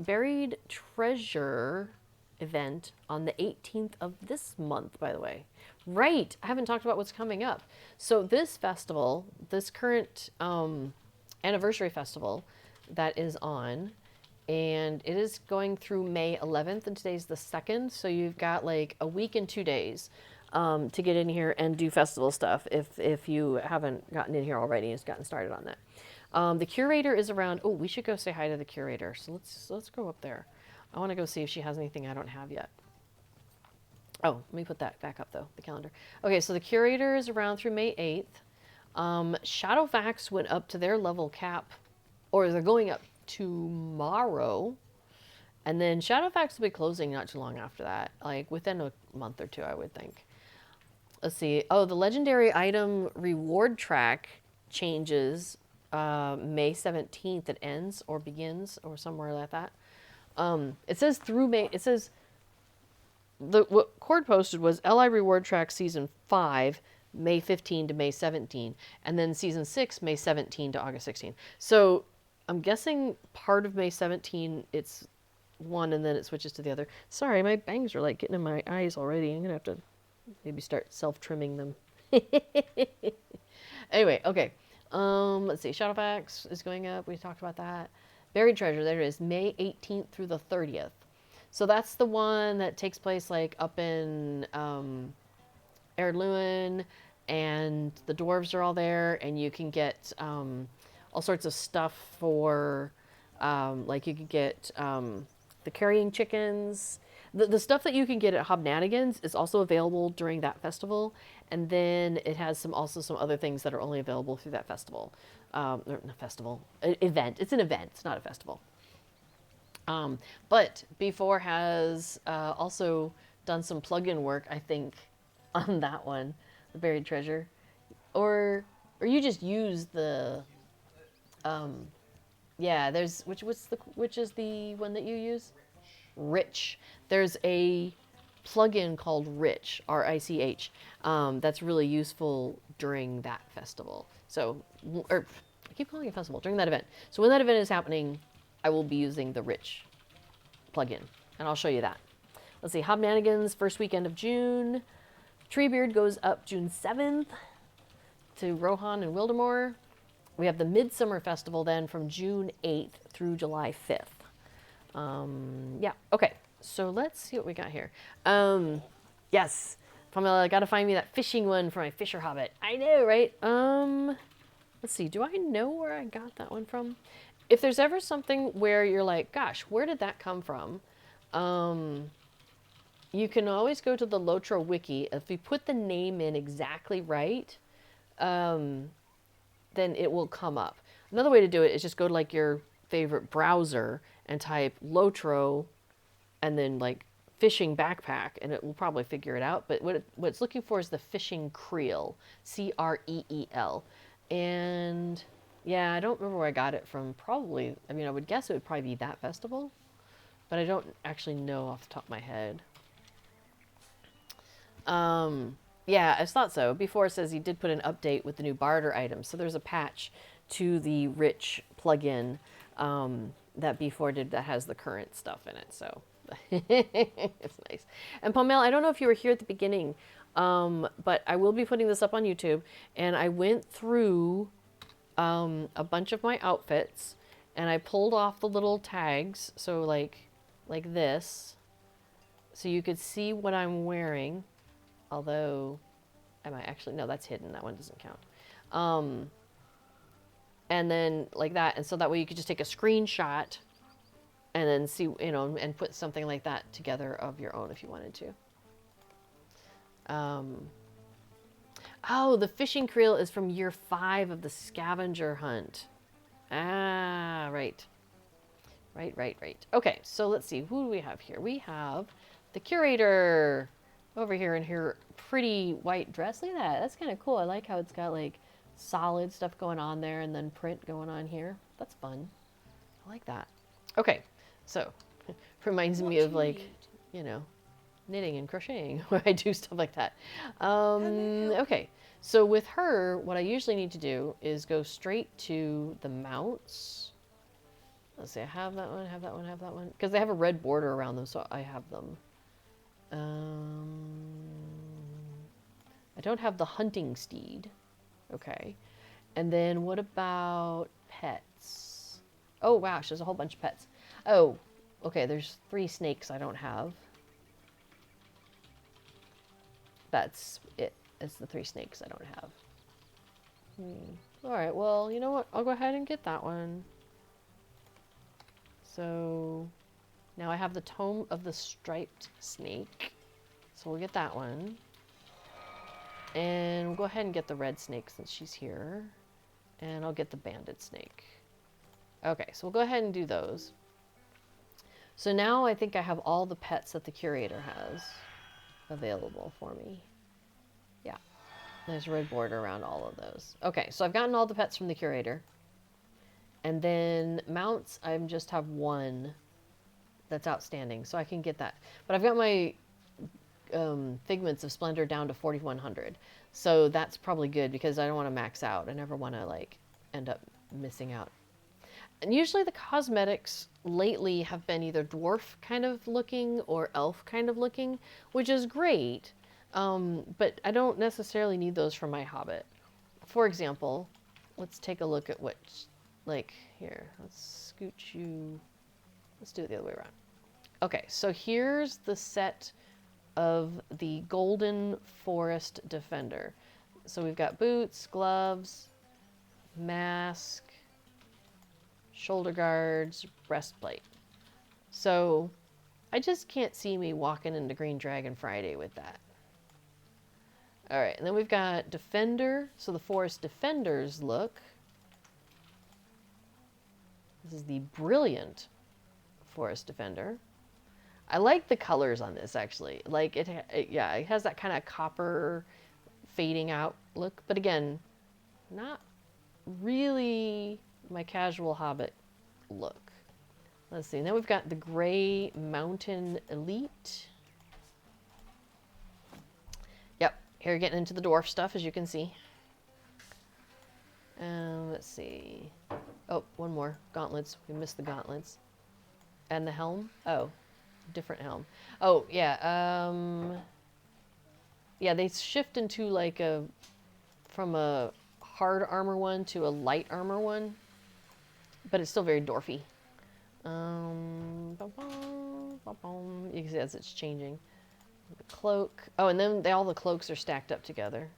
Buried Treasure event on the 18th of this month, by the way. Right, I haven't talked about what's coming up. So this festival, this current anniversary festival, that is on, and it is going through May 11th, and today's the 2nd, so you've got like a week and 2 days to get in here and do festival stuff if you haven't gotten in here already and just gotten started on that. The curator is around. Oh, we should go say hi to the curator, so let's go up there. I want to go see if she has anything I don't have yet. Oh, let me put that back up though, the calendar. Okay, so the curator is around through May 8th. Shadowfax went up to their level cap, or they're going up tomorrow, and then Shadowfax will be closing not too long after that, like within a month or two, I would think. Let's see. Oh, the legendary item reward track changes May 17th. It ends or begins or somewhere like that. It says through May. It says what Cord posted was LI reward track season 5. May 15 to May 17, and then season 6, May 17 to August 16. So I'm guessing part of May 17, it's one, and then it switches to the other. Sorry, my bangs are like getting in my eyes already. I'm going to have to maybe start self-trimming them. Anyway, okay. Let's see. Shadowfax is going up. We talked about that. Buried Treasure, there it is, May 18th through the 30th. So that's the one that takes place like up in Erluin, and the dwarves are all there, and you can get all sorts of stuff for, like you can get the carrying chickens. The stuff that you can get at Hobnanigans is also available during that festival, and then it has also some other things that are only available through that festival. Event. It's an event. It's not a festival. But B4 has also done some plug-in work, I think, on that one, the Buried Treasure, or you just use the Yeah, there's which is the one that you use? Rich. There's a plugin called Rich, R-I-C-H, that's really useful during that festival. So, or I keep calling it festival, during that event. So when that event is happening, I will be using the Rich plugin, and I'll show you that. Let's see, Hobnanigans, first weekend of June. Treebeard goes up June 7th to Rohan and Wildemore. We have the Midsummer Festival then from June 8th through July 5th. Yeah, okay. So let's see what we got here. Yes, Pamela, I gotta find me that fishing one for my Fisher Hobbit. I know, right? Let's see. Do I know where I got that one from? If there's ever something where you're like, gosh, where did that come from? You can always go to the LOTRO wiki. If you put the name in exactly right, then it will come up. Another way to do it is just go to like your favorite browser and type LOTRO and then like fishing backpack, and it will probably figure it out. But what it's looking for is the fishing creel, C-R-E-E-L. And yeah, I don't remember where I got it from. Probably, I mean, I would guess it would probably be that festival, but I don't actually know off the top of my head. Yeah, I thought so. Before it says he did put an update with the new barter items. So there's a patch to the Rich plugin that before did that has the current stuff in it. So it's nice. And Pamela, I don't know if you were here at the beginning, but I will be putting this up on YouTube. And I went through a bunch of my outfits, and I pulled off the little tags. So like this, so you could see what I'm wearing. Although, am I actually? No, that's hidden. That one doesn't count. And then like that. And so that way you could just take a screenshot and then see, you know, and put something like that together of your own if you wanted to. Oh, the fishing creel is from year 5 of the scavenger hunt. Ah, right. Right. Okay, so let's see. Who do we have here? We have the curator over here in her pretty white dress. Look at that. That's kind of cool. I like how it's got like solid stuff going on there and then print going on here. That's fun. I like that. Okay, so reminds me of like, you know, knitting and crocheting where I do stuff like that. Okay, so with her, what I usually need to do is go straight to the mounts. Let's see, I have that one, have that one, have that one. Because they have a red border around them, so I have them. I don't have the hunting steed. Okay. And then what about pets? Oh, gosh, there's a whole bunch of pets. Oh, okay, there's 3 snakes I don't have. That's it. It's the 3 snakes I don't have. All right, well, you know what? I'll go ahead and get that one. So now I have the Tome of the Striped Snake. So we'll get that one. And we'll go ahead and get the red snake since she's here. And I'll get the banded snake. Okay, so we'll go ahead and do those. So now I think I have all the pets that the curator has available for me. Yeah, there's a red border around all of those. Okay, so I've gotten all the pets from the curator. And then mounts, I just have 1 that's outstanding, so I can get that. But I've got my Figments of Splendor down to 4,100. So that's probably good because I don't want to max out. I never want to like end up missing out. And usually the cosmetics lately have been either dwarf kind of looking or elf kind of looking, which is great. But I don't necessarily need those for my Hobbit. For example, let's take a look at what, like here, let's scooch you. Let's do it the other way around. Okay, so here's the set of the Golden Forest Defender. So we've got boots, gloves, mask, shoulder guards, breastplate. So I just can't see me walking into Green Dragon Friday with that. All right, and then we've got Defender. So the Forest Defender's look. This is the Brilliant Forest Defender. I like the colors on this actually. Like it has that kind of copper fading out look, but again, not really my casual Hobbit look. Let's see. Now we've got the Gray Mountain Elite. Yep. Here you're getting into the dwarf stuff, as you can see. Let's see. Oh, one more. Gauntlets. We missed the gauntlets. And the helm. Oh, different helm. Oh, yeah. Yeah, they shift into like from a hard armor one to a light armor one. But it's still very dwarfy. You can see as it's changing. The cloak. Oh, and then all the cloaks are stacked up together.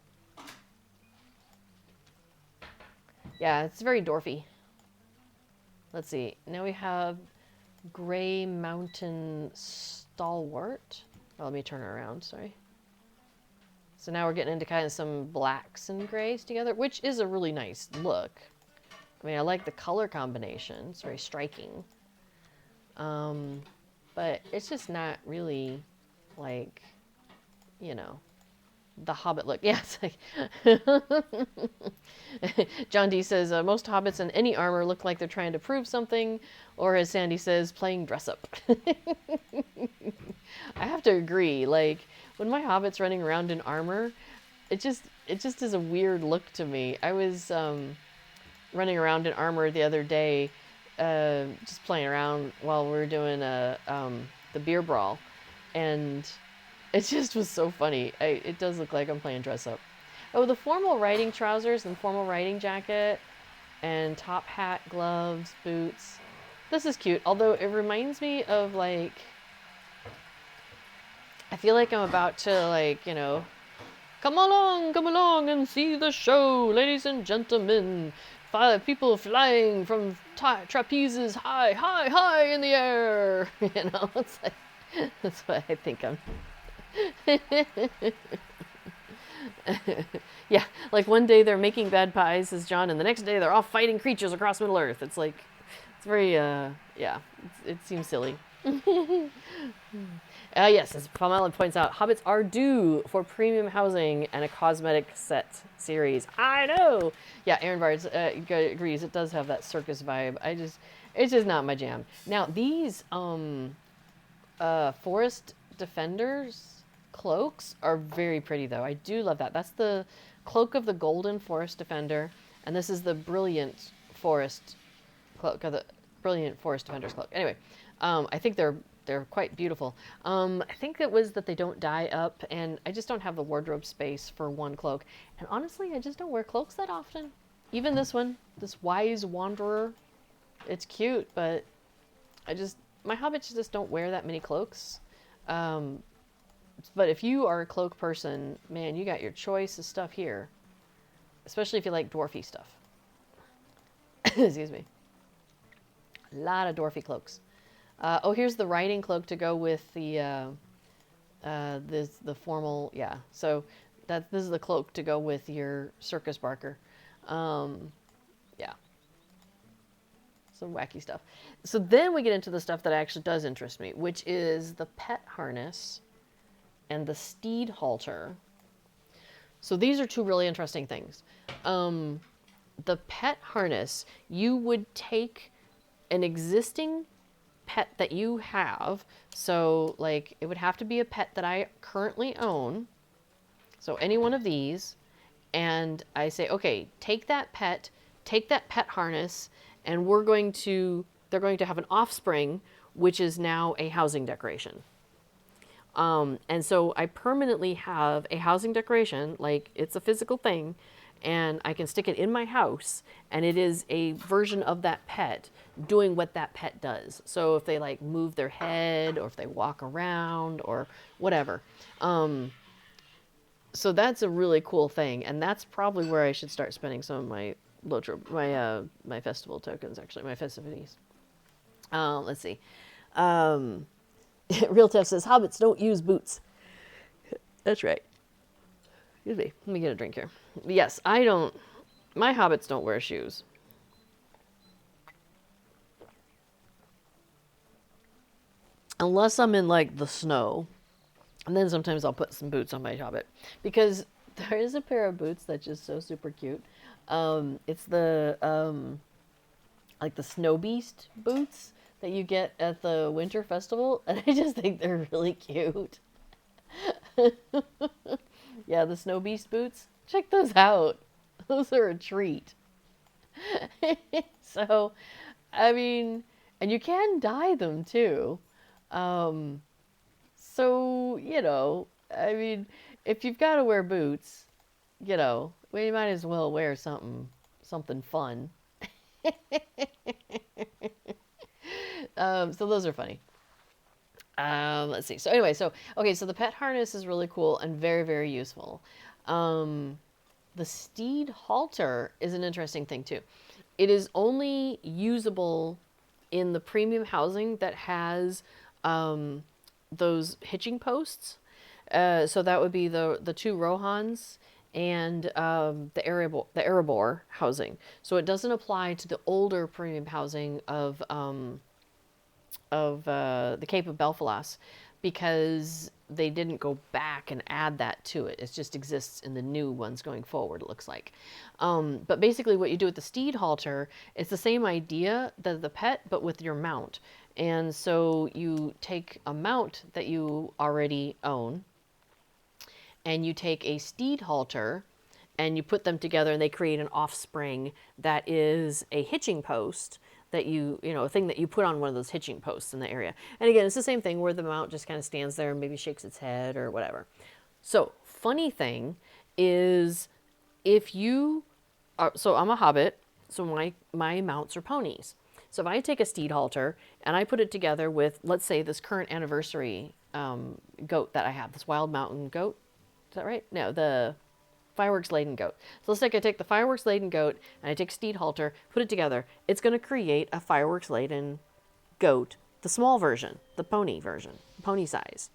Yeah, it's very dwarfy. Let's see. Now we have Gray Mountain Stalwart. Oh, let me turn it around, sorry. So now we're getting into kind of some blacks and grays together, which is a really nice look. I mean, I like the color combination. It's very striking. But it's just not really like, you know, the Hobbit look. Yeah, it's like John D says, most Hobbits in any armor look like they're trying to prove something, or as Sandy says, playing dress up. I have to agree. Like, when my Hobbit's running around in armor, it just is a weird look to me. I was running around in armor the other day, just playing around while we were doing the beer brawl, and it just was so funny. It does look like I'm playing dress up. Oh, the formal riding trousers and formal riding jacket and top hat, gloves, boots. This is cute, although it reminds me of like, I feel like I'm about to like, you know, come along and see the show, ladies and gentlemen. 5 people flying from trapezes high in the air. You know, it's like, that's what I think I'm. Yeah, like one day they're making bad pies, says John, and the next day they're all fighting creatures across Middle Earth. It's like, it's very, yeah, it seems silly. Yes, as Pamela points out, Hobbits are due for premium housing and a cosmetic set series. I know! Yeah, Aaron Bards agrees, it does have that circus vibe. It's just not my jam. Now, these Forest Defenders cloaks are very pretty, though. I do love that. That's the cloak of the Golden Forest Defender, and this is the Brilliant Forest cloak, the Brilliant Forest Defender's cloak. Anyway, I think they're quite beautiful. I think it was that they don't dye up, and I just don't have the wardrobe space for one cloak. And honestly, I just don't wear cloaks that often. Even this one, this Wise Wanderer, it's cute, but my hobbits just don't wear that many cloaks. But if you are a cloak person, man, you got your choice of stuff here. Especially if you like dwarfy stuff. Excuse me. A lot of dwarfy cloaks. Oh, here's the riding cloak to go with the the formal, yeah. So this is the cloak to go with your circus barker. Yeah. Some wacky stuff. So then we get into the stuff that actually does interest me, which is the pet harness and the steed halter. So these are two really interesting things. The pet harness, you would take an existing pet that you have. So like it would have to be a pet that I currently own. So any one of these. And I say, okay, take that pet harness, and they're going to have an offspring, which is now a housing decoration. And so I permanently have a housing decoration, like it's a physical thing, and I can stick it in my house, and it is a version of that pet doing what that pet does. So if they like move their head, or if they walk around, or whatever. So that's a really cool thing, and that's probably where I should start spending some of my LOTRO, my festival tokens, actually, my festivities. Let's see. Real Tough says, hobbits don't use boots. That's right. Excuse me. Let me get a drink here. Yes, I don't. My hobbits don't wear shoes. Unless I'm in, like, the snow. And then sometimes I'll put some boots on my hobbit. Because there is a pair of boots that's just so super cute. It's the like the Snow Beast boots that you get at the Winter Festival, and I just think they're really cute. Yeah, the Snow Beast boots. Check those out. Those are a treat. So, I mean, and you can dye them too. Um, so, I mean, if you've got to wear boots, well, you might as well wear something fun. So those are funny. Let's see. So anyway, so the pet harness is really cool and very, very useful. The steed halter is an interesting thing too. It is only usable in the premium housing that has those hitching posts. So that would be the two Rohans and the Erebor housing. So it doesn't apply to the older premium housing of the Cape of Belfalas because they didn't go back and add that to it. It just exists in the new ones going forward, it looks like. But basically what you do with the steed halter, it's the same idea that the pet, but with your mount. And so you take a mount that you already own, and you take a steed halter, and you put them together, and they create an offspring that is a hitching post that a thing that you put on one of those hitching posts in the area. And again, it's the same thing where the mount just kind of stands there and maybe shakes its head or whatever. So, funny thing is if you are, so I'm a Hobbit, so my mounts are ponies. So if I take a steed halter and I put it together with, let's say, this current anniversary goat that I have, this wild mountain goat, is that right? No, the fireworks laden goat. So let's say I take the fireworks laden goat and I take steed halter, put it together. It's going to create a fireworks laden goat, the small version, the pony version, pony size.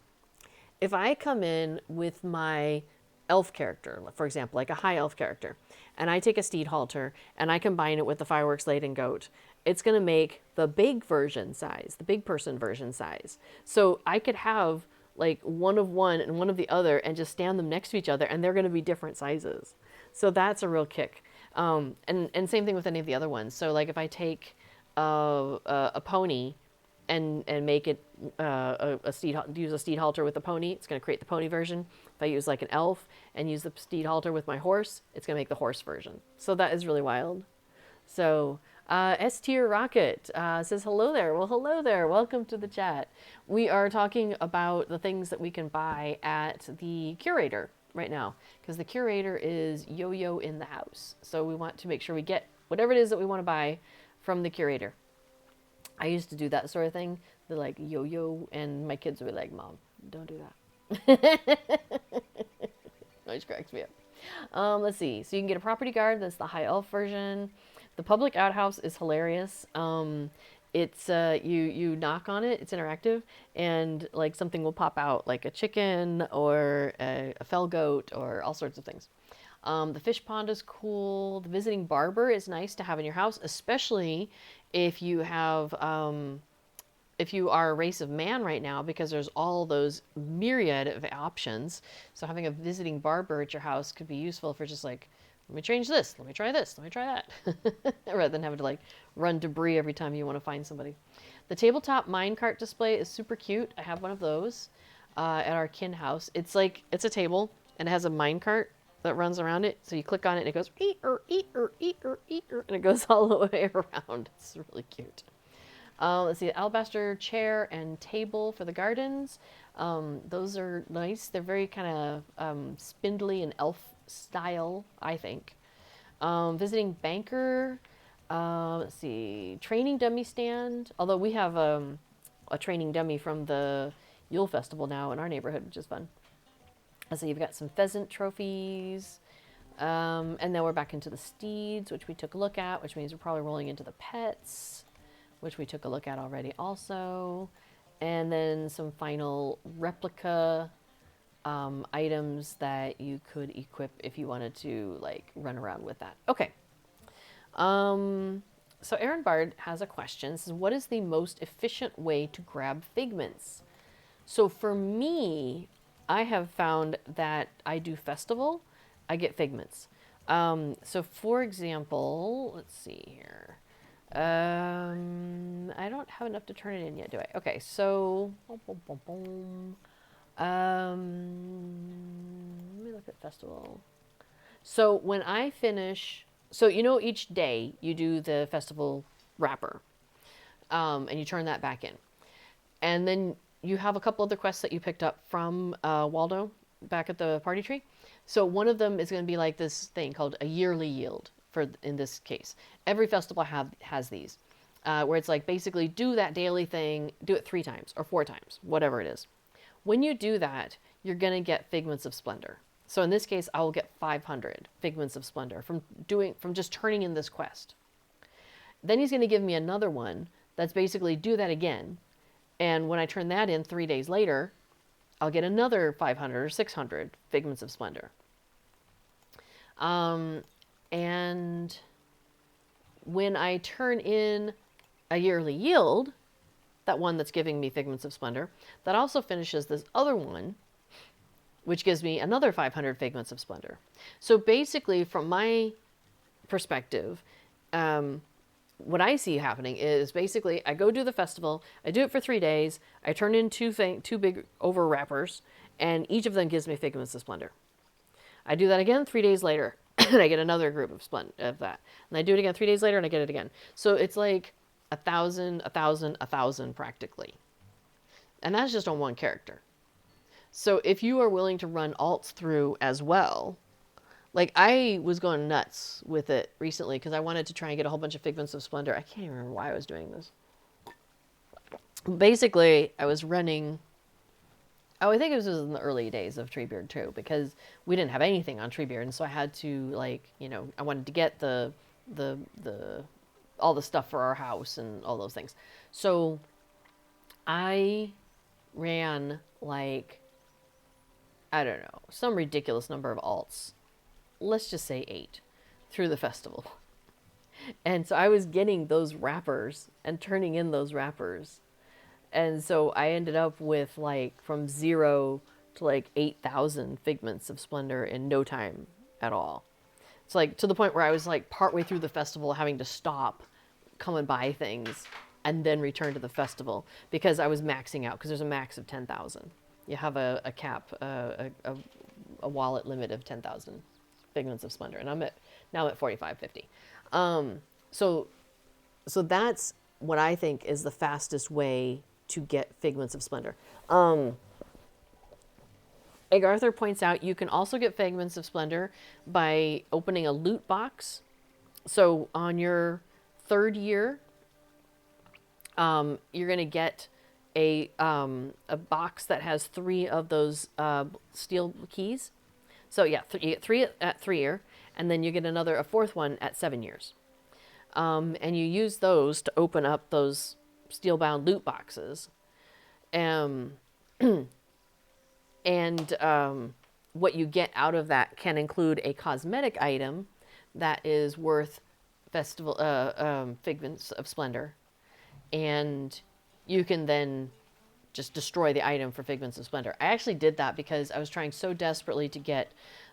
If I come in with my elf character, for example, like a high elf character, and I take a steed halter and I combine it with the fireworks laden goat, it's going to make the big version size, the big person version size. So I could have like one of one and one of the other and just stand them next to each other, and they're going to be different sizes. So that's a real kick. And same thing with any of the other ones. So like if I take a pony and make it use a steed halter with the pony, it's going to create the pony version. If I use like an elf and use the steed halter with my horse, it's going to make the horse version. So that is really wild. So S Tier Rocket says hello there. Well, hello there. Welcome to the chat. We are talking about the things that we can buy at the Curator right now because the Curator is yo-yo in the house. So we want to make sure we get whatever it is that we want to buy from the Curator. I used to do that sort of thing. The like yo-yo, and my kids would be like, "Mom, don't do that." Always cracks me up. Let's see. So you can get a property guard. That's the high elf version. The public outhouse is hilarious. It's you knock on it. It's interactive, and like something will pop out, like a chicken or a fell goat or all sorts of things. The fish pond is cool. The visiting barber is nice to have in your house, especially if you have if you are a race of man right now, because there's all those myriad of options. So having a visiting barber at your house could be useful for just like, let me change this, let me try this, let me try that, rather than having to like run debris every time you want to find somebody. The tabletop minecart display is super cute. I have one of those at our kin house. It's like, it's a table and it has a minecart that runs around it. So you click on it and it goes, and it goes all the way around. It's really cute. Let's see, alabaster chair and table for the gardens. Those are nice. They're very kind of spindly and elf style, I think. Visiting banker. Let's see, training dummy stand. Although we have a training dummy from the Yule Festival now in our neighborhood, which is fun. So you've got some pheasant trophies. And then we're back into the steeds, which we took a look at, which means we're probably rolling into the pets, which we took a look at already also. And then some final replica items that you could equip if you wanted to like run around with that. Okay. So Aaron Bard has a question. It says, what is the most efficient way to grab figments? So for me, I have found that I do festival, I get figments. So for example, let's see here. I don't have enough to turn it in yet, do I? Okay, so let me look at festival. So when I finish, so each day you do the festival wrapper, and you turn that back in, and then you have a couple other quests that you picked up from Waldo back at the party tree. So one of them is going to be like this thing called a yearly yield. For in this case, every festival has these, where it's like basically do that daily thing, do it 3 times or 4 times, whatever it is. When you do that, you're going to get Figments of Splendor. So in this case, I will get 500 Figments of Splendor from just turning in this quest. Then he's going to give me another one that's basically do that again. And when I turn that in 3 days later, I'll get another 500 or 600 Figments of Splendor. And when I turn in a yearly yield, that one that's giving me Figments of Splendor, that also finishes this other one, which gives me another 500 Figments of Splendor. So basically, from my perspective, what I see happening is basically I go do the festival, I do it for 3 days, I turn in two big over wrappers, and each of them gives me Figments of Splendor. I do that again 3 days later, and I get another group of that. And I do it again 3 days later, and I get it again. So it's like 1,000, 1,000, 1,000 practically. And that's just on one character. So if you are willing to run alts through as well, like I was going nuts with it recently because I wanted to try and get a whole bunch of Figments of Splendor. I can't even remember why I was doing this. Basically, I was running... Oh, I think it was in the early days of Treebeard too, because we didn't have anything on Treebeard, and so I had to I wanted to get the all the stuff for our house and all those things. So I ran I don't know, some ridiculous number of alts. Let's just say 8 through the festival. And so I was getting those wrappers and turning in those wrappers. And so I ended up with from 0 to 8,000 Figments of Splendor in no time at all. It's to the point where I was partway through the festival having to stop, come and buy things, and then return to the festival because I was maxing out because there's a max of 10,000. You have a cap, a wallet limit of 10,000 Figments of Splendor, and I'm now at 4,550. So that's what I think is the fastest way to get Figments of Splendor. Egg Arthur points out you can also get Figments of Splendor by opening a loot box. So on your 3rd year, you're going to get a box that has 3 of those steel keys. So yeah, you get 3 at 3 year, and then you get a 4th one at 7 years. And you use those to open up those steel-bound loot boxes. And what you get out of that can include a cosmetic item that is worth Figments of Splendor. And you can then just destroy the item for Figments of Splendor. I actually did that because I was trying so desperately to get...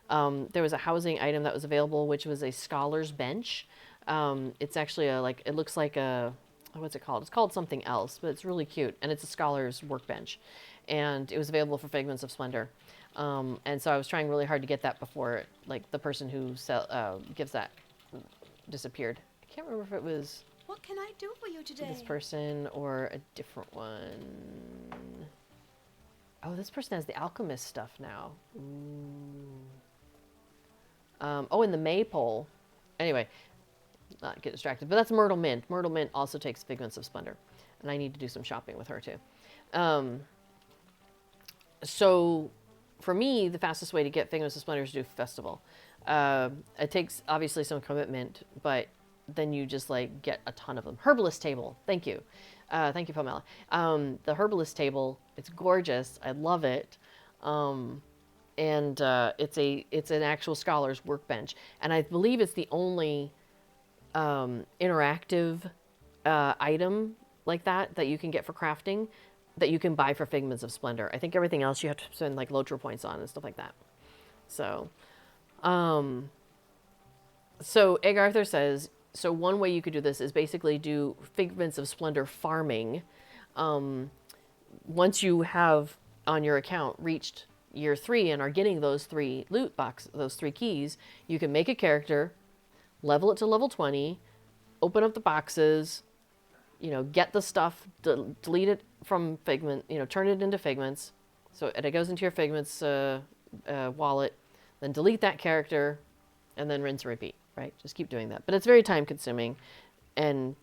there was a housing item that was available, which was a scholar's bench. It's actually it looks like a... What's it called? It's called something else, but it's really cute. And it's a scholar's workbench. And it was available for Figments of Splendor. And so I was trying really hard to get that before the person who gives that disappeared. I can't remember if it was... What can I do for you today? This person or a different one. Oh, this person has the alchemist stuff now. Ooh. And the maypole. Anyway, not get distracted. But that's Myrtle Mint. Myrtle Mint also takes Figments of Splendor. And I need to do some shopping with her too. So for me, the fastest way to get Figments of Splendor is to do festival. It takes obviously some commitment, but then you just get a ton of them. Herbalist table. Thank you. Thank you, Pamela. The herbalist table, it's gorgeous. I love it. And it's an actual scholar's workbench. And I believe it's the only interactive item like that you can get for crafting that you can buy for Figments of Splendor. I think everything else you have to spend LOTRO points on and stuff like that. So Egg Arthur says, So one way you could do this is basically do Figments of Splendor farming. Once you have on your account reached year 3 and are getting those 3 loot box, those 3 keys, you can make a character, level it to level 20, open up the boxes, get the stuff, delete it from Figment, turn it into Figments. So it goes into your Figments wallet, then delete that character, and then rinse and repeat, right? Just keep doing that. But it's very time consuming, and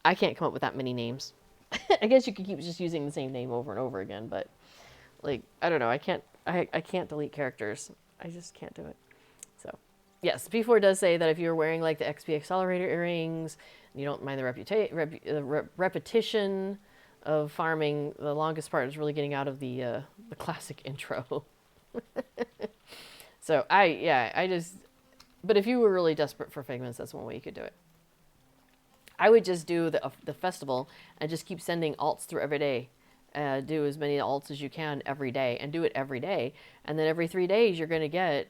I can't come up with that many names. I guess you could keep just using the same name over and over again, but like, I don't know. I can't delete characters. I just can't do it. So yes, P4 does say that if you're wearing like the XP Accelerator earrings, and you don't mind the repetition of farming, the longest part is really getting out of the classic intro. So but if you were really desperate for Figments, that's one way you could do it. I would just do the festival and just keep sending alts through every day. Do as many alts as you can every day, and do it every day. And then every 3 days, you're going to get,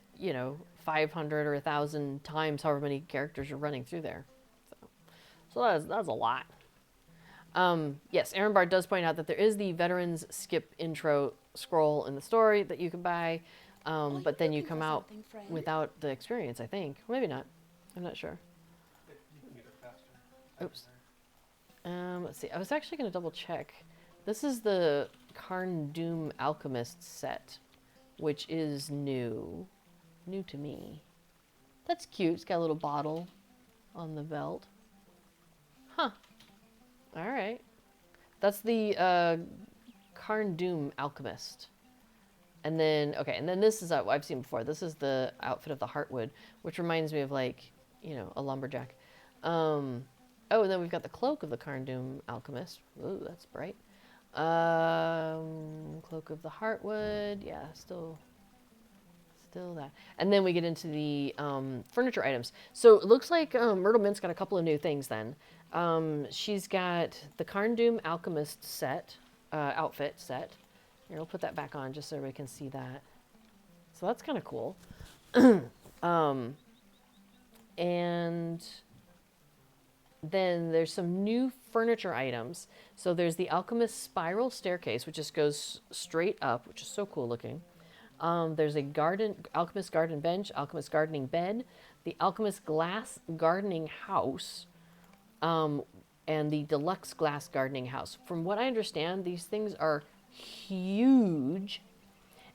500 or 1,000 times however many characters you're running through there. So that's a lot. Yes, Aaron Bard does point out that there is the Veterans Skip intro scroll in the story that you can buy, but then you come out without the experience, I think. Maybe not. I'm not sure. You can get it faster. Oops. Let's see. I was actually going to double check. This is the Karn Doom Alchemist set, which is new. New to me. That's cute. It's got a little bottle on the belt. Huh. All right. That's the Karn Doom Alchemist. And then, and then this is what I've seen before. This is the outfit of the Heartwood, which reminds me of like, a lumberjack. And then we've got the cloak of the Karn Doom Alchemist. Ooh, that's bright. Cloak of the Heartwood. Yeah, still that. And then we get into the furniture items. So it looks like Myrtle Mint's got a couple of new things then. She's got the Karn Doom Alchemist set, outfit set. Here, we'll put that back on just so everybody can see that. So that's kind of cool. And then there's some new furniture items. So there's the Alchemist Spiral Staircase, which just goes straight up, which is so cool looking. There's a Alchemist Garden Bench, Alchemist Gardening Bed, the Alchemist Glass Gardening House, and the Deluxe Glass Gardening House. From what I understand, these things are huge.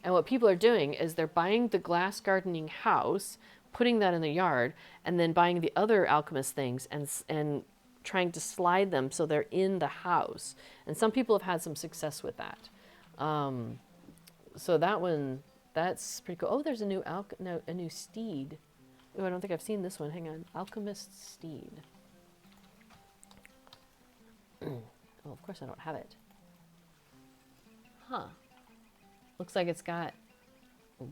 And what people are doing is they're buying the Glass Gardening House, putting that in the yard, and then buying the other Alchemist things and trying to slide them so they're in the house. And some people have had some success with that. So that's pretty cool. Oh, there's a new a new steed. Oh, I don't think I've seen this one. Hang on. Alchemist Steed. Oh, of course I don't have it. Huh. Looks like it's got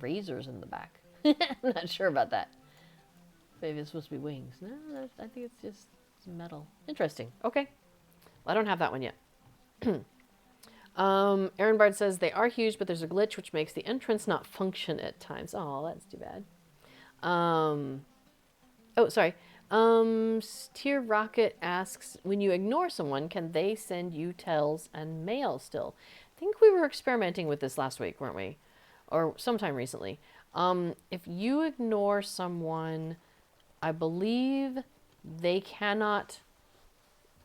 razors in the back. I'm not sure about that. Maybe it's supposed to be wings. No, I think it's just metal. Interesting. Okay. Well, I don't have that one yet. Aaron Bard says they are huge, but there's a glitch which makes the entrance not function at times. Oh, that's too bad. Sorry. Tier Rocket asks, when you ignore someone, can they send you tells and mail still? I think we were experimenting with this last week, weren't we? Or sometime recently. If you ignore someone, I believe they cannot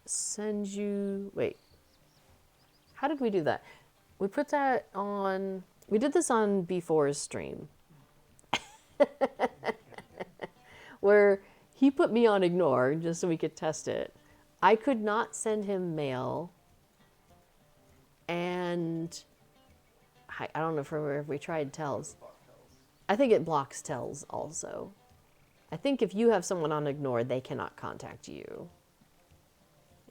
send you... Wait. How did we do that? We put that on... We did this on B4's stream. Where he put me on ignore just so we could test it. I could not send him mail. And I don't know if we tried tells. I think it blocks tells also. I think if you have someone on ignore, they cannot contact you.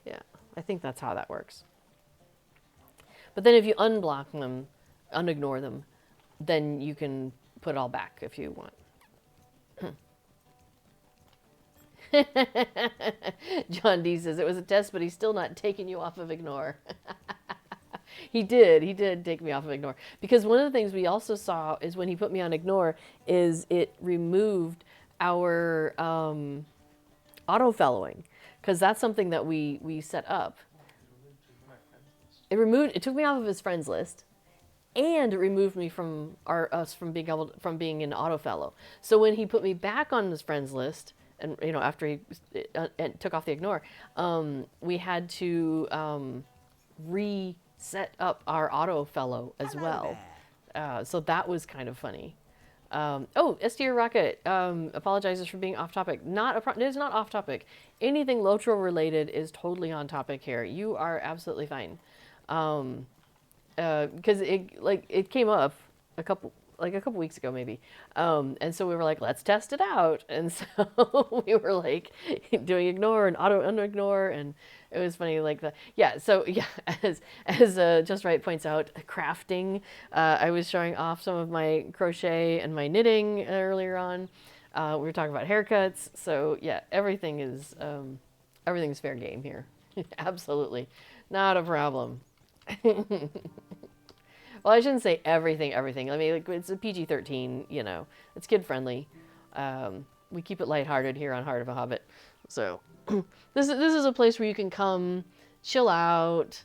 Yeah, I think that's how that works. But then if you unblock them, unignore them, then you can put it all back if you want. John D says, it was a test, but he's still not taking you off of ignore. He did take me off of ignore. Because one of the things we also saw is when he put me on ignore is it removed our auto fellowing, because that's something that we set up. It took me off of his friends list, and it removed me from us from being in auto fellow. So when he put me back on his friends list, and after he and took off the ignore, we had to reset up our auto fellow as well. So that was kind of funny. SDR Rocket apologizes for being off topic. It is not off topic. Anything LOTRO related is totally on topic here. You are absolutely fine. Because it came up a couple weeks ago maybe, and so we were like, let's test it out, and so we were like doing ignore and auto unignore, and it was funny like that. Yeah, so yeah, as Just Right points out, crafting. I was showing off some of my crochet and my knitting earlier on. We were talking about haircuts, so yeah, everything's fair game here. Absolutely, not a problem. Well, I shouldn't say everything. I mean, it's a PG-13, it's kid-friendly. We keep it lighthearted here on Heart of a Hobbit. So this is a place where you can come, chill out,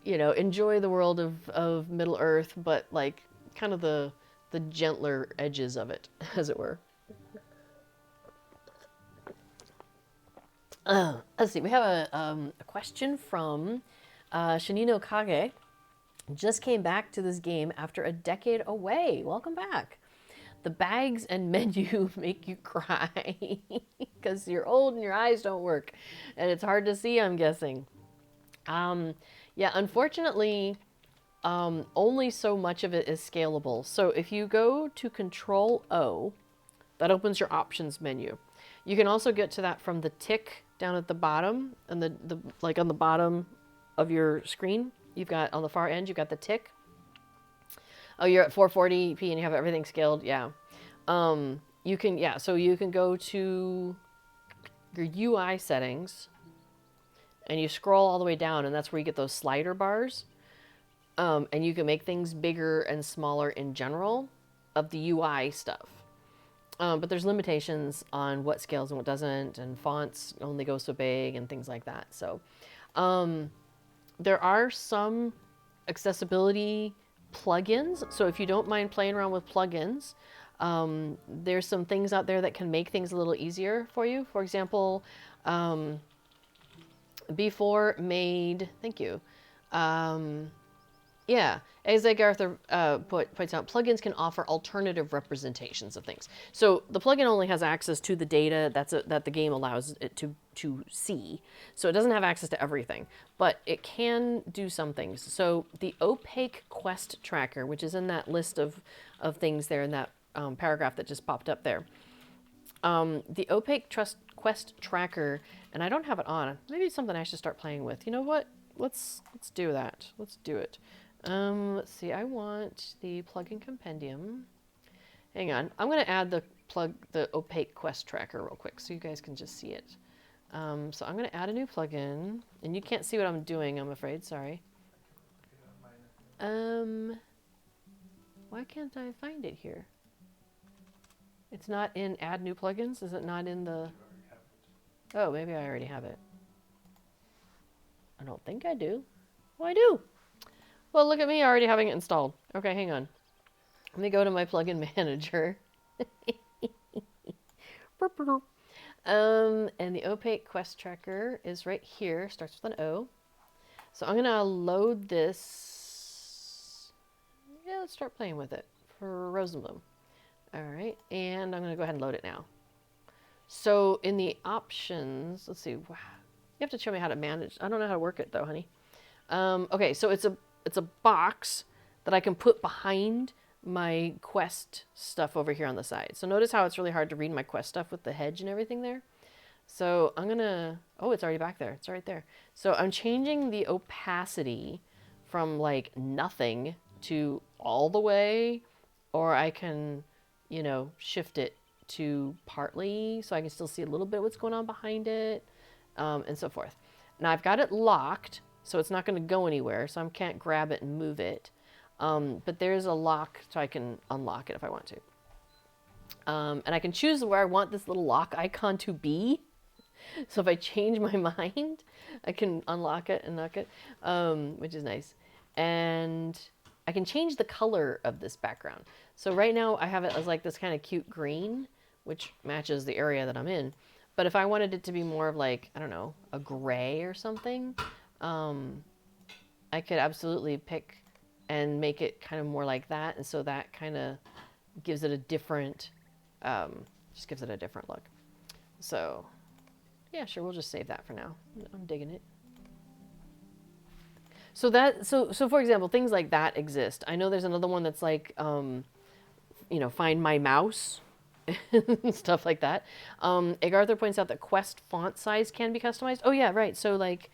enjoy the world of Middle-earth, but like kind of the gentler edges of it, as it were. Let's see. We have a question from Shinino Kage. Just came back to this game after a decade away. Welcome back. The bags and menu make you cry because you're old and your eyes don't work and it's hard to see, I'm guessing. Yeah, unfortunately, only so much of it is scalable. So if you go to Control O, that opens your options menu. You can also get to that from the tick down at the bottom, and the like on the bottom of your screen. You've got on the far end, you've got the tick. Oh, you're at 440p and you have everything scaled. Yeah. So you can go to your UI settings and you scroll all the way down, and that's where you get those slider bars. And you can make things bigger and smaller in general of the UI stuff. But there's limitations on what scales and what doesn't, and fonts only go so big and things like that. So, there are some accessibility plugins. So if you don't mind playing around with plugins, there's some things out there that can make things a little easier for you. For example, B4 made, thank you. Yeah, as Arthur points out, plugins can offer alternative representations of things. So the plugin only has access to the data that the game allows it to see. So it doesn't have access to everything, but it can do some things. So the opaque quest tracker, which is in that list of things there in that paragraph that just popped up there. The opaque quest tracker, and I don't have it on. Maybe it's something I should start playing with. You know what? Let's do that. Let's do it. Let's see. I want the plugin compendium. Hang on. I'm going to add the opaque quest tracker real quick so you guys can just see it. So I'm going to add a new plugin, and you can't see what I'm doing, I'm afraid. Sorry. Why can't I find it here? It's not in add new plugins? Is it not in the... Oh, maybe I already have it. I don't think I do. Oh, I do. Well, look at me already having it installed. Okay, hang on. Let me go to my plugin manager. And the opaque quest tracker is right here. Starts with an O. So I'm going to load this. Yeah, let's start playing with it for Rosenblum. All right, and I'm going to go ahead and load it now. So in the options, let's see. Wow. You have to show me how to manage. I don't know how to work it though, honey. Okay, so it's a box that I can put behind my quest stuff over here on the side. So notice how it's really hard to read my quest stuff with the hedge and everything there. So I'm gonna, oh, it's already back there. It's right there. So I'm changing the opacity from like nothing to all the way, or I can, shift it to partly so I can still see a little bit of what's going on behind it, and so forth. Now I've got it locked, so it's not going to go anywhere, so I can't grab it and move it. But there's a lock, so I can unlock it if I want to. And I can choose where I want this little lock icon to be. So if I change my mind, I can unlock it and knock it, which is nice. And I can change the color of this background. So right now I have it as like this kind of cute green, which matches the area that I'm in. But if I wanted it to be more of like, I don't know, a gray or something, I could absolutely pick and make it kind of more like that. And so that kind of gives it a different, just gives it a different look. So yeah, sure, we'll just save that for now. I'm digging it. So for example, things like that exist. I know there's another one that's like, find my mouse, stuff like that. Egg Arthur points out that quest font size can be customized. Oh yeah, right. So like,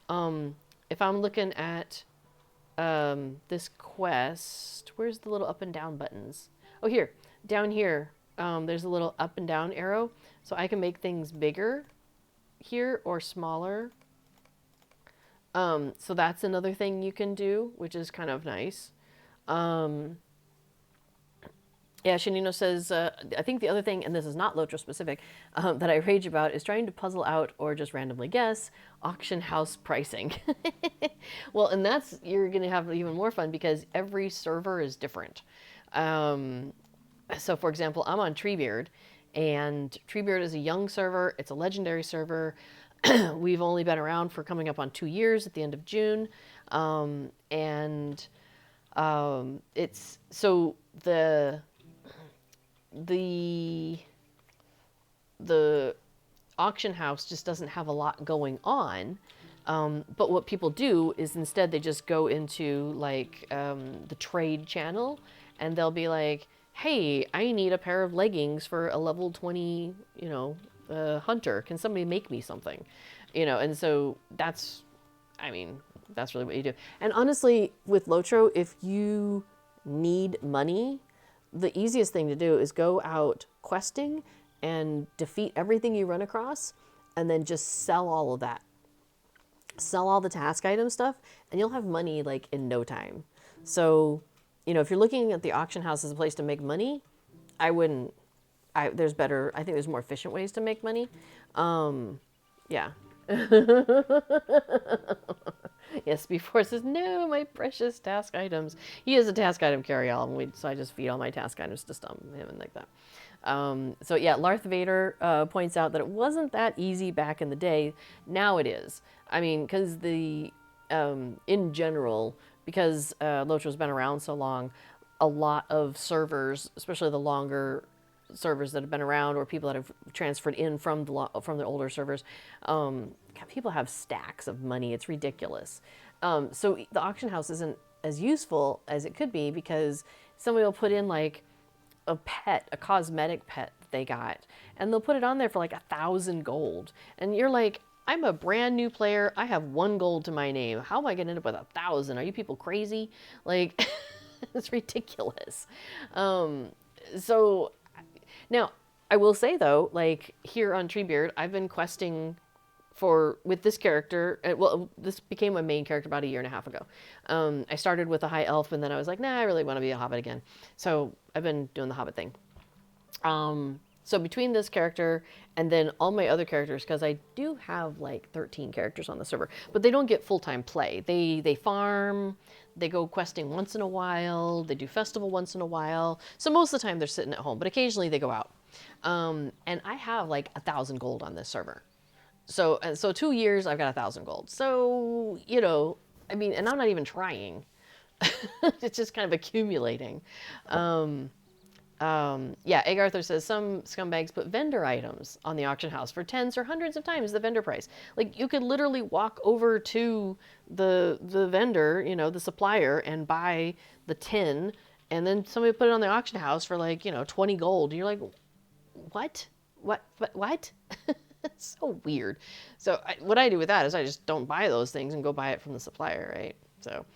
if I'm looking at this quest, where's the little up and down buttons? Oh, here, down here, there's a little up and down arrow. So I can make things bigger here or smaller. So that's another thing you can do, which is kind of nice. Yeah, Shanino says, I think the other thing, and this is not LOTRO specific, that I rage about is trying to puzzle out or just randomly guess auction house pricing. Well, and you're going to have even more fun because every server is different. So for example, I'm on Treebeard, and Treebeard is a young server. It's a legendary server. We've only been around for coming up on 2 years at the end of June. It's so the auction house just doesn't have a lot going on. But what people do is instead they just go into like the trade channel, and they'll be like, hey, I need a pair of leggings for a level 20, hunter. Can somebody make me something? And so that's really what you do. And honestly, with LOTRO, if you need money, the easiest thing to do is go out questing and defeat everything you run across, and then just sell all of that. Sell all the task item stuff, and you'll have money like in no time. So, if you're looking at the auction house as a place to make money, I think there's more efficient ways to make money. Yeah. Yes, before says, no, my precious task items. He is a task item carry-all, so I just feed all my task items to him and like that. So yeah, Larth Vader points out that it wasn't that easy back in the day. Now it is. I mean, because in general, because LOTRO's been around so long, a lot of servers, especially the longer servers that have been around or people that have transferred in from the older servers, people have stacks of money. It's ridiculous. So the auction house isn't as useful as it could be because somebody will put in like a cosmetic pet that they got, and they'll put it on there for like 1,000 gold. And you're like, I'm a brand new player. I have 1 gold to my name. How am I going to end up with 1,000? Are you people crazy? Like, it's ridiculous. So now I will say though, like here on Treebeard, I've been questing with this character. Well, this became my main character about 1.5 years ago. I started with a high elf, and then I was like, nah, I really want to be a hobbit again. So I've been doing the hobbit thing. So between this character and then all my other characters, because I do have like 13 characters on the server, but they don't get full-time play. They farm, they go questing once in a while, they do festival once in a while. So most of the time they're sitting at home, but occasionally they go out. And I have like 1,000 gold on this server. So 2 years, I've got 1,000 gold. So, I mean, and I'm not even trying. It's just kind of accumulating. Yeah, Egg Arthur says some scumbags put vendor items on the auction house for tens or hundreds of times the vendor price. Like, you could literally walk over to the vendor, the supplier, and buy the tin, and then somebody put it on the auction house for like, 20 gold. And you're like, what? What? It's so weird. So what I do with that is I just don't buy those things and go buy it from the supplier, right? So,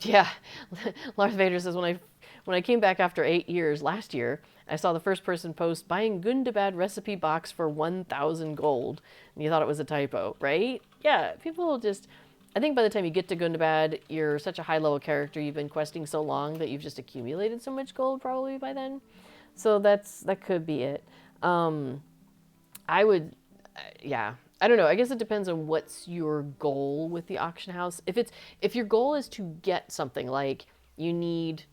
yeah. Larth Vader says, when I came back after 8 years last year, I saw the first person post buying Gundabad recipe box for 1,000 gold. And you thought it was a typo, right? Yeah, people just, I think by the time you get to Gundabad, you're such a high level character, you've been questing so long that you've just accumulated so much gold probably by then. So that could be it. I would yeah, I don't know. I guess it depends on what's your goal with the auction house. If your goal is to get something like you need,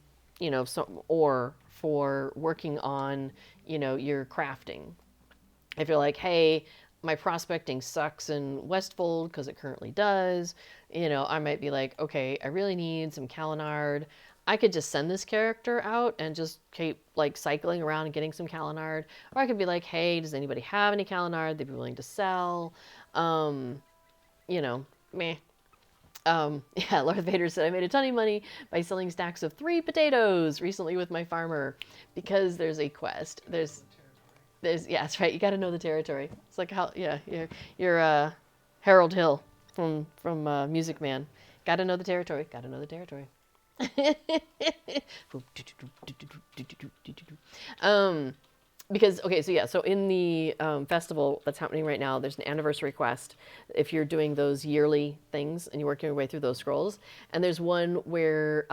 some ore for working on, your crafting. If you're like, hey, my prospecting sucks in Westfold because it currently does, I might be like, okay, I really need some Kalinard. I could just send this character out and just keep like cycling around and getting some Kalinard. Or I could be like, hey, does anybody have any Kalinard they'd be willing to sell? Um, Meh. Yeah, Lord Vader said, I made a ton of money by selling stacks of 3 potatoes recently with my farmer because there's a quest. Yeah, that's right. You got to know the territory. It's like how, yeah, you're Harold Hill from Music Man. Got to know the territory. Got to know the territory. um, because okay, so yeah, so in the festival that's happening right now, there's an anniversary quest. If you're doing those yearly things and you're working your way through those scrolls, and there's one where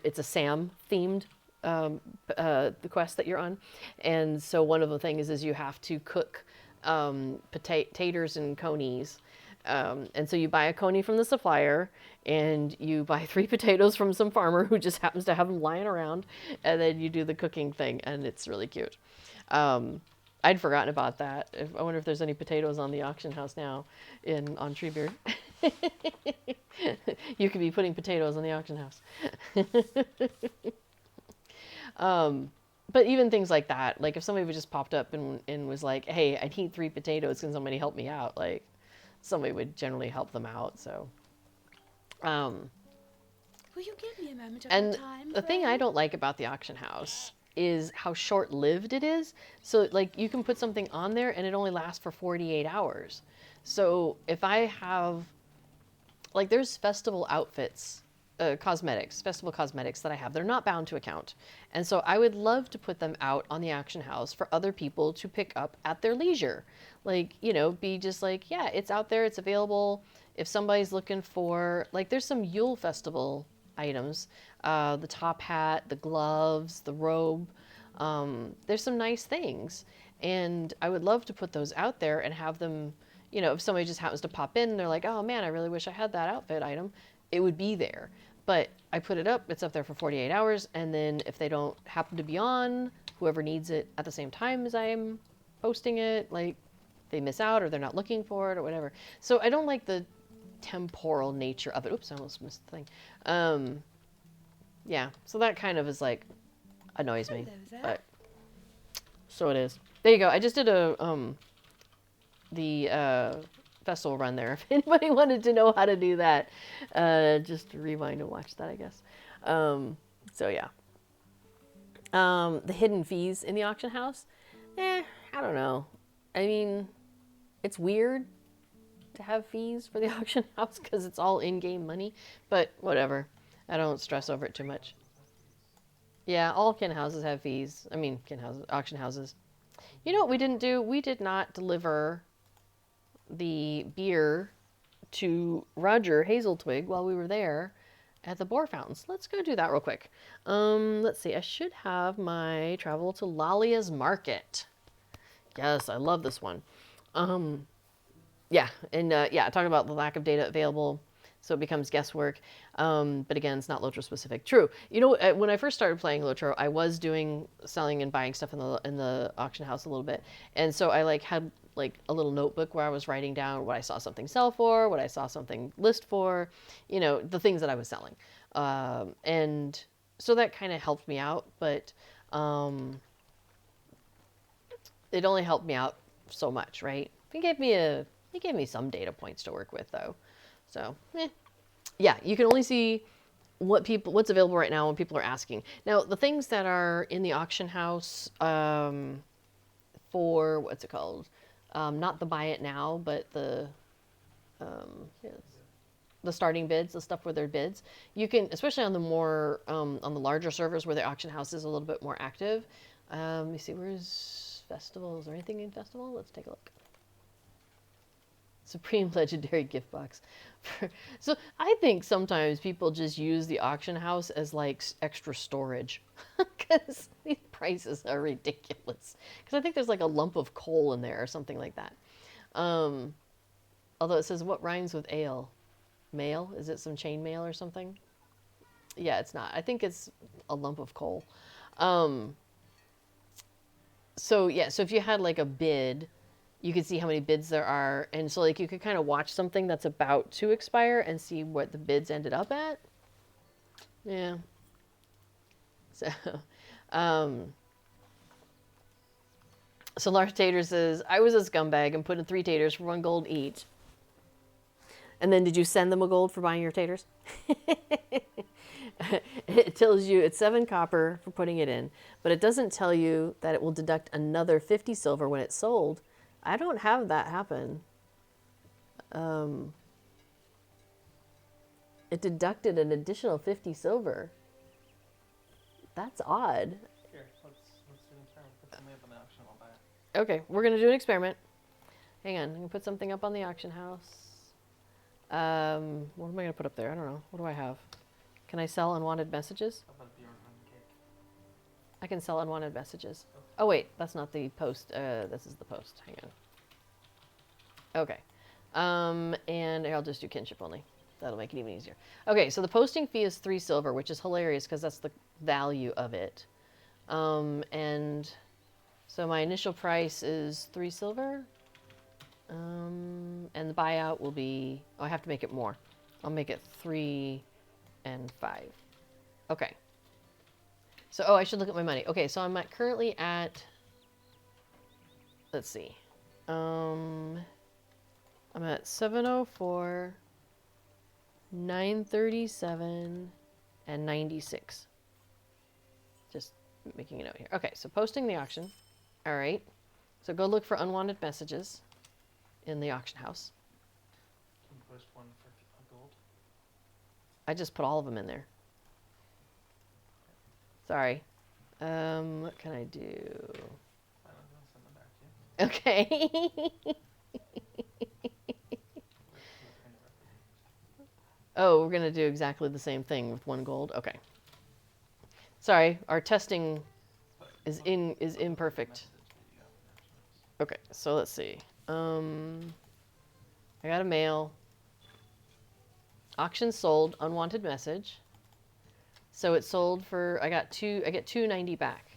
it's a Sam themed the quest that you're on, and so one of the things is you have to cook taters and conies. And so you buy a coney from the supplier, and you buy 3 potatoes from some farmer who just happens to have them lying around, and then you do the cooking thing, and it's really cute. I'd forgotten about that. I wonder if there's any potatoes on the auction house now on Treebeard. You could be putting potatoes on the auction house. But even things like that, like if somebody just popped up and was like, hey, I need 3 potatoes, can somebody help me out? Like, somebody would generally help them out, so. Will you give me a moment of And your time, the thing I don't like about the auction house is how short-lived it is. So, like, you can put something on there and it only lasts for 48 hours. So, if I have, like, there's festival outfits, festival cosmetics that I have. They're not bound to account. And so I would love to put them out on the auction house for other people to pick up at their leisure. Like, be just like, yeah, it's out there, it's available. If somebody's looking for, like, there's some Yule Festival items, the top hat, the gloves, the robe. There's some nice things. And I would love to put those out there and have them, if somebody just happens to pop in and they're like, oh man, I really wish I had that outfit item, it would be there. But I put it up, it's up there for 48 hours, and then if they don't happen to be on, whoever needs it at the same time as I'm posting it, like, they miss out or they're not looking for it or whatever. So I don't like the temporal nature of it. Oops, I almost missed the thing. Yeah, so that kind of is like, annoys me. But, so it is. There you go. I just did the festival run there. If anybody wanted to know how to do that, just rewind and watch that, I guess. So yeah. The hidden fees in the auction house, I don't know. I mean, it's weird to have fees for the auction house because it's all in-game money, but whatever. I don't stress over it too much. Yeah, all kin houses have fees. I mean, auction houses. You know what we didn't do? We did not deliver the beer to Roger Hazeltwig while we were there at the Boar Fountains. Let's go do that real quick. Let's see. I should have my travel to Lalia's Market. Yes, I love this one. Yeah, and talking about the lack of data available, so it becomes guesswork. But again, it's not LOTRO specific. True. When I first started playing LOTRO, I was selling and buying stuff in the auction house a little bit, and so I had a little notebook where I was writing down what I saw something sell for, what I saw something list for, the things that I was selling, and so that kind of helped me out. But it only helped me out so much, right? It gave me some data points to work with, though. So, yeah, you can only see what's available right now when people are asking. Now, the things that are in the auction house for what's it called? Not the buy it now, but the starting bids, the stuff where they're bids. You can, especially on the more on the larger servers where the auction house is a little bit more active. Let me see, where's Festival? Is there anything in Festival? Let's take a look. Supreme Legendary Gift Box. So I think sometimes people just use the auction house as like extra storage because these prices are ridiculous. Because I think there's like a lump of coal in there or something like that. Although it says, what rhymes with ale? Mail? Is it some chain mail or something? Yeah, it's not. I think it's a lump of coal. So yeah, so if you had like a bid, you could see how many bids there are. And so like you could kind of watch something that's about to expire and see what the bids ended up at. Yeah. So, so Lars Tater says, I was a scumbag and put in 3 taters for 1 gold each. And then did you send them a gold for buying your taters? It tells you it's 7 copper for putting it in, but it doesn't tell you that it will deduct another 50 silver when it's sold. I don't have that happen. It deducted an additional 50 silver. That's odd. Here, let's do an experiment. Put something up on the auction and I'll buy it. Okay, we're going to do an experiment. Hang on, I'm going to put something up on the auction house. What am I going to put up there? I don't know. What do I have? Can I sell unwanted messages? How about the ornament cake? I can sell unwanted messages. Oh, wait, that's not the post. This is the post. Hang on. Okay. And I'll just do kinship only. That'll make it even easier. Okay, so the posting fee is 3 silver, which is hilarious because that's the value of it. And so my initial price is 3 silver. And the buyout will be, oh, I have to make it more. I'll make it 3 and 5. Okay. So, oh, I should look at my money. Okay, so I'm currently at, let's see. I'm at 704, 937, and 96. Just making a note here. Okay, so posting the auction. All right. So go look for unwanted messages in the auction house. Can you post one for a gold? I just put all of them in there. Sorry. What can I do? I don't know, send them back to you. Okay. Oh, we're gonna do exactly the same thing with 1 gold. Okay. Sorry, our testing is imperfect. Okay, so let's see. I got a mail. Auction sold, unwanted message. So it sold for, I get 290 back.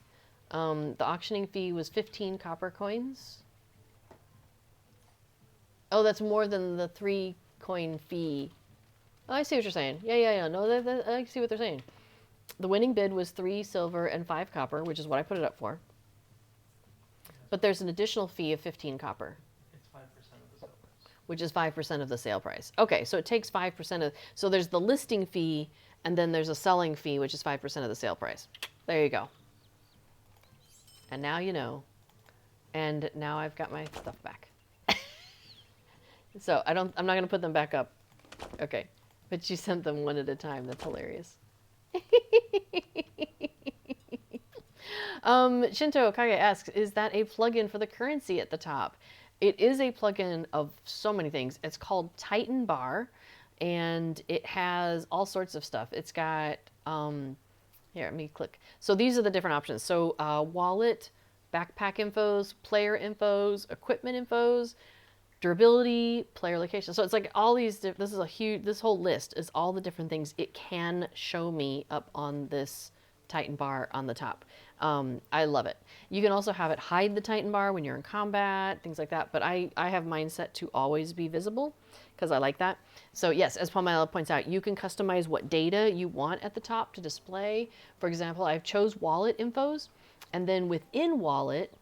The auctioning fee was 15 copper coins. Oh, that's more than the 3 coin fee. Oh, I see what you're saying. Yeah. No, I see what they're saying. The winning bid was 3 silver and 5 copper, which is what I put it up for. But there's an additional fee of 15 copper. It's 5% of the sale price. Which is 5% of the sale price. Okay, so it takes 5% of, so there's the listing fee, and then there's a selling fee, which is 5% of the sale price. There you go. And now you know. And now I've got my stuff back. So I'm not gonna put them back up. Okay, but you sent them one at a time. That's hilarious. Shinto Kage asks, is that a plugin for the currency at the top? It is a plugin of so many things. It's called Titan Bar, and it has all sorts of stuff. It's got, here, let me click. So these are the different options. So wallet, backpack infos, player infos, equipment infos, durability, player location. So it's like all these, this is a huge, this whole list is all the different things it can show me up on this Titan bar on the top. I love it. You can also have it hide the Titan bar when you're in combat, things like that. But I have mine set to always be visible because I like that. So yes, as Palmela points out, you can customize what data you want at the top to display. For example, I've chose wallet infos, and then within wallet,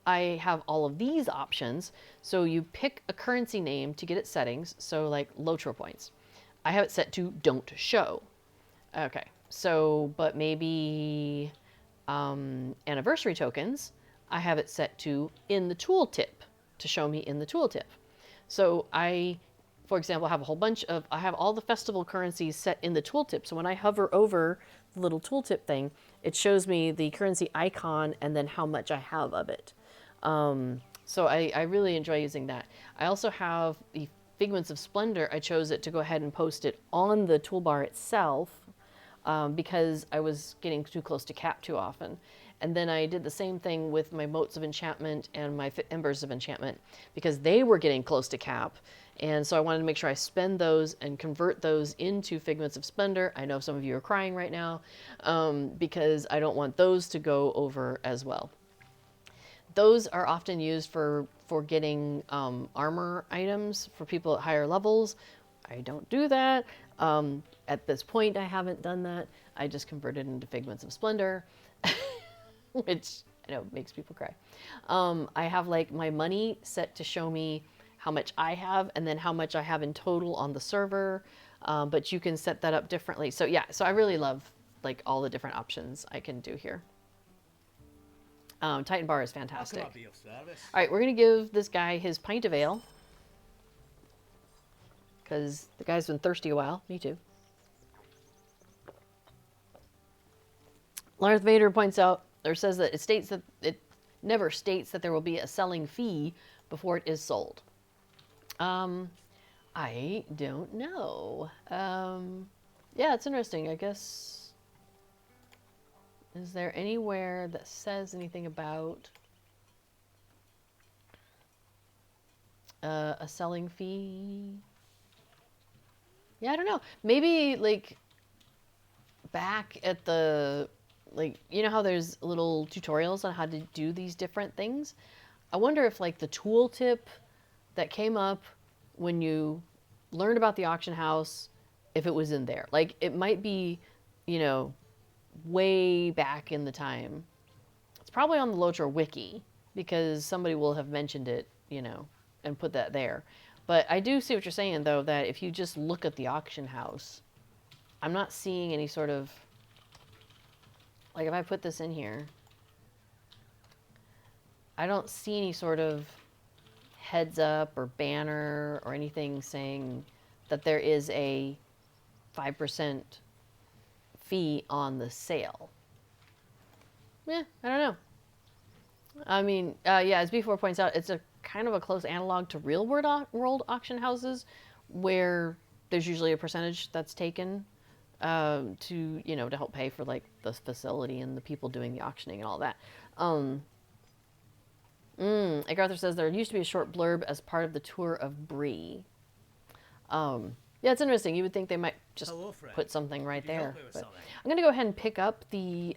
I have all of these options. So you pick a currency name to get its settings. So like LOTRO points. I have it set to don't show. Okay, so, but maybe anniversary tokens, I have it set to in the tooltip to show me in the tooltip. So I, for example, have a whole bunch of, I have all the festival currencies set in the tooltip. So when I hover over the little tooltip thing, it shows me the currency icon and then how much I have of it. So I really enjoy using that. I also have the Figments of Splendor. I chose it to go ahead and post it on the toolbar itself because I was getting too close to cap too often. And then I did the same thing with my Motes of Enchantment and my Embers of Enchantment because they were getting close to cap. And so I wanted to make sure I spend those and convert those into Figments of Splendor. I know some of you are crying right now because I don't want those to go over as well. Those are often used for getting armor items for people at higher levels. I don't do that. At this point, I haven't done that. I just converted into Figments of Splendor, which I know makes people cry. I have like my money set to show me how much I have and then how much I have in total on the server. But you can set that up differently. So yeah, so I really love like all the different options I can do here. Titan Bar is How can fantastic. I be of service? All right, we're going to give this guy his pint of ale. Because the guy's been thirsty a while. Me too. Darth Vader points out, or says that it never states that there will be a selling fee before it is sold. I don't know. Yeah, it's interesting. I guess... Is there anywhere that says anything about a selling fee? Yeah, I don't know. Maybe like back at the, like, you know how there's little tutorials on how to do these different things? I wonder if like the tooltip that came up when you learned about the auction house, if it was in there. Like it might be, you know, way back in the time. It's probably on the LOTRO wiki because somebody will have mentioned it, you know, and put that there. But I do see what you're saying though, that if you just look at the auction house, I'm not seeing any sort of, like if I put this in here, I don't see any sort of heads up or banner or anything saying that there is a 5% fee on the sale. Yeah, I don't know. I mean, yeah, as B4 points out, it's a kind of a close analog to real world auction houses where there's usually a percentage that's taken to, you know, to help pay for like the facility and the people doing the auctioning and all that. Like Arthur says, there used to be a short blurb as part of the tour of Bree. Yeah, it's interesting. You would think they might just put something right there. But I'm going to go ahead and pick up the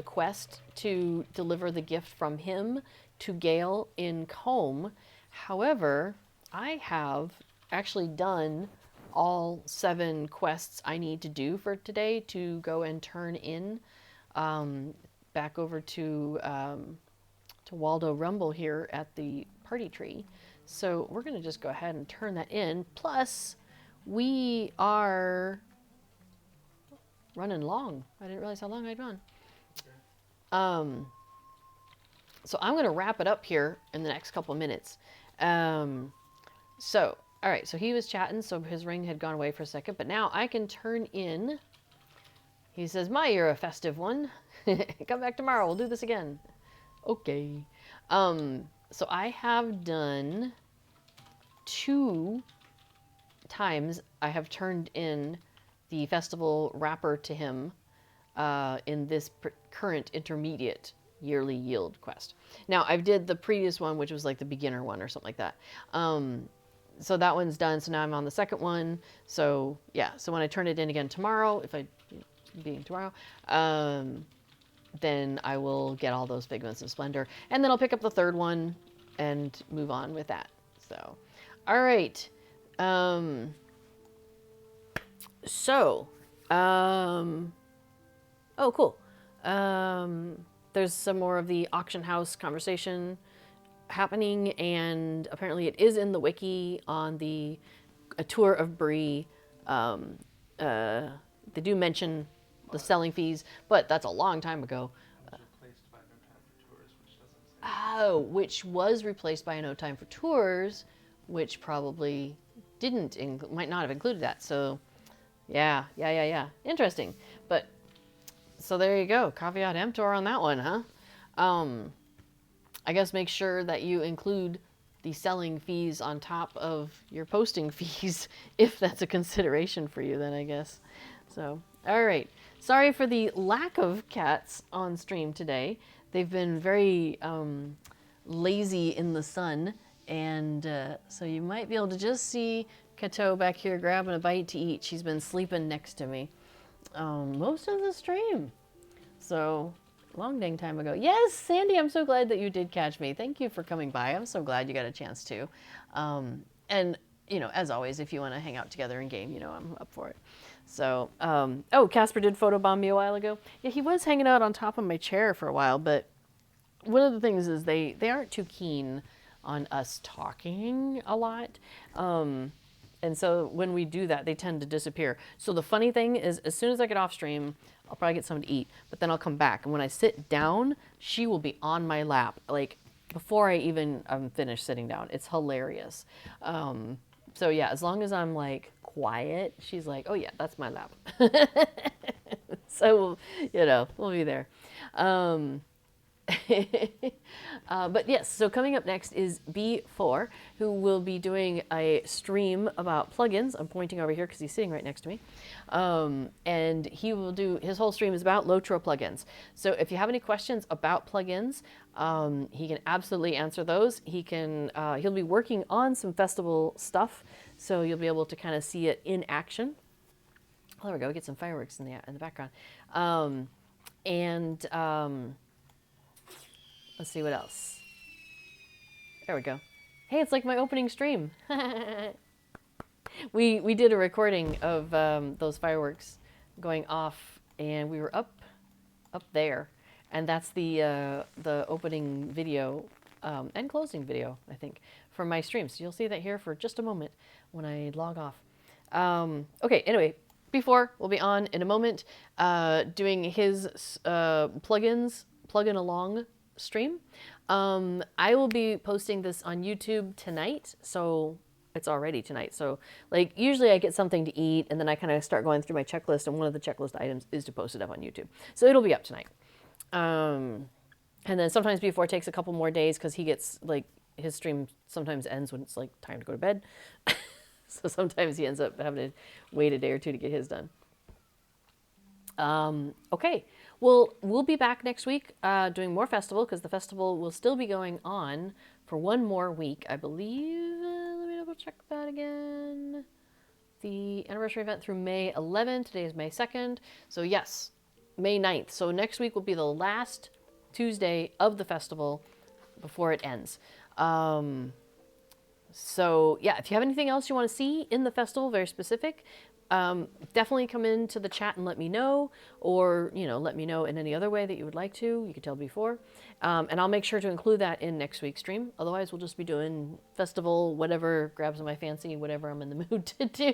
quest to deliver the gift from him to Gale in Combe. However, I have actually done all 7 quests I need to do for today to go and turn in back over to Waldo Rumble here at the party tree. So we're going to just go ahead and turn that in. Plus, we are running long. I didn't realize how long I'd run. So I'm going to wrap it up here in the next couple of minutes. So, all right, so he was chatting, so his ring had gone away for a second, but now I can turn in. He says, you're a festive one. Come back tomorrow. We'll do this again. Okay. So I have done 2 times I have turned in the festival wrapper to him in this current intermediate yearly yield quest. Now I did the previous one, which was like the beginner one or something like that. So that one's done. So now I'm on the second one. So yeah, so when I turn it in again tomorrow, if I, being tomorrow, then I will get all those Figments of Splendor, and then I'll pick up the third one and move on with that. So, all right. Oh, cool. There's some more of the auction house conversation happening, and apparently it is in the wiki on the A Tour of Bree. They do mention the selling fees, but that's a long time ago. Replaced by No Time for Tours, which doesn't say. Oh, which was replaced by No Time for Tours, which probably might not have included that. So, yeah. Interesting. But, so there you go. Caveat emptor on that one, huh? I guess make sure that you include the selling fees on top of your posting fees, if that's a consideration for you, then I guess. So, All right. Sorry for the lack of cats on stream today. They've been very lazy in the sun, and so you might be able to just see Kato back here grabbing a bite to eat. She's been sleeping next to me most of the stream. So, long dang time ago. Yes, Sandy, I'm so glad that you did catch me. Thank you for coming by. I'm so glad you got a chance to. And, you know, as always, if you want to hang out together in game, you know, I'm up for it. So, oh, Casper did photobomb me a while ago. Yeah, he was hanging out on top of my chair for a while, but one of the things is they aren't too keen on us talking a lot. And so when we do that, they tend to disappear. So the funny thing is, as soon as I get off stream, I'll probably get something to eat, but then I'll come back. And when I sit down, she will be on my lap, like before I even finish sitting down. It's hilarious. So yeah, as long as I'm like quiet, she's like, oh yeah, that's my lap. So, you know, we'll be there. But yes, so coming up next is B4, who will be doing a stream about plugins. I'm pointing over here because he's sitting right next to me. And he will do, his whole stream is about LOTRO plugins. So if you have any questions about plugins, he can absolutely answer those. He can, he'll be working on some festival stuff, so you'll be able to kind of see it in action. Oh, there we go, get some fireworks in the background. Let's see what else. There we go. Hey, it's like my opening stream. We did a recording of those fireworks going off, and we were up there, and that's the opening video and closing video, I think, for my stream. So you'll see that here for just a moment when I log off. Okay, anyway, B4 will be on in a moment, doing his plugin along stream. I will be posting this on YouTube tonight, so it's already tonight. So like usually I get something to eat and then I kind of start going through my checklist, and one of the checklist items is to post it up on YouTube. So it'll be up tonight. And then sometimes B4 takes a couple more days because he gets like his stream sometimes ends when it's like time to go to bed. So sometimes he ends up having to wait a day or two to get his done. Okay, well, we'll be back next week doing more festival, because the festival will still be going on for one more week, I believe. Let me double check that again. The anniversary event through May 11th. Today is May 2nd. So yes, May 9th. So next week will be the last Tuesday of the festival before it ends. So yeah, if you have anything else you want to see in the festival, very specific, definitely come into the chat and let me know, or, you know, let me know in any other way that you would like to. You could tell before. And I'll make sure to include that in next week's stream. Otherwise, we'll just be doing festival, whatever grabs my fancy, whatever I'm in the mood to do.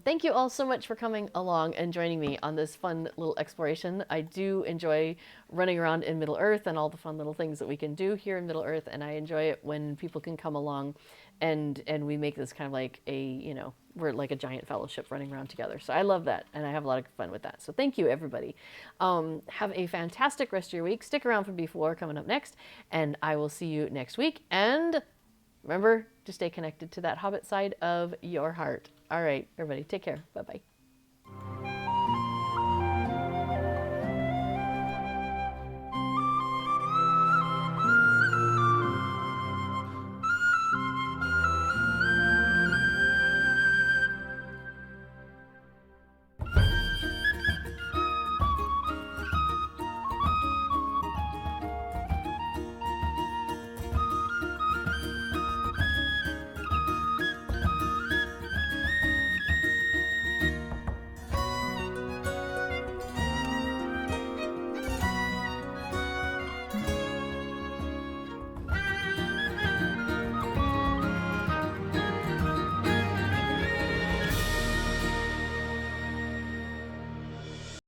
Thank you all so much for coming along and joining me on this fun little exploration. I do enjoy running around in Middle-earth and all the fun little things that we can do here in Middle-earth, and I enjoy it when people can come along and we make this kind of like a, you know, we're like a giant fellowship running around together. So I love that, and I have a lot of fun with that. So thank you, everybody. Have a fantastic rest of your week. Stick around for B4 coming up next, and I will see you next week. And remember to stay connected to that Hobbit side of your heart. All right, everybody, take care. Bye-bye.